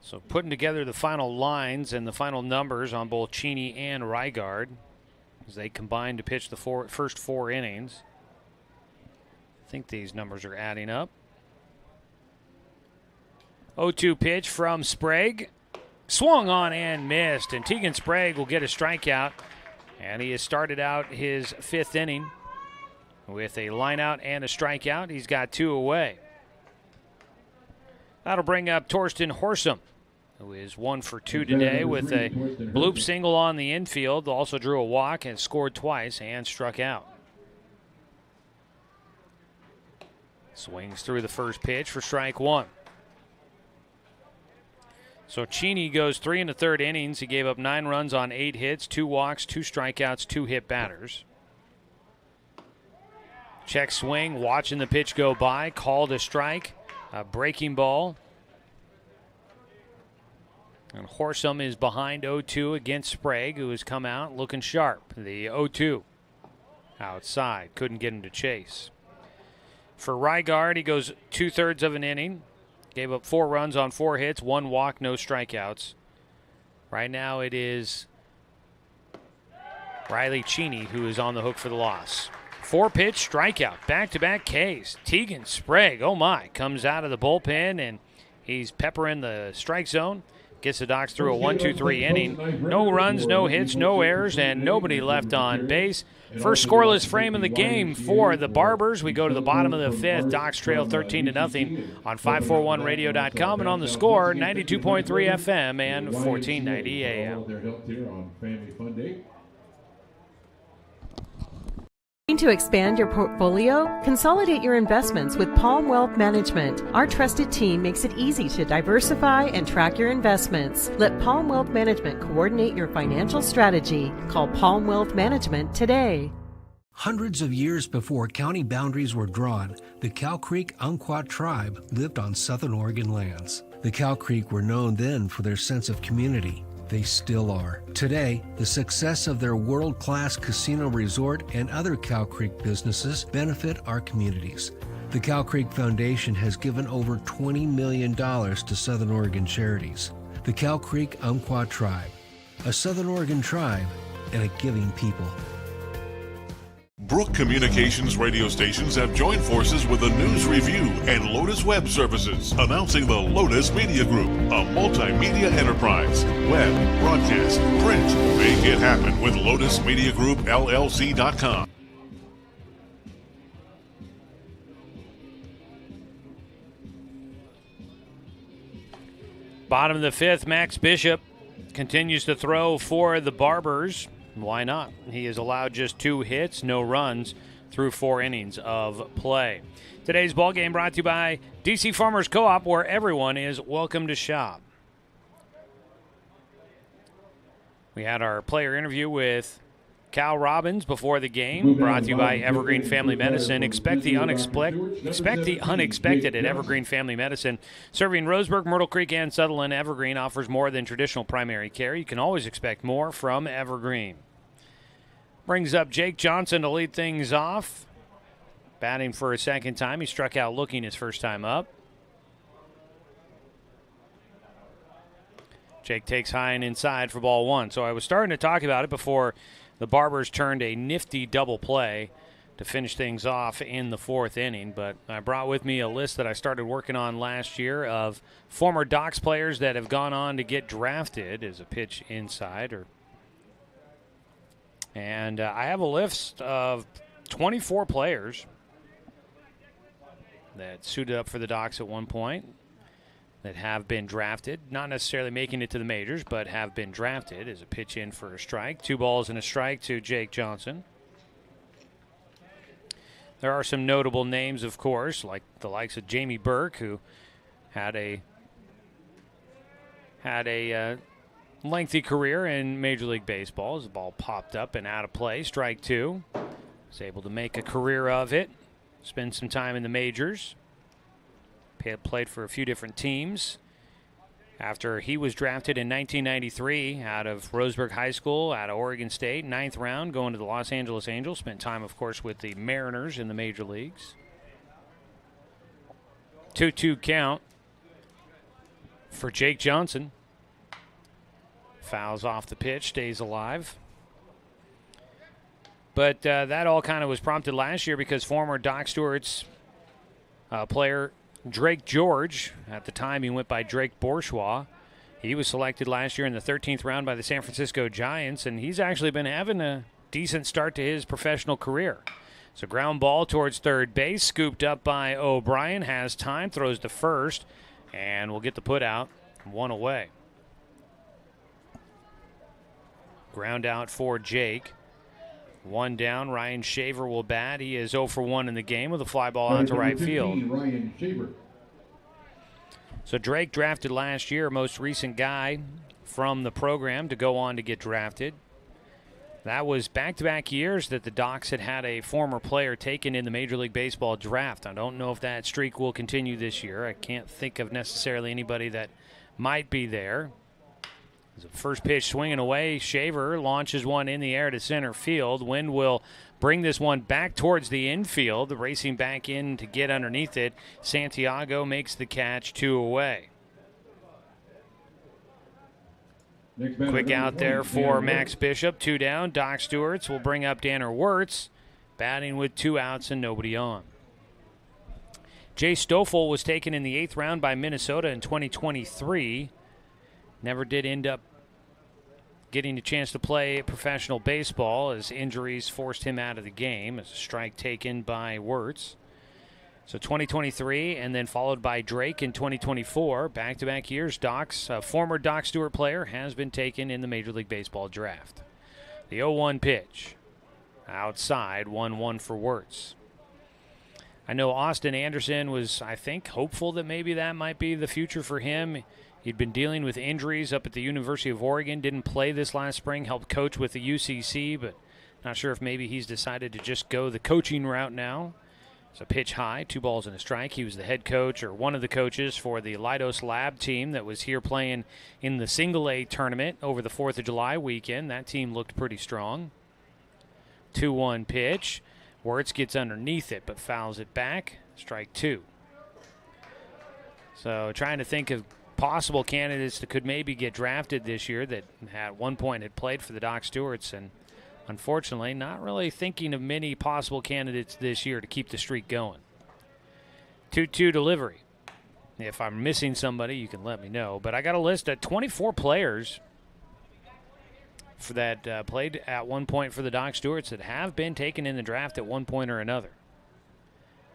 So putting together the final lines and the final numbers on both Cheney and Rygaard as they combine to pitch the first 4 innings. I think these numbers are adding up. 0-2 pitch from Sprague. Swung on and missed, and Tegan Sprague will get a strikeout. And he has started out his 5th inning with a lineout and a strikeout. He's got 2 away. That'll bring up Torsten Horsum, who is 1 for 2 today with a bloop single on the infield. Also drew a walk and scored twice and struck out. Swings through the first pitch for strike 1. So Cheney goes 3 1/3 innings. He gave up 9 runs on 8 hits, 2 walks, 2 strikeouts, 2 hit batters. Check swing, watching the pitch go by, called a strike, a breaking ball. And Horsum is behind 0-2 against Sprague, who has come out looking sharp. The 0-2 outside, couldn't get him to chase. For Rygaard, he goes 2/3 of an inning. Gave up 4 runs on 4 hits, 1 walk, no strikeouts. Right now it is Riley Cheney who is on the hook for the loss. 4-pitch strikeout, back-to-back Ks. Tegan Sprague, oh my, comes out of the bullpen and he's peppering the strike zone. Gets the Docs through a 1-2-3 inning. No runs, no hits, no errors, and nobody left on base. First scoreless frame in the game for the Barbers. We go to the bottom of the 5th. Docs trail 13-0 on 541radio.com and on the Score, 92.3 FM and 1490 AM. To expand your portfolio? Consolidate your investments with Palm Wealth Management. Our trusted team makes it easy to diversify and track your investments. Let Palm Wealth Management coordinate your financial strategy. Call Palm Wealth Management today. Hundreds of years before county boundaries were drawn, the Cow Creek Umpqua tribe lived on Southern Oregon lands. The Cow Creek were known then for their sense of community. They still are. Today, the success of their world-class casino resort and other Cow Creek businesses benefit our communities. The Cow Creek Foundation has given over $20 million to Southern Oregon charities. The Cow Creek Umpqua Tribe, a Southern Oregon tribe and a giving people. Brook Communications radio stations have joined forces with the News Review and Lotus Web Services, announcing the Lotus Media Group, a multimedia enterprise. Web, broadcast, print. Make it happen with Lotus Media Group, LLC.com. Bottom of the 5th, Max Bishop continues to throw for the Barbers. Why not? He has allowed just 2 hits, no runs through 4 innings of play. Today's ball game brought to you by DC Farmers Co-op, where everyone is welcome to shop. We had our player interview with Cal Robbins before the game, brought to you by Evergreen Family Medicine. Expect the unexpected at Evergreen Family Medicine. Serving Roseburg, Myrtle Creek, and Sutherland, Evergreen offers more than traditional primary care. You can always expect more from Evergreen. Brings up Jake Johnson to lead things off. Batting for a second time. He struck out looking his first time up. Jake takes high and inside for ball 1. So I was starting to talk about it before the Barbers turned a nifty double play to finish things off in the 4th inning. But I brought with me a list that I started working on last year of former Docs players that have gone on to get drafted as a pitch inside. And I have a list of 24 players that suited up for the Docs at one point that have been drafted, not necessarily making it to the majors, but have been drafted as a pitch in for a strike. 2 balls and a strike to Jake Johnson. There are some notable names, of course, like the likes of Jamie Burke, who had a lengthy career in Major League Baseball. As the ball popped up and out of play, strike 2. Was able to make a career of it, spend some time in the majors. Played for a few different teams. After he was drafted in 1993 out of Roseburg High School, out of Oregon State, 9th round, going to the Los Angeles Angels. Spent time, of course, with the Mariners in the major leagues. 2-2 count for Jake Johnson. Fouls off the pitch, stays alive. But that all kind of was prompted last year because former Doc Stewart's player Drake George, at the time he went by Drake Bourgeois, he was selected last year in the 13th round by the San Francisco Giants, and he's actually been having a decent start to his professional career. So ground ball towards third base, scooped up by O'Brien, has time, throws to first, and will get the put out, 1 away. Ground out for Jake. 1 down. Ryan Shaver will bat. He is 0 for 1 in the game with a fly ball out to right field. Ryan Shaver. So Drake drafted last year, most recent guy from the program to go on to get drafted. That was back-to-back years that the Docs had a former player taken in the Major League Baseball draft. I don't know if that streak will continue this year. I can't think of necessarily anybody that might be there. The first pitch swinging away. Shaver launches one in the air to center field. Wind will bring this one back towards the infield. The racing back in to get underneath it. Santiago makes the catch, 2 away. Quick out there for Max Bishop. 2 down. Doc Stewart's will bring up Danner Wirtz, batting with 2 outs and nobody on. Jay Stoffel was taken in the 8th round by Minnesota in 2023. Never did end up getting a chance to play professional baseball as injuries forced him out of the game. As a strike taken by Wirtz. So 2023 and then followed by Drake in 2024. Back-to-back years, Doc's former Doc Stewart player has been taken in the Major League Baseball draft. The 0-1 pitch. Outside, 1-1 for Wirtz. I know Austin Anderson was, I think, hopeful that maybe that might be the future for him. He'd been dealing with injuries up at the University of Oregon, didn't play this last spring, helped coach with the UCC, but not sure if maybe he's decided to just go the coaching route now. It's a pitch high, 2 balls and a strike. He was the head coach or one of the coaches for the Leidos Lab team that was here playing in the Single-A tournament over the 4th of July weekend. That team looked pretty strong. 2-1 pitch. Wirtz gets underneath it but fouls it back. Strike 2. So trying to think of possible candidates that could maybe get drafted this year that at one point had played for the Doc Stewarts, and unfortunately not really thinking of many possible candidates this year to keep the streak going. 2-2 delivery. If I'm missing somebody, you can let me know. But I got a list of 24 players for that played at one point for the Doc Stewarts that have been taken in the draft at one point or another.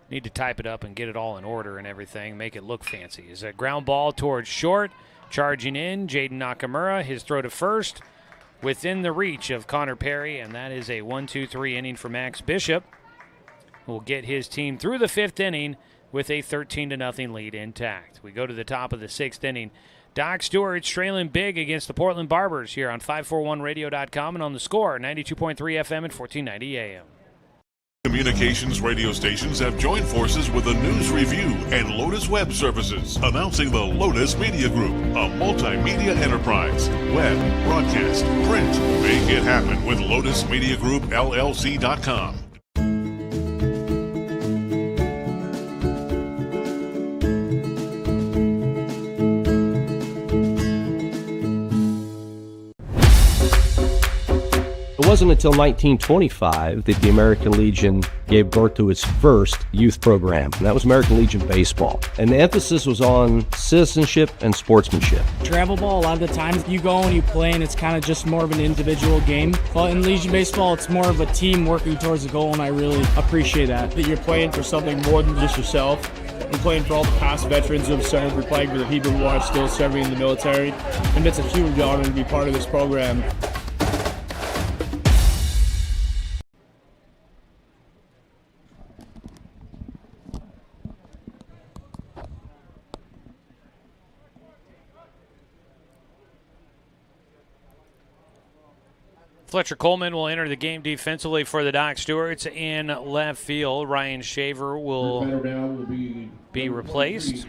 Need to type it up and get it all in order and everything, make it look fancy. Is a ground ball towards short, charging in, Jaden Nakamura, his throw to first, within the reach of Connor Perry, and that is a 1-2-3 inning for Max Bishop, who will get his team through the 5th inning with a 13-0 lead intact. We go to the top of the 6th inning. Doc Stewart's trailing big against the Portland Barbers here on 541radio.com and on the Score, 92.3 FM and 1490 AM. Communications radio stations have joined forces with a news review and Lotus Web Services, announcing the Lotus Media Group, a multimedia enterprise. Web, broadcast, print. Make it happen with Lotus Media Group, LLC.com. It wasn't until 1925 that the American Legion gave birth to its first youth program, and that was American Legion Baseball. And the emphasis was on citizenship and sportsmanship. Travel ball, a lot of the times you go and you play and it's kind of just more of an individual game. But in Legion Baseball, it's more of a team working towards a goal, and I really appreciate that. That you're playing for something more than just yourself. You're playing for all the past veterans who have served. You're playing for the people who are still serving in the military. And it's a huge honor to be part of this program. Fletcher Coleman will enter the game defensively for the Doc Stewarts in left field. Ryan Shaver will be replaced.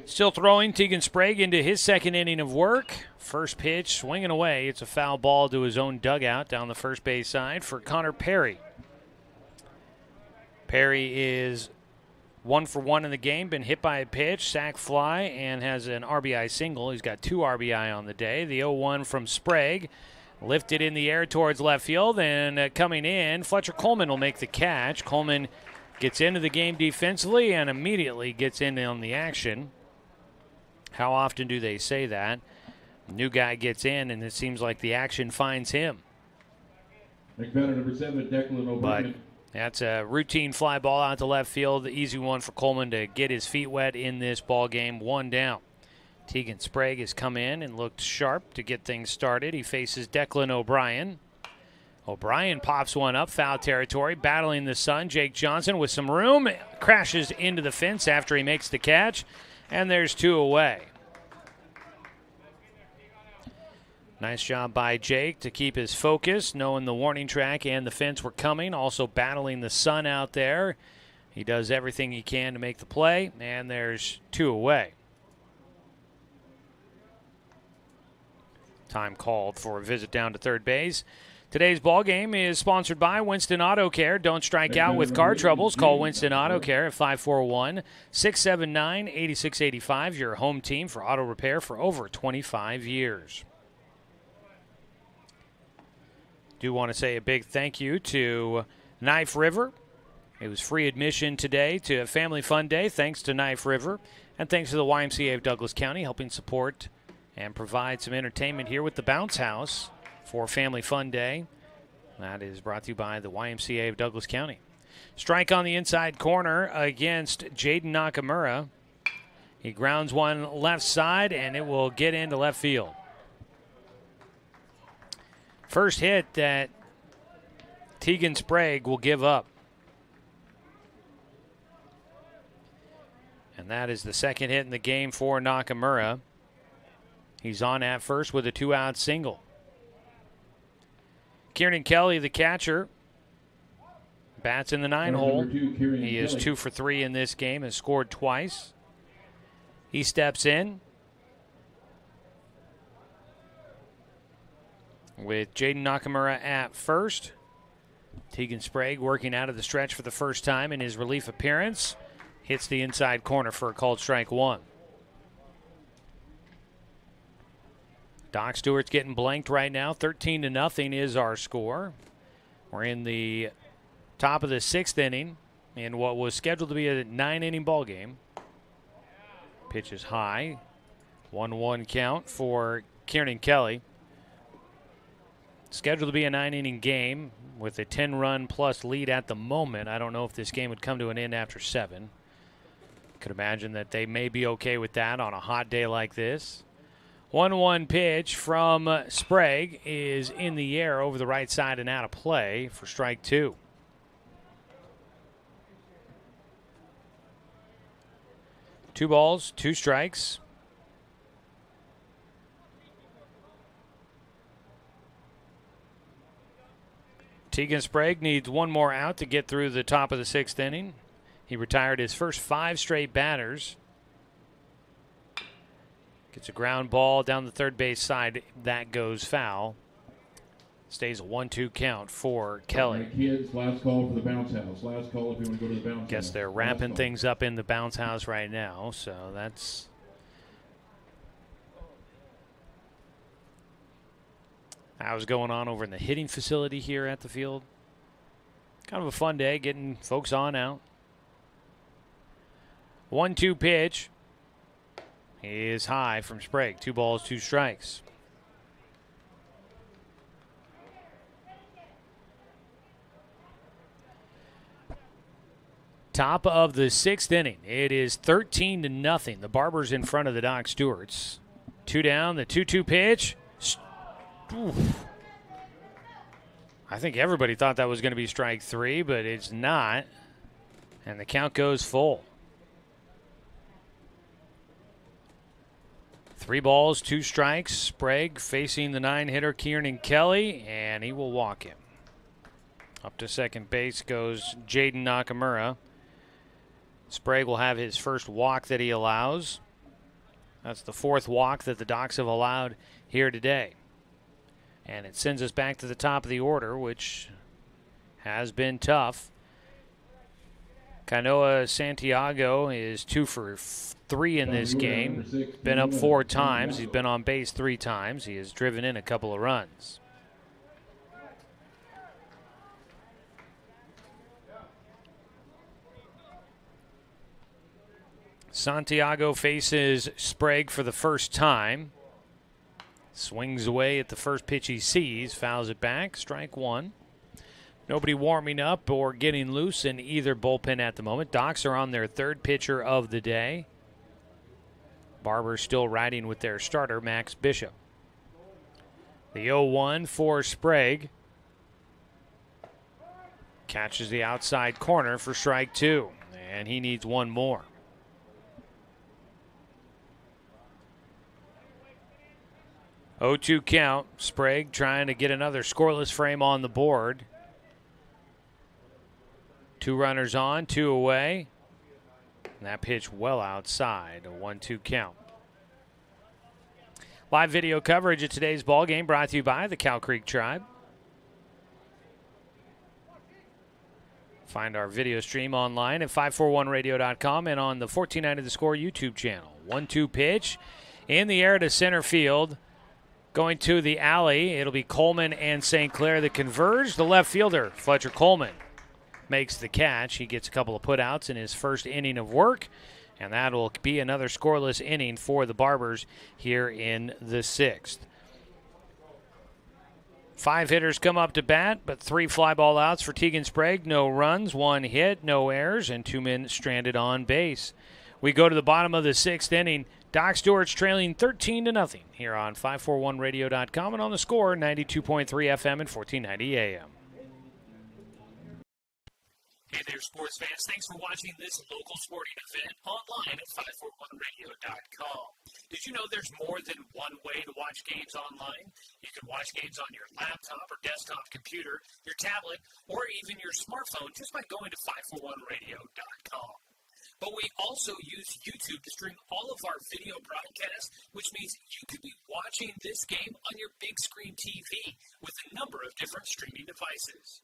Still throwing Tegan Sprague into his second inning of work. First pitch swinging away. It's a foul ball to his own dugout down the first base side for Connor Perry. Perry is 1 for 1 in the game, been hit by a pitch, sac fly, and has an RBI single. He's got 2 RBI on the day. The 0-1 from Sprague, lifted in the air towards left field, and coming in, Fletcher Coleman will make the catch. Coleman gets into the game defensively and immediately gets in on the action. How often do they say that? New guy gets in, and it seems like the action finds him. Next batter, number 7, Declan O'Brien. That's a routine fly ball out to left field. The easy one for Coleman to get his feet wet in this ball game. 1 down. Tegan Sprague has come in and looked sharp to get things started. He faces Declan O'Brien. O'Brien pops one up, foul territory, battling the sun. Jake Johnson with some room, crashes into the fence after he makes the catch, and there's 2 away. Nice job by Jake to keep his focus, knowing the warning track and the fence were coming, also battling the sun out there. He does everything he can to make the play, and there's 2 away. Time called for a visit down to third base. Today's ball game is sponsored by Winston Auto Care. Don't strike out with car troubles. Call Winston Auto Care at 541-679-8685. Your home team for auto repair for over 25 years. Do want to say a big thank you to Knife River. It was free admission today to Family Fun Day, thanks to Knife River, and thanks to the YMCA of Douglas County helping support and provide some entertainment here with the Bounce House for Family Fun Day. That is brought to you by the YMCA of Douglas County. Strike on the inside corner against Jaden Nakamura. He grounds one left side, and it will get into left field. First hit that Tegan Sprague will give up. And that is the second hit in the game for Nakamura. He's on at first with a 2-out single. Kieran Kelly, the catcher, bats in the 9-hole. He is 2 for 3 in this game, has scored twice. He steps in with Jaden Nakamura at first. Tegan Sprague working out of the stretch for the first time in his relief appearance. Hits the inside corner for a called strike 1. Doc Stewart's getting blanked right now. 13-0 is our score. We're in the top of the 6th inning in what was scheduled to be a 9-inning ball game. Pitch is high. 1-1 count for Kieran Kelly. Scheduled to be a 9-inning game with a 10-run plus lead at the moment. I don't know if this game would come to an end after 7. Could imagine that they may be okay with that on a hot day like this. 1-1 pitch from Sprague is in the air over the right side and out of play for strike 2. Two balls, 2 strikes. Tegan Sprague needs 1 more out to get through the top of the 6th inning. He retired his first 5 straight batters. Gets a ground ball down the third base side. That goes foul. Stays a 1-2 count for Kelly. All right, kids, last call for the Bounce House. Last call if you want to go to the Bounce House. Guess they're wrapping things up in the Bounce House right now, so that's... How's going on over in the hitting facility here at the field? Kind of a fun day getting folks on out. 1-2 pitch is high from Sprague. 2 balls, 2 strikes. Top of the 6th inning. It is 13-0. The Barbers in front of the Doc Stewarts. 2 down, the 2-2 pitch. Oof. I think everybody thought that was going to be strike 3, but it's not. And the count goes full. 3 balls, 2 strikes. Sprague facing the 9-hitter Kieran Kelly, and he will walk him. Up to second base goes Jaden Nakamura. Sprague will have his first walk that he allows. That's the 4th walk that the Docs have allowed here today. And it sends us back to the top of the order, which has been tough. Kanoa Santiago is 2 for 3 in this game. Been up 4 times. He's been on base 3 times. He has driven in a couple of runs. Santiago faces Sprague for the first time. Swings away at the first pitch he sees, fouls it back, strike 1. Nobody warming up or getting loose in either bullpen at the moment. Docs are on their 3rd pitcher of the day. Barbers still riding with their starter, Max Bishop. The 0-1 for Sprague. Catches the outside corner for strike 2, and he needs 1 more. 0-2 count. Sprague trying to get another scoreless frame on the board. 2 runners on, 2 away. And that pitch well outside. A 1-2 count. Live video coverage of today's ball game brought to you by the Cow Creek Tribe. Find our video stream online at 541radio.com and on the 1490 The Score YouTube channel. 1-2 pitch in the air to center field. Going to the alley, it'll be Coleman and St. Clair that converge. The left fielder, Fletcher Coleman, makes the catch. He gets a couple of putouts in his first inning of work, and that'll be another scoreless inning for the Barbers here in the 6th. 5 hitters come up to bat, but 3 fly ball outs for Tegan Sprague. No runs, 1 hit, no errors, and 2 men stranded on base. We go to the bottom of the 6th inning. Doc Stewart's trailing 13-0 here on 541radio.com and on the Score 92.3 FM and 1490 AM. Hey there, sports fans. Thanks for watching this local sporting event online at 541radio.com. Did you know there's more than one way to watch games online? You can watch games on your laptop or desktop computer, your tablet, or even your smartphone just by going to 541radio.com. But we also use YouTube to stream all of our video broadcasts, which means you could be watching this game on your big screen TV with a number of different streaming devices.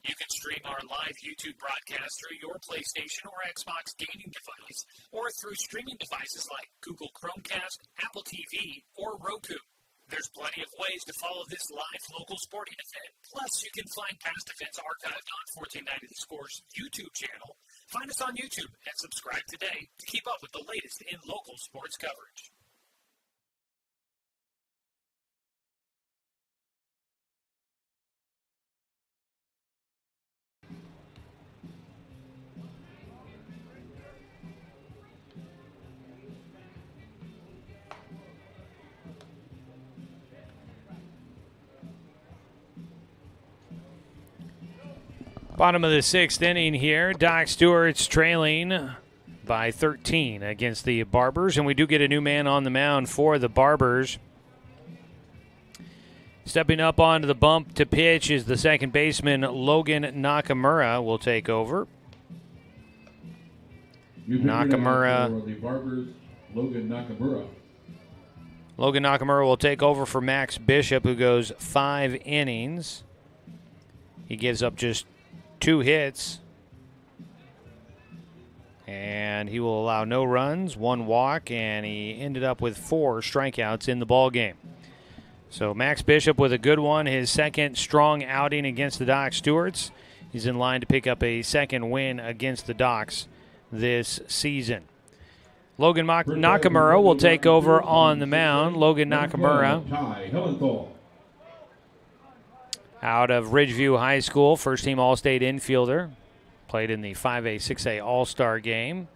You can stream our live YouTube broadcast through your PlayStation or Xbox gaming device, or through streaming devices like Google Chromecast, Apple TV, or Roku. There's plenty of ways to follow this live local sporting event. Plus, you can find past events archived on 1490 The Score's YouTube channel. Find us on YouTube and subscribe today to keep up with the latest in local sports coverage. Bottom of the 6th inning here. Doc Stewart's trailing by 13 against the Barbers, and we do get a new man on the mound for the Barbers. Stepping up onto the bump to pitch is the second baseman, Logan Nakamura, will take over. Nakamura. For the Barbers, Logan Nakamura. Logan Nakamura will take over for Max Bishop, who goes 5 innings. He gives up just 2 hits, and he will allow no runs, 1 walk, and he ended up with 4 strikeouts in the ball game. So Max Bishop with a good one, his second strong outing against the Doc Stewarts. He's in line to pick up a second win against the Docs this season. Logan Nakamura will take over on the mound. Logan Nakamura out of Ridgeview High School, first-team All-State infielder. Played in the 5A, 6A All-Star game.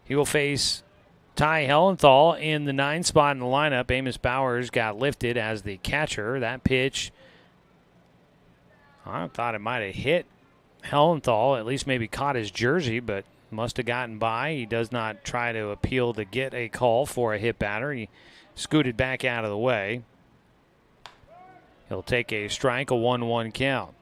He will face Ty Hellenthal in the 9 spot in the lineup. Amos Bowers got lifted as the catcher. That pitch, I thought it might have hit Hellenthal, at least maybe caught his jersey, but must have gotten by. He does not try to appeal to get a call for a hit batter. He scooted back out of the way. He'll take a strike, a 1-1 count.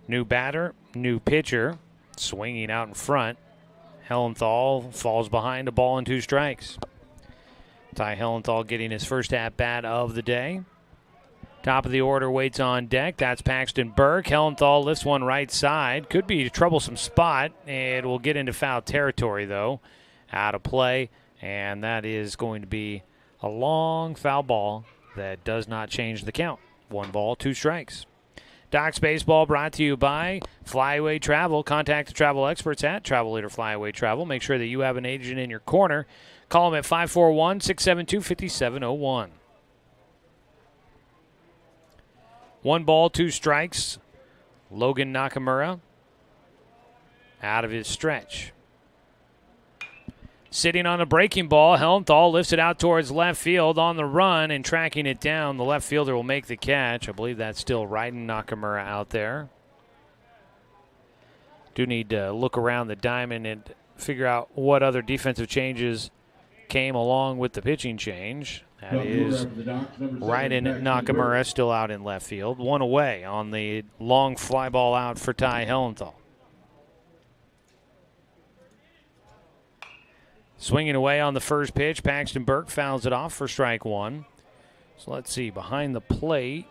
New batter, new pitcher, swinging out in front. Hellenthal falls behind, a ball and 2 strikes. Ty Hellenthal getting his first at-bat of the day. Top of the order waits on deck. That's Paxton Burke. Hellenthal lifts one right side. Could be a troublesome spot. It will get into foul territory, though. Out of play, and that is going to be a long foul ball that does not change the count. 1 ball, 2 strikes. Docs Baseball brought to you by Flyaway Travel. Contact the travel experts at Travel Leader Flyaway Travel. Make sure that you have an agent in your corner. Call them at 541-672-5701. 1 ball, 2 strikes. Logan Nakamura out of his stretch. Sitting on a breaking ball, Hellenthal lifts it out towards left field on the run and tracking it down. The left fielder will make the catch. I believe that's still Ryden Nakamura out there. Do need to look around the diamond and figure out what other defensive changes came along with the pitching change. That is Ryden Nakamura still out in left field. 1 away on the long fly ball out for Ty Hellenthal. Swinging away on the first pitch, Paxton Burke fouls it off for strike 1. So let's see, behind the plate,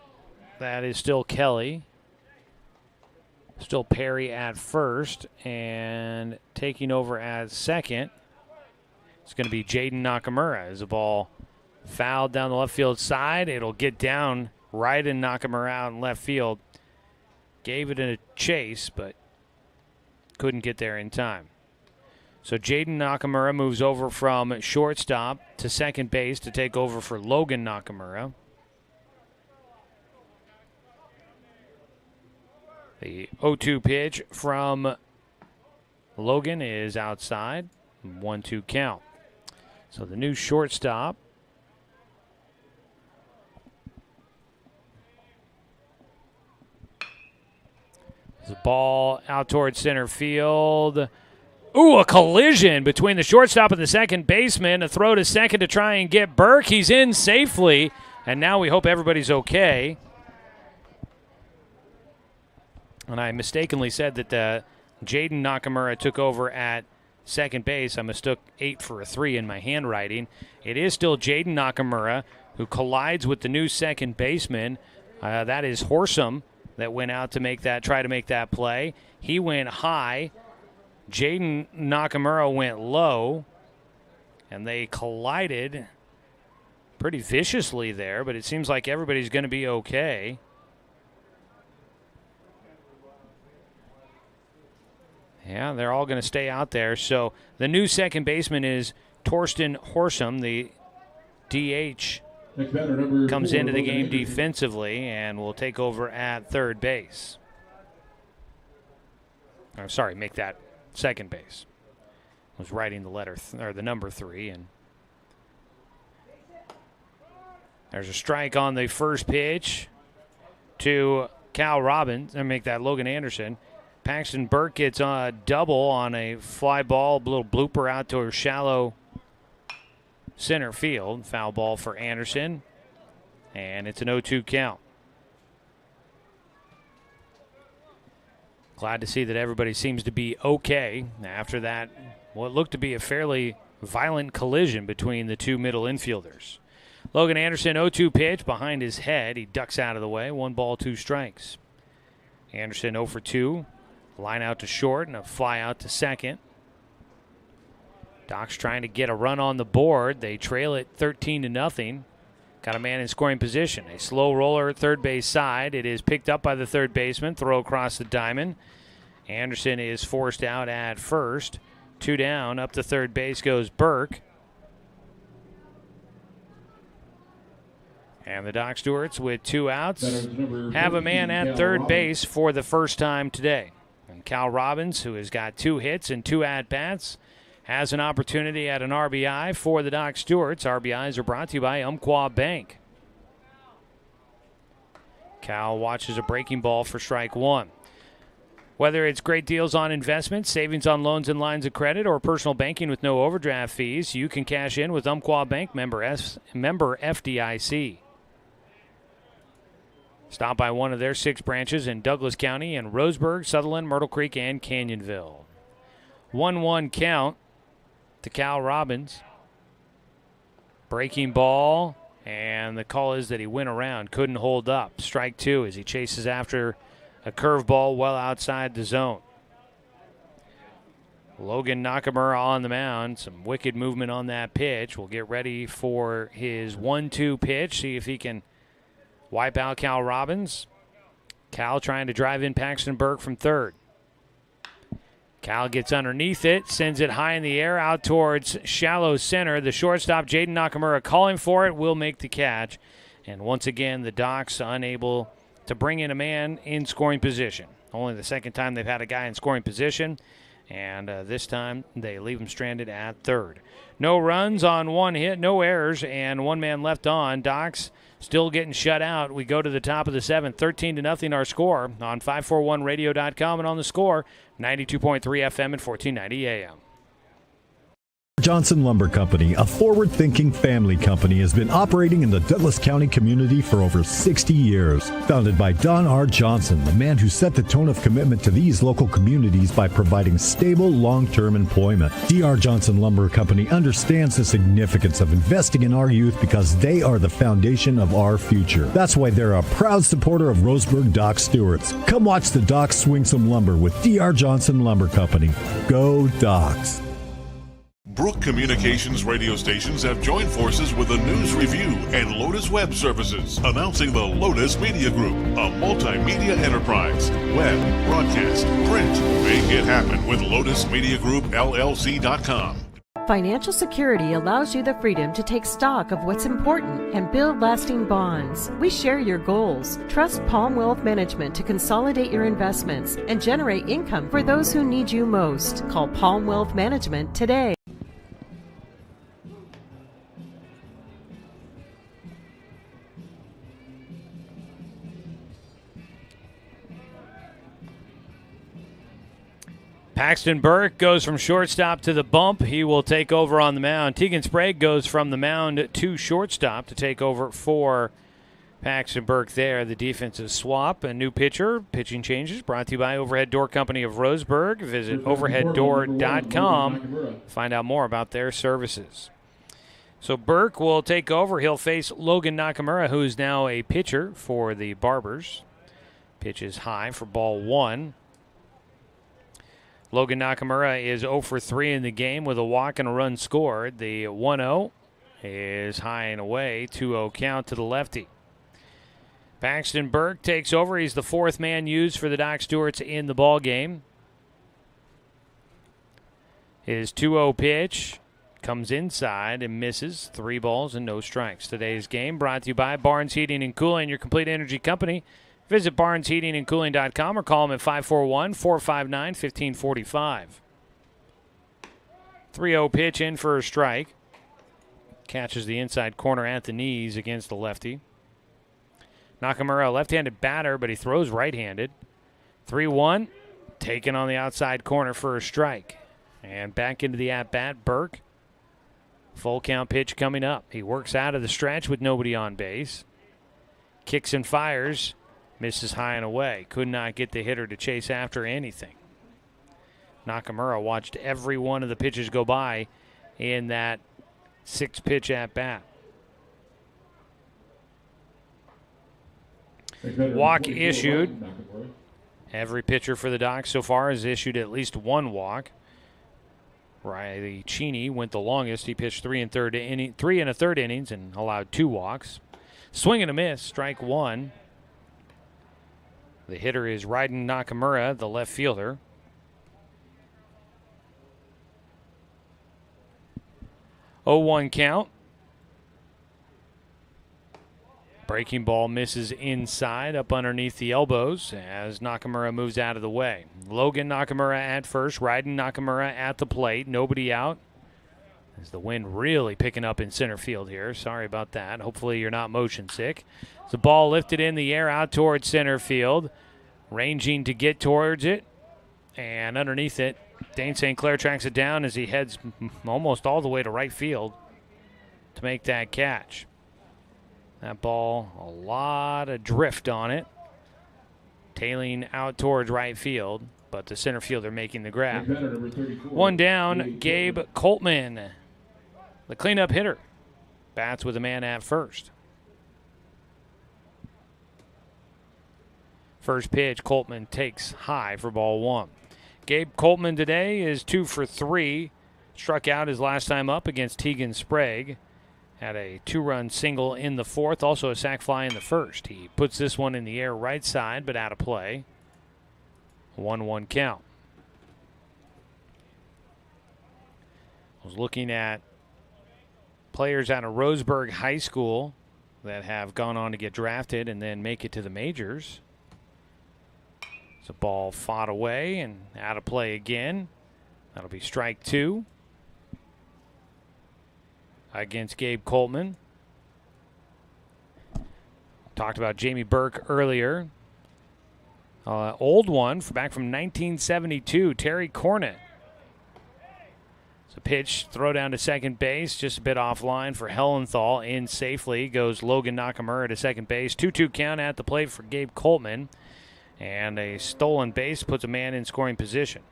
that is still Kelly. Still Perry at first, and taking over at second, it's going to be Jaden Nakamura. As the ball fouled down the left field side, it'll get down right in Nakamura out in left field. Gave it a chase, but couldn't get there in time. So Jaden Nakamura moves over from shortstop to second base to take over for Logan Nakamura. The 0-2 pitch from Logan is outside. 1-2 count. So the new shortstop. The ball out towards center field. Ooh, a collision between the shortstop and the second baseman. A throw to second to try and get Burke. He's in safely, and now we hope everybody's okay. And I mistakenly said that Jaden Nakamura took over at second base. I mistook 8 for a 3 in my handwriting. It is still Jaden Nakamura who collides with the new second baseman. That is Horsam that went out to try to make that play. He went high. Jaden Nakamura went low, and they collided pretty viciously there, but it seems like everybody's going to be okay. Yeah, they're all going to stay out there. So the new second baseman is Torsten Horsam, the DH. Comes into the game defensively and will take over at third base. I'm sorry, make that second base. I was writing the letter or the number 3, and there's a strike on the first pitch to Cal Robbins, and make that Logan Anderson. Paxton Burke gets a double on a fly ball, a little blooper out to a shallow center field. Foul ball for Anderson, and it's an 0-2 count. Glad to see that everybody seems to be okay after that, what looked to be a fairly violent collision between the two middle infielders. Logan Anderson, 0-2 pitch behind his head. He ducks out of the way. 1 ball, 2 strikes. Anderson 0 for 2. Line out to short and a fly out to second. Doc's trying to get a run on the board. They trail it 13-0. Got a man in scoring position. A slow roller at third base side. It is picked up by the third baseman. Throw across the diamond. Anderson is forced out at first. 2 down. Up to third base goes Burke. And the Doc Stewarts, with 2 outs, have a man at third base for the first time today. And Cal Robbins, who has got 2 hits and 2 at-bats, has an opportunity at an RBI for the Doc Stewarts. RBIs are brought to you by Umpqua Bank. Cal watches a breaking ball for strike 1. Whether it's great deals on investments, savings on loans and lines of credit, or personal banking with no overdraft fees, you can cash in with Umpqua Bank, member FDIC. Stop by one of their 6 branches in Douglas County and Roseburg, Sutherland, Myrtle Creek, and Canyonville. 1-1 count to Cal Robbins. Breaking ball, and the call is that he went around, couldn't hold up. Strike 2 as he chases after a curveball well outside the zone. Logan Nakamura on the mound. Some wicked movement on that pitch. We'll get ready for his 1-2 pitch, see if he can wipe out Cal Robbins. Cal trying to drive in Paxton Burke from third. Cal gets underneath it, sends it high in the air out towards shallow center. The shortstop, Jaden Nakamura, calling for it, will make the catch. And once again, the Docs unable to bring in a man in scoring position. Only the second time they've had a guy in scoring position, and this time they leave him stranded at third. No runs on 1 hit, no errors, and 1 man left on. Docs still getting shut out. We go to the top of the 7th, 13-0 our score on 541radio.com and on the Score, 92.3 FM and 1490 AM. Johnson Lumber Company, a forward-thinking family company, has been operating in the Douglas County community for over 60 years. Founded by Don R. Johnson, the man who set the tone of commitment to these local communities by providing stable, long-term employment. D.R. Johnson Lumber Company understands the significance of investing in our youth because they are the foundation of our future. That's why they're a proud supporter of Roseburg Doc Stewarts. Come watch the Docs swing some lumber with D.R. Johnson Lumber Company. Go Docs! Brook Communications radio stations have joined forces with the News Review and Lotus Web Services, announcing the Lotus Media Group, a multimedia enterprise. Web, broadcast, print. Make it happen with LotusMediaGroupLLC.com. Financial security allows you the freedom to take stock of what's important and build lasting bonds. We share your goals. Trust Palm Wealth Management to consolidate your investments and generate income for those who need you most. Call Palm Wealth Management today. Paxton Burke goes from shortstop to the bump. He will take over on the mound. Tegan Sprague goes from the mound to shortstop to take over for Paxton Burke there. The defensive swap, a new pitcher, pitching changes, brought to you by Overhead Door Company of Roseburg. Visit overheaddoor.com. Find out more about their services. So Burke will take over. He'll face Logan Nakamura, who is now a pitcher for the Barbers. Pitch is high for ball 1. Logan Nakamura is 0 for 3 in the game with a walk and a run scored. The 1-0 is high and away. 2-0 count to the lefty. Paxton Burke takes over. He's the 4th man used for the Doc Stewarts in the ball game. His 2-0 pitch comes inside and misses. 3 balls and no strikes. Today's game brought to you by Barnes Heating and Cooling, your complete energy company. Visit barnesheatingandcooling.com or call them at 541-459-1545. 3-0 pitch in for a strike. Catches the inside corner at the knees against the lefty. Nakamura, a left-handed batter, but he throws right-handed. 3-1, taken on the outside corner for a strike. And back into the at-bat, Burke. Full count pitch coming up. He works out of the stretch with nobody on base. Kicks and fires. Misses high and away. Could not get the hitter to chase after anything. Nakamura watched every one of the pitches go by in that 6-pitch at-bat. Walk issued. Every pitcher for the Docs so far has issued at least 1 walk. Riley Cheney went the longest. He pitched 3 1/3 innings and allowed 2 walks. Swing and a miss, strike 1. The hitter is Raiden Nakamura, the left fielder. Oh, 1 count. Breaking ball misses inside, up underneath the elbows as Nakamura moves out of the way. Logan Nakamura at first, Raiden Nakamura at the plate, nobody out. As the wind really picking up in center field here. Sorry about that. Hopefully you're not motion sick. The ball lifted in the air out towards center field, ranging to get towards it, and underneath it, Dane St. Clair tracks it down as he heads almost all the way to right field to make that catch. That ball, a lot of drift on it, tailing out towards right field, but the center fielder making the grab. 1 down, Gabe Coltman, the cleanup hitter, bats with a man at first. First pitch, Coltman takes high for ball 1. Gabe Coltman today is 2 for 3. Struck out his last time up against Tegan Sprague. Had a 2-run single in the 4th, also a sac fly in the 1st. He puts this one in the air right side, but out of play. 1-1 count. I was looking at players out of Roseburg High School that have gone on to get drafted and then make it to the majors. It's a ball fought away and out of play again. That'll be strike 2 against Gabe Coltman. Talked about Jamie Burke earlier. Old one back from 1972, Terry Cornett. It's a pitch, throw down to second base, just a bit offline for Hellenthal. In safely goes Logan Nakamura to second base. 2-2 count at the plate for Gabe Coltman. And a stolen base puts a man in scoring position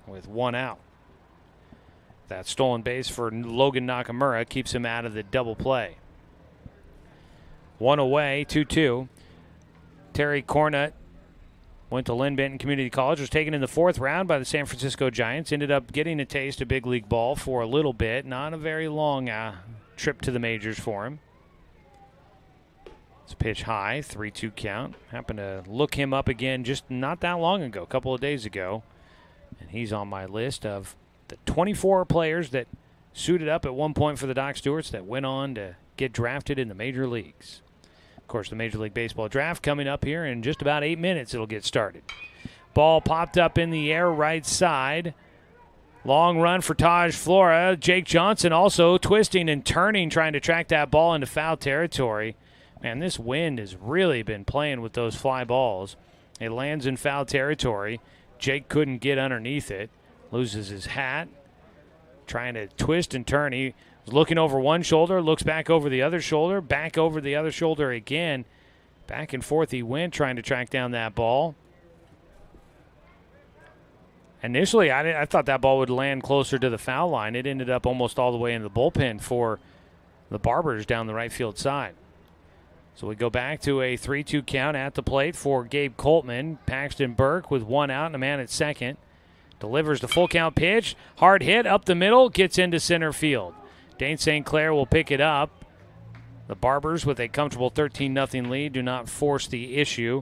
with 1 out. That stolen base for Logan Nakamura keeps him out of the double play. 1 away, 2-2. Terry Cornett went to Lynn Benton Community College, was taken in the 4th round by the San Francisco Giants, ended up getting a taste of big league ball for a little bit. Not a very long trip to the majors for him. It's a pitch high, 3-2 count. Happened to look him up again just not that long ago, a couple of days ago. And he's on my list of the 24 players that suited up at one point for the Doc Stewarts that went on to get drafted in the major leagues. Of course, the Major League Baseball draft coming up here in just about 8 minutes. It'll get started. Ball popped up in the air right side. Long run for Taj Flora. Jake Johnson also twisting and turning, trying to track that ball into foul territory. Man, this wind has really been playing with those fly balls. It lands in foul territory. Jake couldn't get underneath it. Loses his hat. Trying to twist and turn. He was looking over one shoulder, looks back over the other shoulder, back over the other shoulder again. Back and forth he went trying to track down that ball. Initially, I thought that ball would land closer to the foul line. It ended up almost all the way into the bullpen for the Barbers down the right field side. So we go back to a 3-2 count at the plate for Gabe Coltman. Paxton Burke with 1 out and a man at second. Delivers the full count pitch. Hard hit up the middle. Gets into center field. Dane St. Clair will pick it up. The Barbers with a comfortable 13-0 lead do not force the issue.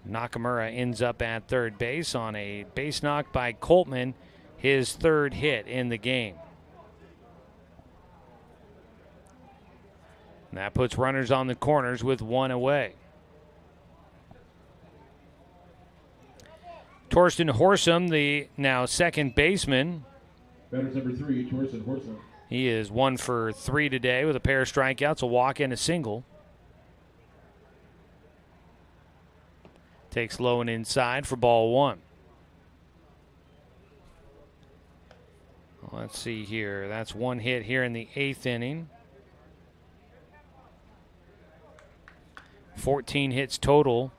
Nakamura ends up at third base on a base knock by Coltman. His 3rd hit in the game. And that puts runners on the corners with 1 away. Torsten Horsum, the now second baseman. Batters number 3, Torsten Horsum. He is 1 for 3 today with a pair of strikeouts, a walk, and a single. Takes low and inside for ball 1. Let's see here. That's 1 hit here in the 8th inning. 14 hits total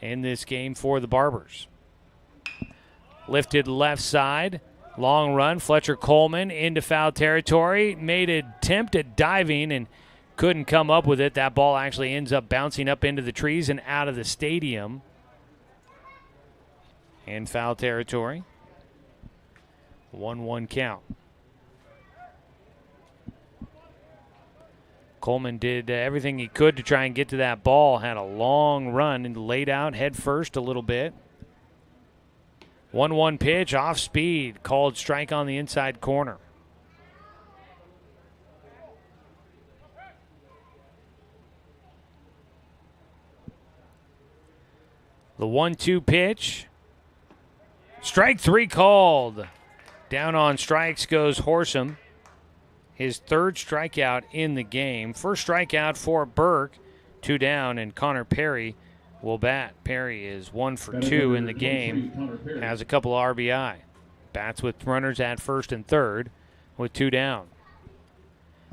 in this game for the Barbers. Lifted left side. Long run. Fletcher Coleman into foul territory. Made an attempt at diving and couldn't come up with it. That ball actually ends up bouncing up into the trees and out of the stadium. In foul territory. 1-1 count. Coleman did everything he could to try and get to that ball. Had a long run and laid out head first a little bit. 1-1 pitch, off speed, called strike on the inside corner. The 1-2 pitch. Strike 3 called. Down on strikes goes Horsham. His third strikeout in the game. First strikeout for Burke. 2 down, and Connor Perry will bat. Perry is 1 for 2 in the game. Has a couple of RBI. Bats with runners at first and third with 2 down.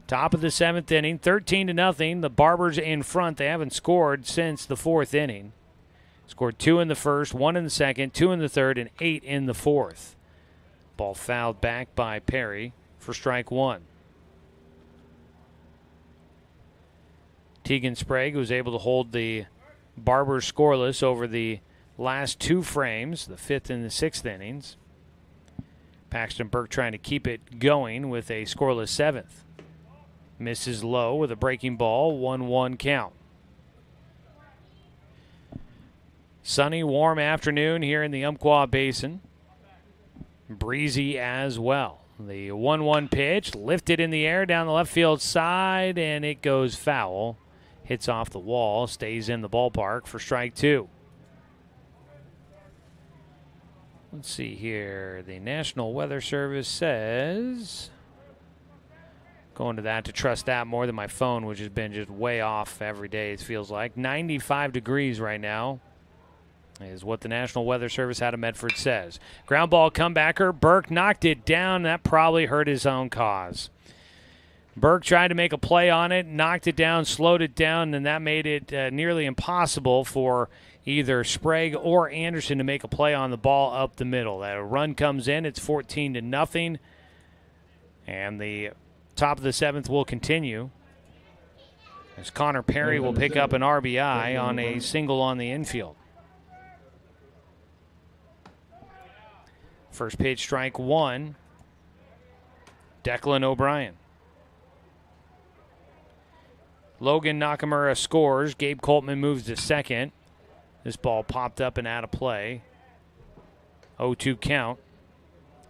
Top of the 7th inning, 13-0. The Barbers in front. They haven't scored since the 4th inning. Scored 2 in the first, 1 in the second, 2 in the third, and 8 in the fourth. Ball fouled back by Perry for strike 1. Tegan Sprague was able to hold the Barbers scoreless over the last 2 frames, the 5th and the 6th innings. Paxton Burke trying to keep it going with a scoreless 7th. Misses low with a breaking ball, 1-1 count. Sunny, warm afternoon here in the Umpqua Basin. Breezy as well. The 1-1 pitch, lifted in the air down the left field side, and it goes foul. Hits off the wall, stays in the ballpark for strike 2. Let's see here. The National Weather Service says, going to that to trust that more than my phone, which has been just way off every day, it feels like. 95 degrees right now is what the National Weather Service out of Medford says. Ground ball comebacker. Burke knocked it down. That probably hurt his own cause. Burke tried to make a play on it, knocked it down, slowed it down, and that made it nearly impossible for either Sprague or Anderson to make a play on the ball up the middle. That run comes in. It's 14-0, and the top of the 7th will continue as Connor Perry will pick up an RBI on a single on the infield. First pitch, strike 1. Declan O'Brien. Logan Nakamura scores. Gabe Coltman moves to second. This ball popped up and out of play. 0-2 count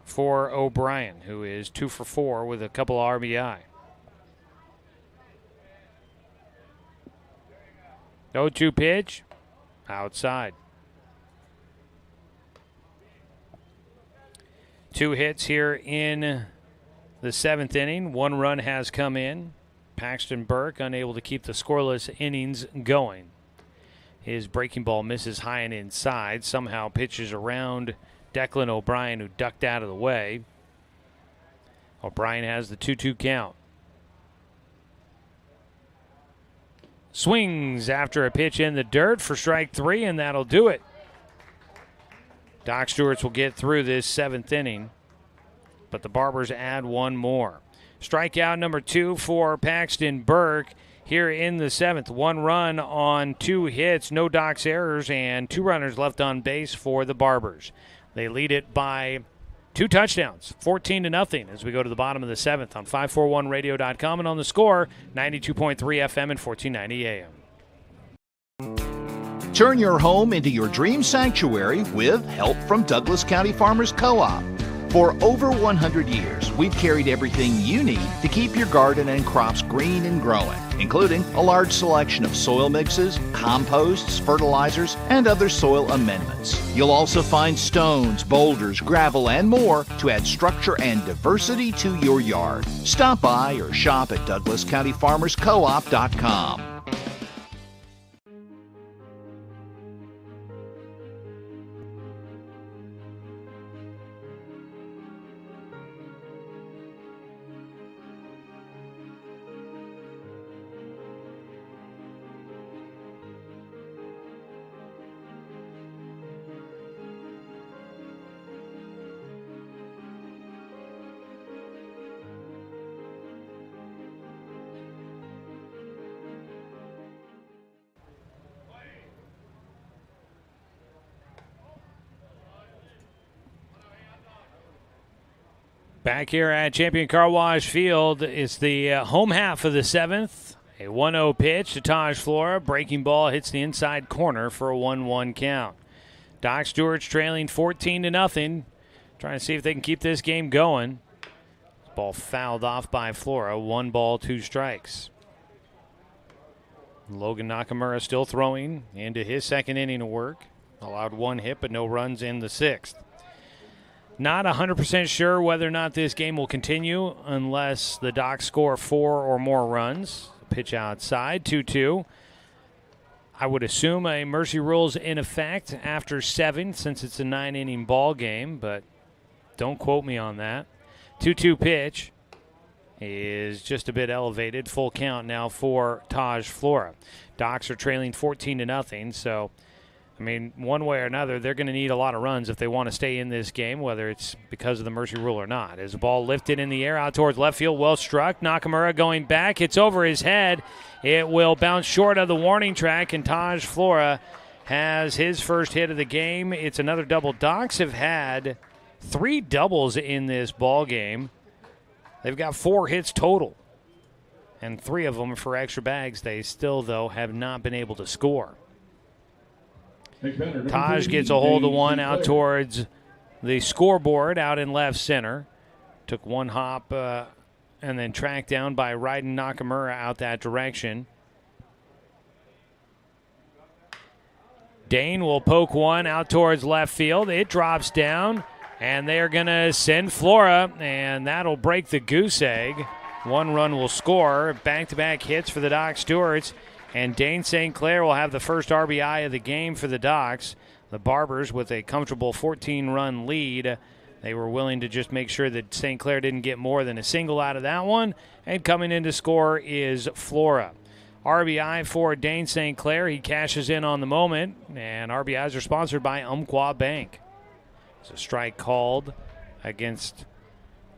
for O'Brien, who is 2 for 4 with a couple RBI. 0-2 pitch, outside. 2 hits here in the 7th inning. 1 run has come in. Paxton Burke unable to keep the scoreless innings going. His breaking ball misses high and inside. Somehow pitches around Declan O'Brien, who ducked out of the way. O'Brien has the 2-2 count. Swings after a pitch in the dirt for strike 3, and that'll do it. Doc Stewart's will get through this 7th inning, but the Barbers add 1 more. Strikeout number 2 for Paxton Burke here in the 7th. 1 run on 2 hits, no Doc's errors, and 2 runners left on base for the Barbers. They lead it by 2 touchdowns, 14-0 as we go to the bottom of the 7th on 541radio.com and on the Score, 92.3 FM and 1490 AM. Turn your home into your dream sanctuary with help from Douglas County Farmers Co-op. For over 100 years, we've carried everything you need to keep your garden and crops green and growing, including a large selection of soil mixes, composts, fertilizers, and other soil amendments. You'll also find stones, boulders, gravel, and more to add structure and diversity to your yard. Stop by or shop at DouglasCountyFarmersCoop.com. Back here at Champion Car Wash Field, it's the home half of the 7th. A 1-0 pitch to Taj Flora. Breaking ball hits the inside corner for a 1-1 count. Doc Stewart's trailing 14-0. Trying to see if they can keep this game going. Ball fouled off by Flora. 1 ball, 2 strikes. Logan Nakamura still throwing into his second inning of work. Allowed 1 hit, but no runs in the 6th. Not 100% sure whether or not this game will continue unless the Docs score 4 or more runs. Pitch outside, 2-2. I would assume a mercy rule's in effect after 7 since it's a 9-inning ball game, but don't quote me on that. 2-2 pitch is just a bit elevated. Full count now for Taj Flora. Docs are trailing 14-0, so I mean, one way or another, they're going to need a lot of runs if they want to stay in this game, whether it's because of the mercy rule or not. As the ball lifted in the air out towards left field, well struck. Nakamura going back. It's over his head. It will bounce short of the warning track, and Taj Flora has his first hit of the game. It's another double. Docs have had 3 doubles in this ball game. They've got 4 hits total, and 3 of them for extra bags. They still, though, have not been able to score. Taj gets a hold of one out towards the scoreboard out in left center. Took 1 hop and then tracked down by Raiden Nakamura out that direction. Dane will poke one out towards left field. It drops down, and they're going to send Flora, and that'll break the goose egg. 1 run will score. Back-to-back hits for the Doc Stewarts. And Dane St. Clair will have the first RBI of the game for the Docs. The Barbers with a comfortable 14-run lead. They were willing to just make sure that St. Clair didn't get more than a single out of that one. And coming in to score is Flora. RBI for Dane St. Clair. He cashes in on the moment. And RBIs are sponsored by Umpqua Bank. It's a strike called against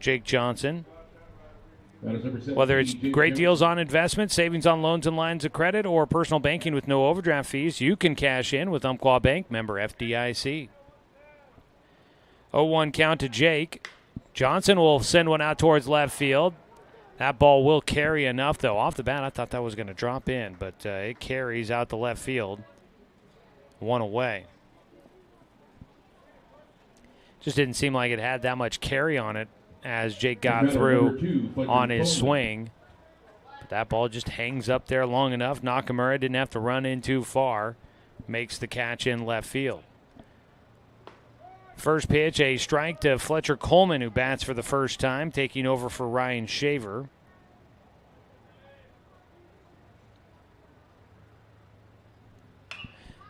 Jake Johnson. Whether it's great deals on investments, savings on loans and lines of credit, or personal banking with no overdraft fees, you can cash in with Umpqua Bank, member FDIC. 0-1 count to Jake. Johnson will send one out towards left field. That ball will carry enough, though. Off the bat, I thought that was going to drop in, but it carries out the left field. 1 away. Just didn't seem like it had that much carry on it as Jake got through on his swing. But that ball just hangs up there long enough. Nakamura didn't have to run in too far. Makes the catch in left field. First pitch, a strike to Fletcher Coleman, who bats for the first time, taking over for Ryan Shaver.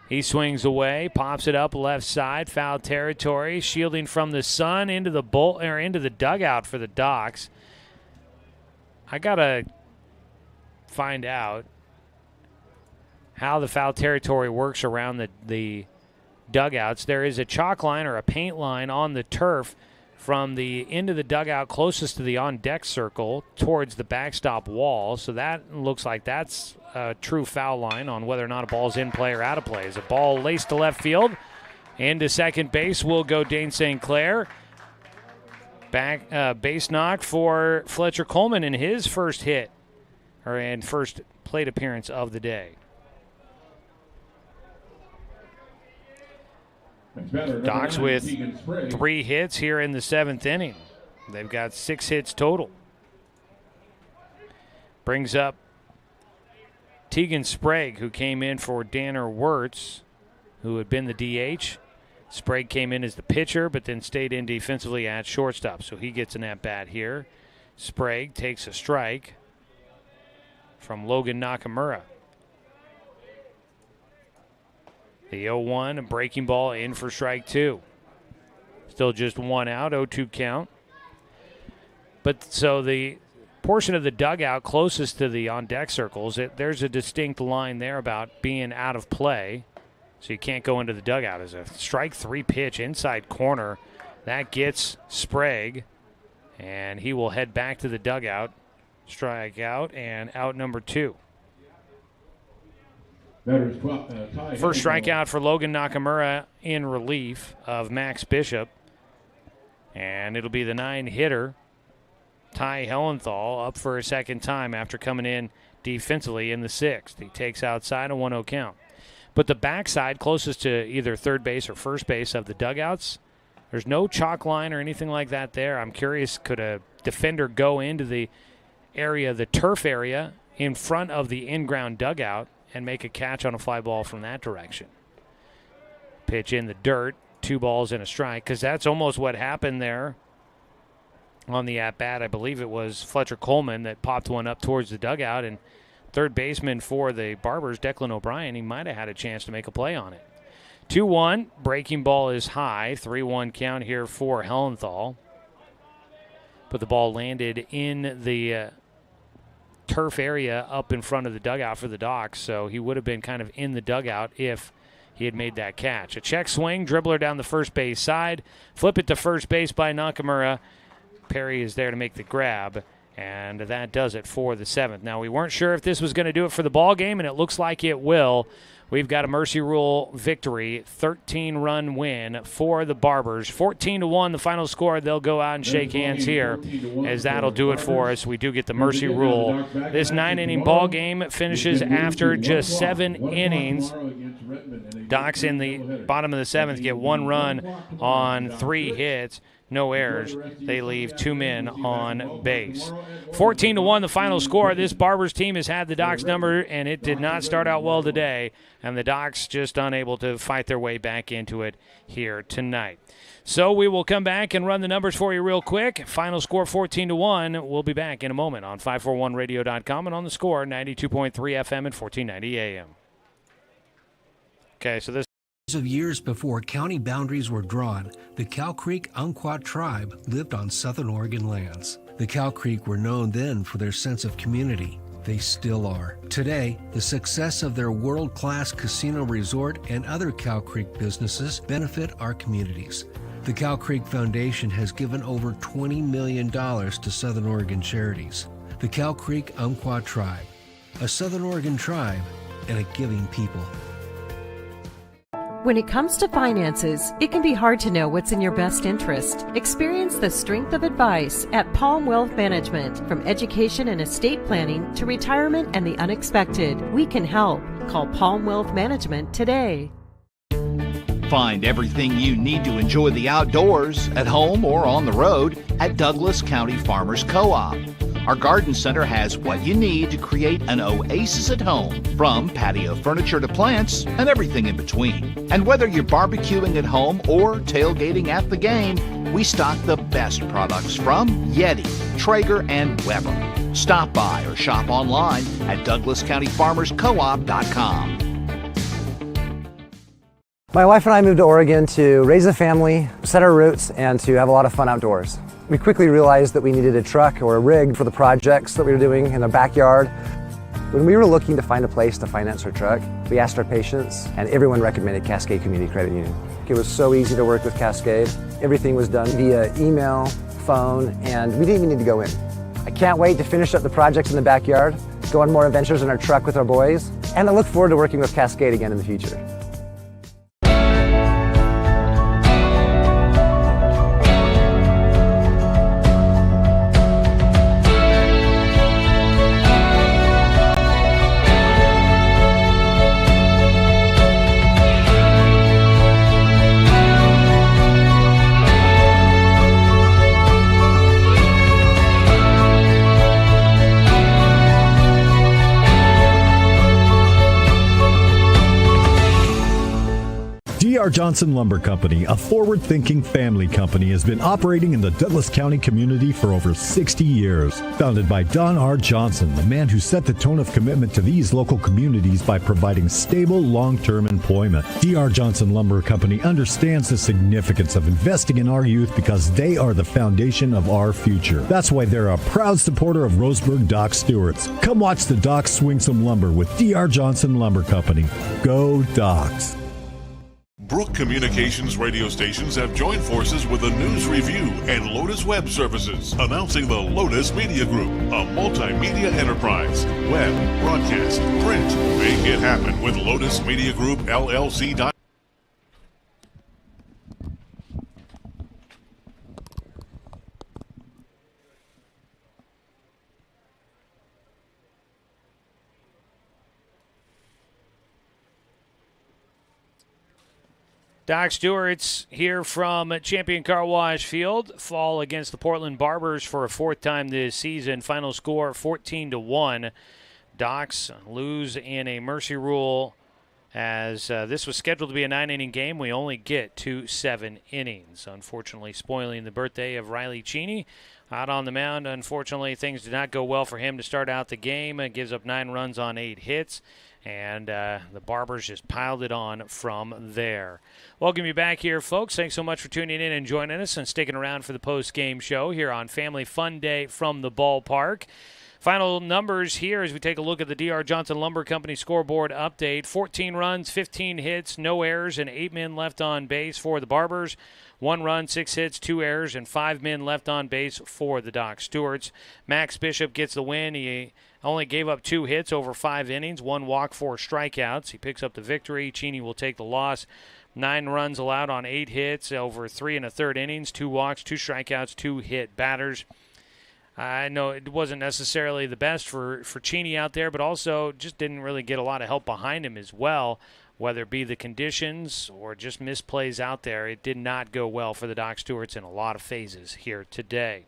He swings away, pops it up left side, foul territory, shielding from the sun into the dugout for the Docs. I gotta find out how the foul territory works around the dugouts. There is a chalk line or a paint line on the turf from the end of the dugout closest to the on-deck circle towards the backstop wall. So that looks like that's a true foul line on whether or not a ball's in play or out of play. As a ball laced to left field, into second base will go Dane St. Clair. Back base knock for Fletcher Coleman in his first hit, and first plate appearance of the day. Docs with 3 hits here in the 7th inning. They've got 6 hits total. Brings up Tegan Sprague, who came in for Danner Wirtz, who had been the DH. Sprague came in as the pitcher, but then stayed in defensively at shortstop, so he gets an at-bat here. Sprague takes a strike from Logan Nakamura. The 0-1, a breaking ball in for strike 2. Still just 1 out, 0-2 count. But so the portion of the dugout closest to the on-deck circles, there's a distinct line there about being out of play. So you can't go into the dugout. As a strike 3 pitch inside corner, that gets Sprague, and he will head back to the dugout. Strike out, and out number 2. First strikeout for Logan Nakamura in relief of Max Bishop. And it'll be the 9-hitter Ty Hellenthal up for a second time after coming in defensively in the 6th. He takes outside a 1-0 count. But the backside closest to either third base or first base of the dugouts, there's no chalk line or anything like that there. I'm curious, could a defender go into the area, the turf area, in front of the in-ground dugout and make a catch on a fly ball from that direction? Pitch in the dirt, 2 balls and a strike, because that's almost what happened there on the at-bat. I believe it was Fletcher Coleman that popped one up towards the dugout, and third baseman for the Barbers, Declan O'Brien, he might have had a chance to make a play on it. 2-1, breaking ball is high, 3-1 count here for Hellenthal. But the ball landed in the turf area up in front of the dugout for the Docs, so he would have been kind of in the dugout if he had made that catch. A check swing, dribbler down the first base side, flip it to first base by Nakamura. Perry is there to make the grab, and that does it for the 7th. Now, we weren't sure if this was going to do it for the ball game, and it looks like it will. We've got a Mercy Rule victory, 13-run win for the Barbers. 14-1, the final score. They'll go out and shake hands here, as that'll do it for us. We do get the Mercy Rule. This 9-inning ball game finishes after just 7 innings. Docs in the bottom of the 7th get 1 run on 3 hits. No errors. They leave 2 men on base. 14-1, the final score. This Barbers team has had the Docs number, and it did not start out well today. And the Docs just unable to fight their way back into it here tonight. So we will come back and run the numbers for you real quick. Final score 14-1. We'll be back in a moment on 541radio.com and on the score 92.3 FM and 1490 AM. Okay, so this of years before county boundaries were drawn, the Cow Creek Umpqua tribe lived on Southern Oregon lands. The Cow Creek were known then for their sense of community. They still are. Today, the success of their world-class casino resort and other Cow Creek businesses benefit our communities. The Cow Creek Foundation has given over $20 million to Southern Oregon charities. The Cow Creek Umpqua tribe, a Southern Oregon tribe and a giving people. When it comes to finances, it can be hard to know what's in your best interest. Experience the strength of advice at Palm Wealth Management. From education and estate planning to retirement and the unexpected, we can help. Call Palm Wealth Management today. Find everything you need to enjoy the outdoors, at home or on the road, at Douglas County Farmers Co-op. Our garden center has what you need to create an oasis at home, from patio furniture to plants and everything in between. And whether you're barbecuing at home or tailgating at the game, we stock the best products from Yeti, Traeger, and Weber. Stop by or shop online at DouglasCountyFarmersCoop.com. My wife and I moved to Oregon to raise a family, set our roots, and to have a lot of fun outdoors. We quickly realized that we needed a truck or a rig for the projects that we were doing in the backyard. When we were looking to find a place to finance our truck, we asked our patients, and everyone recommended Cascade Community Credit Union. It was so easy to work with Cascade. Everything was done via email, phone, and we didn't even need to go in. I can't wait to finish up the projects in the backyard, go on more adventures in our truck with our boys, and I look forward to working with Cascade again in the future. D.R. Johnson Lumber Company, a forward-thinking family company, has been operating in the Douglas County community for over 60 years. Founded by Don R. Johnson, the man who set the tone of commitment to these local communities by providing stable, long-term employment. D.R. Johnson Lumber Company understands the significance of investing in our youth because they are the foundation of our future. That's why they're a proud supporter of Roseburg Dr. Stewart's. Come watch the Docs swing some lumber with D.R. Johnson Lumber Company. Go Docs! Brook Communications radio stations have joined forces with the News Review and Lotus Web Services, announcing the Lotus Media Group, a multimedia enterprise. Web, broadcast, print. Make it happen with Lotus Media Group, LLC. Doc Stewart's here from Champion Car Wash Field. Fall against the Portland Barbers for a fourth time this season. Final score 14-1. Docs lose in a mercy rule as this was scheduled to be a 9-inning game. We only get to 7 innings. Unfortunately, spoiling the birthday of Riley Cheney. Out on the mound, unfortunately, things did not go well for him to start out the game. Gives up 9 runs on 8 hits. And the Barbers just piled it on from there. Welcome you back here, folks. Thanks so much for tuning in and joining us and sticking around for the post-game show here on Family Fun Day from the ballpark. Final numbers here as we take a look at the D.R. Johnson Lumber Company scoreboard update. 14 runs, 15 hits, no errors, and 8 men left on base for the Barbers. 1 run, 6 hits, 2 errors, and 5 men left on base for the Doc Stewarts. Max Bishop gets the win. He only gave up 2 hits over 5 innings, 1 walk, 4 strikeouts. He picks up the victory. Cheney will take the loss. 9 runs allowed on 8 hits over 3 1/3 innings, 2 walks, 2 strikeouts, 2 hit batters. I know it wasn't necessarily the best for Cheney out there, but also just didn't really get a lot of help behind him as well, whether it be the conditions or just misplays out there. It did not go well for the Doc Stewarts in a lot of phases here today.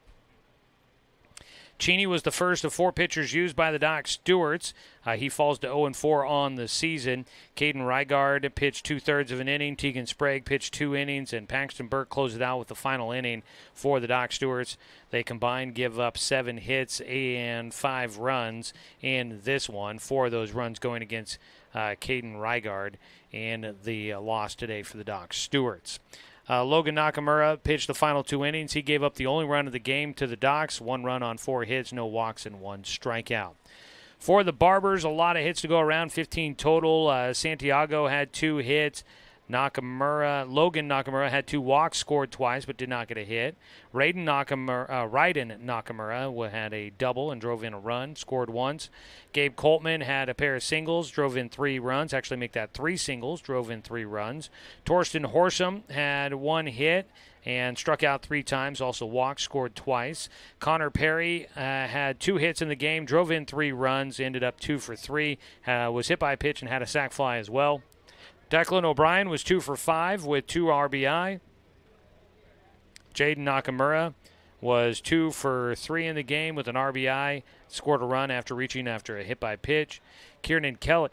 Cheney was the first of 4 pitchers used by the Doc Stewarts. He falls to 0-4 on the season. Caden Rygard pitched 2/3 of an inning. Tegan Sprague pitched 2 innings, and Paxton Burke closed it out with the final inning for the Doc Stewarts. They combined give up 7 hits and 5 runs in this one. 4 of those runs going against Caden Rygard, and the loss today for the Doc Stewarts. Logan Nakamura pitched the final 2 innings. He gave up the only run of the game to the Docs. 1 run on 4 hits, no walks, and 1 strikeout. For the Barbers, a lot of hits to go around, 15 total. Santiago had 2 hits. Logan Nakamura had 2 walks, scored twice, but did not get a hit. Raiden Nakamura had a double and drove in a run, scored once. Gabe Coltman had a pair of singles, drove in 3 runs, actually make that 3 singles, drove in 3 runs. Torsten Horsham had 1 hit and struck out 3 times, also walked, scored twice. Connor Perry had 2 hits in the game, drove in 3 runs, ended up 2 for 3, was hit by a pitch and had a sac fly as well. Declan O'Brien was 2 for 5 with 2 RBI. Jaden Nakamura was 2 for 3 in the game with an RBI, scored a run after reaching after a hit by pitch. Kieran Kelly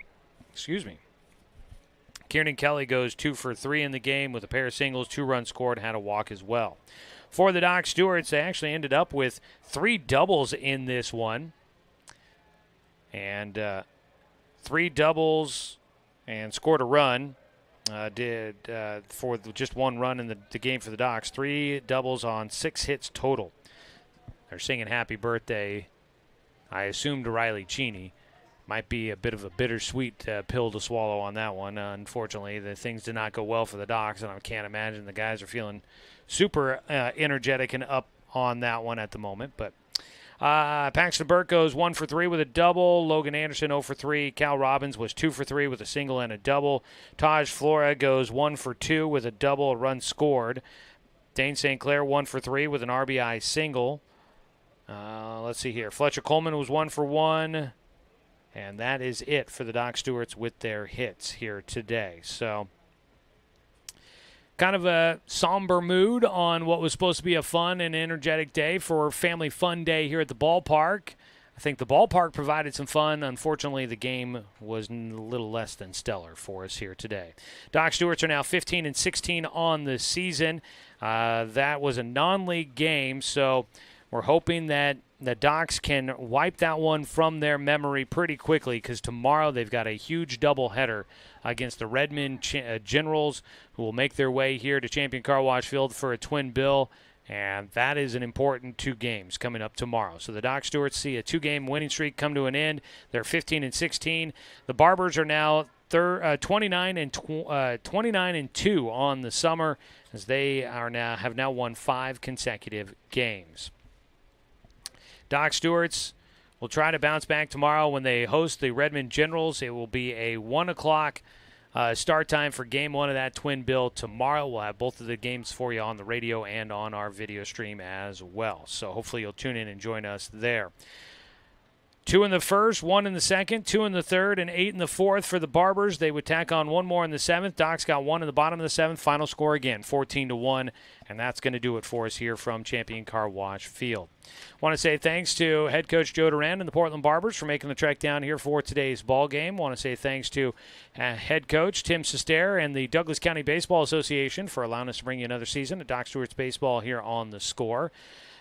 goes 2 for 3 in the game with a pair of singles, 2 runs scored, had a walk as well. For the Doc Stewarts, they actually ended up with 3 doubles in this one. And 3 doubles and scored a run. For just 1 run in the game for the Docs. 3 doubles on 6 hits total. They're singing happy birthday, I assume, to Riley Cheney. Might be a bit of a bittersweet pill to swallow on that one. Unfortunately, the things did not go well for the Docs, and I can't imagine the guys are feeling super energetic and up on that one at the moment. But Paxton Burke goes 1 for 3 with a double. Logan Anderson 0 for 3. Cal Robbins was 2 for 3 with a single and a double. Taj Flora goes 1 for 2 with a double, a run scored. Dane St. Clair 1 for 3 with an RBI single. Let's see here. Fletcher Coleman was 1 for 1. And that is it for the Doc Stewarts with their hits here today. So kind of a somber mood on what was supposed to be a fun and energetic day for Family Fun Day here at the ballpark. I think the ballpark provided some fun. Unfortunately, the game was a little less than stellar for us here today. Doc Stewarts are now 15-16 on the season. That was a non-league game, so we're hoping that the Docs can wipe that one from their memory pretty quickly, because tomorrow they've got a huge doubleheader against the Redmond Generals, who will make their way here to Champion Car Wash Field for a twin bill, and that is an important 2 games coming up tomorrow. So the Doc Stewarts see a 2-game winning streak come to an end. They're 15-16. The Barbers are now 29-2 on the summer, as they have now won 5 consecutive games. Doc Stewarts will try to bounce back tomorrow when they host the Redmond Generals. It will be a 1 o'clock start time for Game 1 of that twin bill tomorrow. We'll have both of the games for you on the radio and on our video stream as well. So hopefully you'll tune in and join us there. 2 in the first, 1 in the second, 2 in the third, and 8 in the fourth for the Barbers. They would tack on 1 more in the seventh. Doc's got 1 in the bottom of the seventh. Final score again, 14-1, and that's going to do it for us here from Champion Car Wash Field. Want to say thanks to head coach Joe Durand and the Portland Barbers for making the trek down here for today's ball game. Want to say thanks to head coach Tim Sester and the Douglas County Baseball Association for allowing us to bring you another season of Doc Stewart's Baseball here on The Score.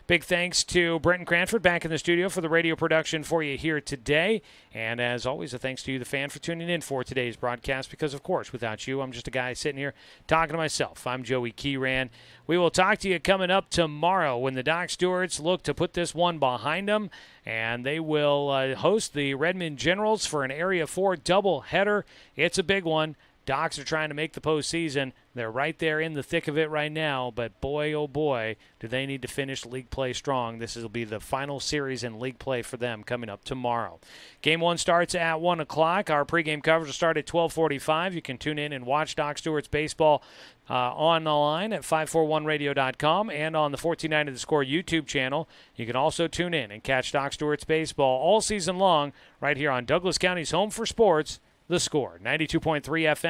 Big thanks to Brenton Cranford back in the studio for the radio production for you here today. And as always, a thanks to you, the fan, for tuning in for today's broadcast because, of course, without you, I'm just a guy sitting here talking to myself. I'm Joey Keyran. We will talk to you coming up tomorrow when the Doc Stewarts look to put this one behind them, and they will host the Redmond Generals for an Area 4 doubleheader. It's a big one. Docs are trying to make the postseason. They're right there in the thick of it right now, but boy, oh boy, do they need to finish league play strong. This will be the final series in league play for them coming up tomorrow. Game 1 starts at 1 o'clock. Our pregame coverage will start at 12:45. You can tune in and watch Doc Stewart's Baseball on the line at 541radio.com and on the 1490 The Score YouTube channel. You can also tune in and catch Doc Stewart's Baseball all season long right here on Douglas County's home for sports, The Score, 92.3 FM.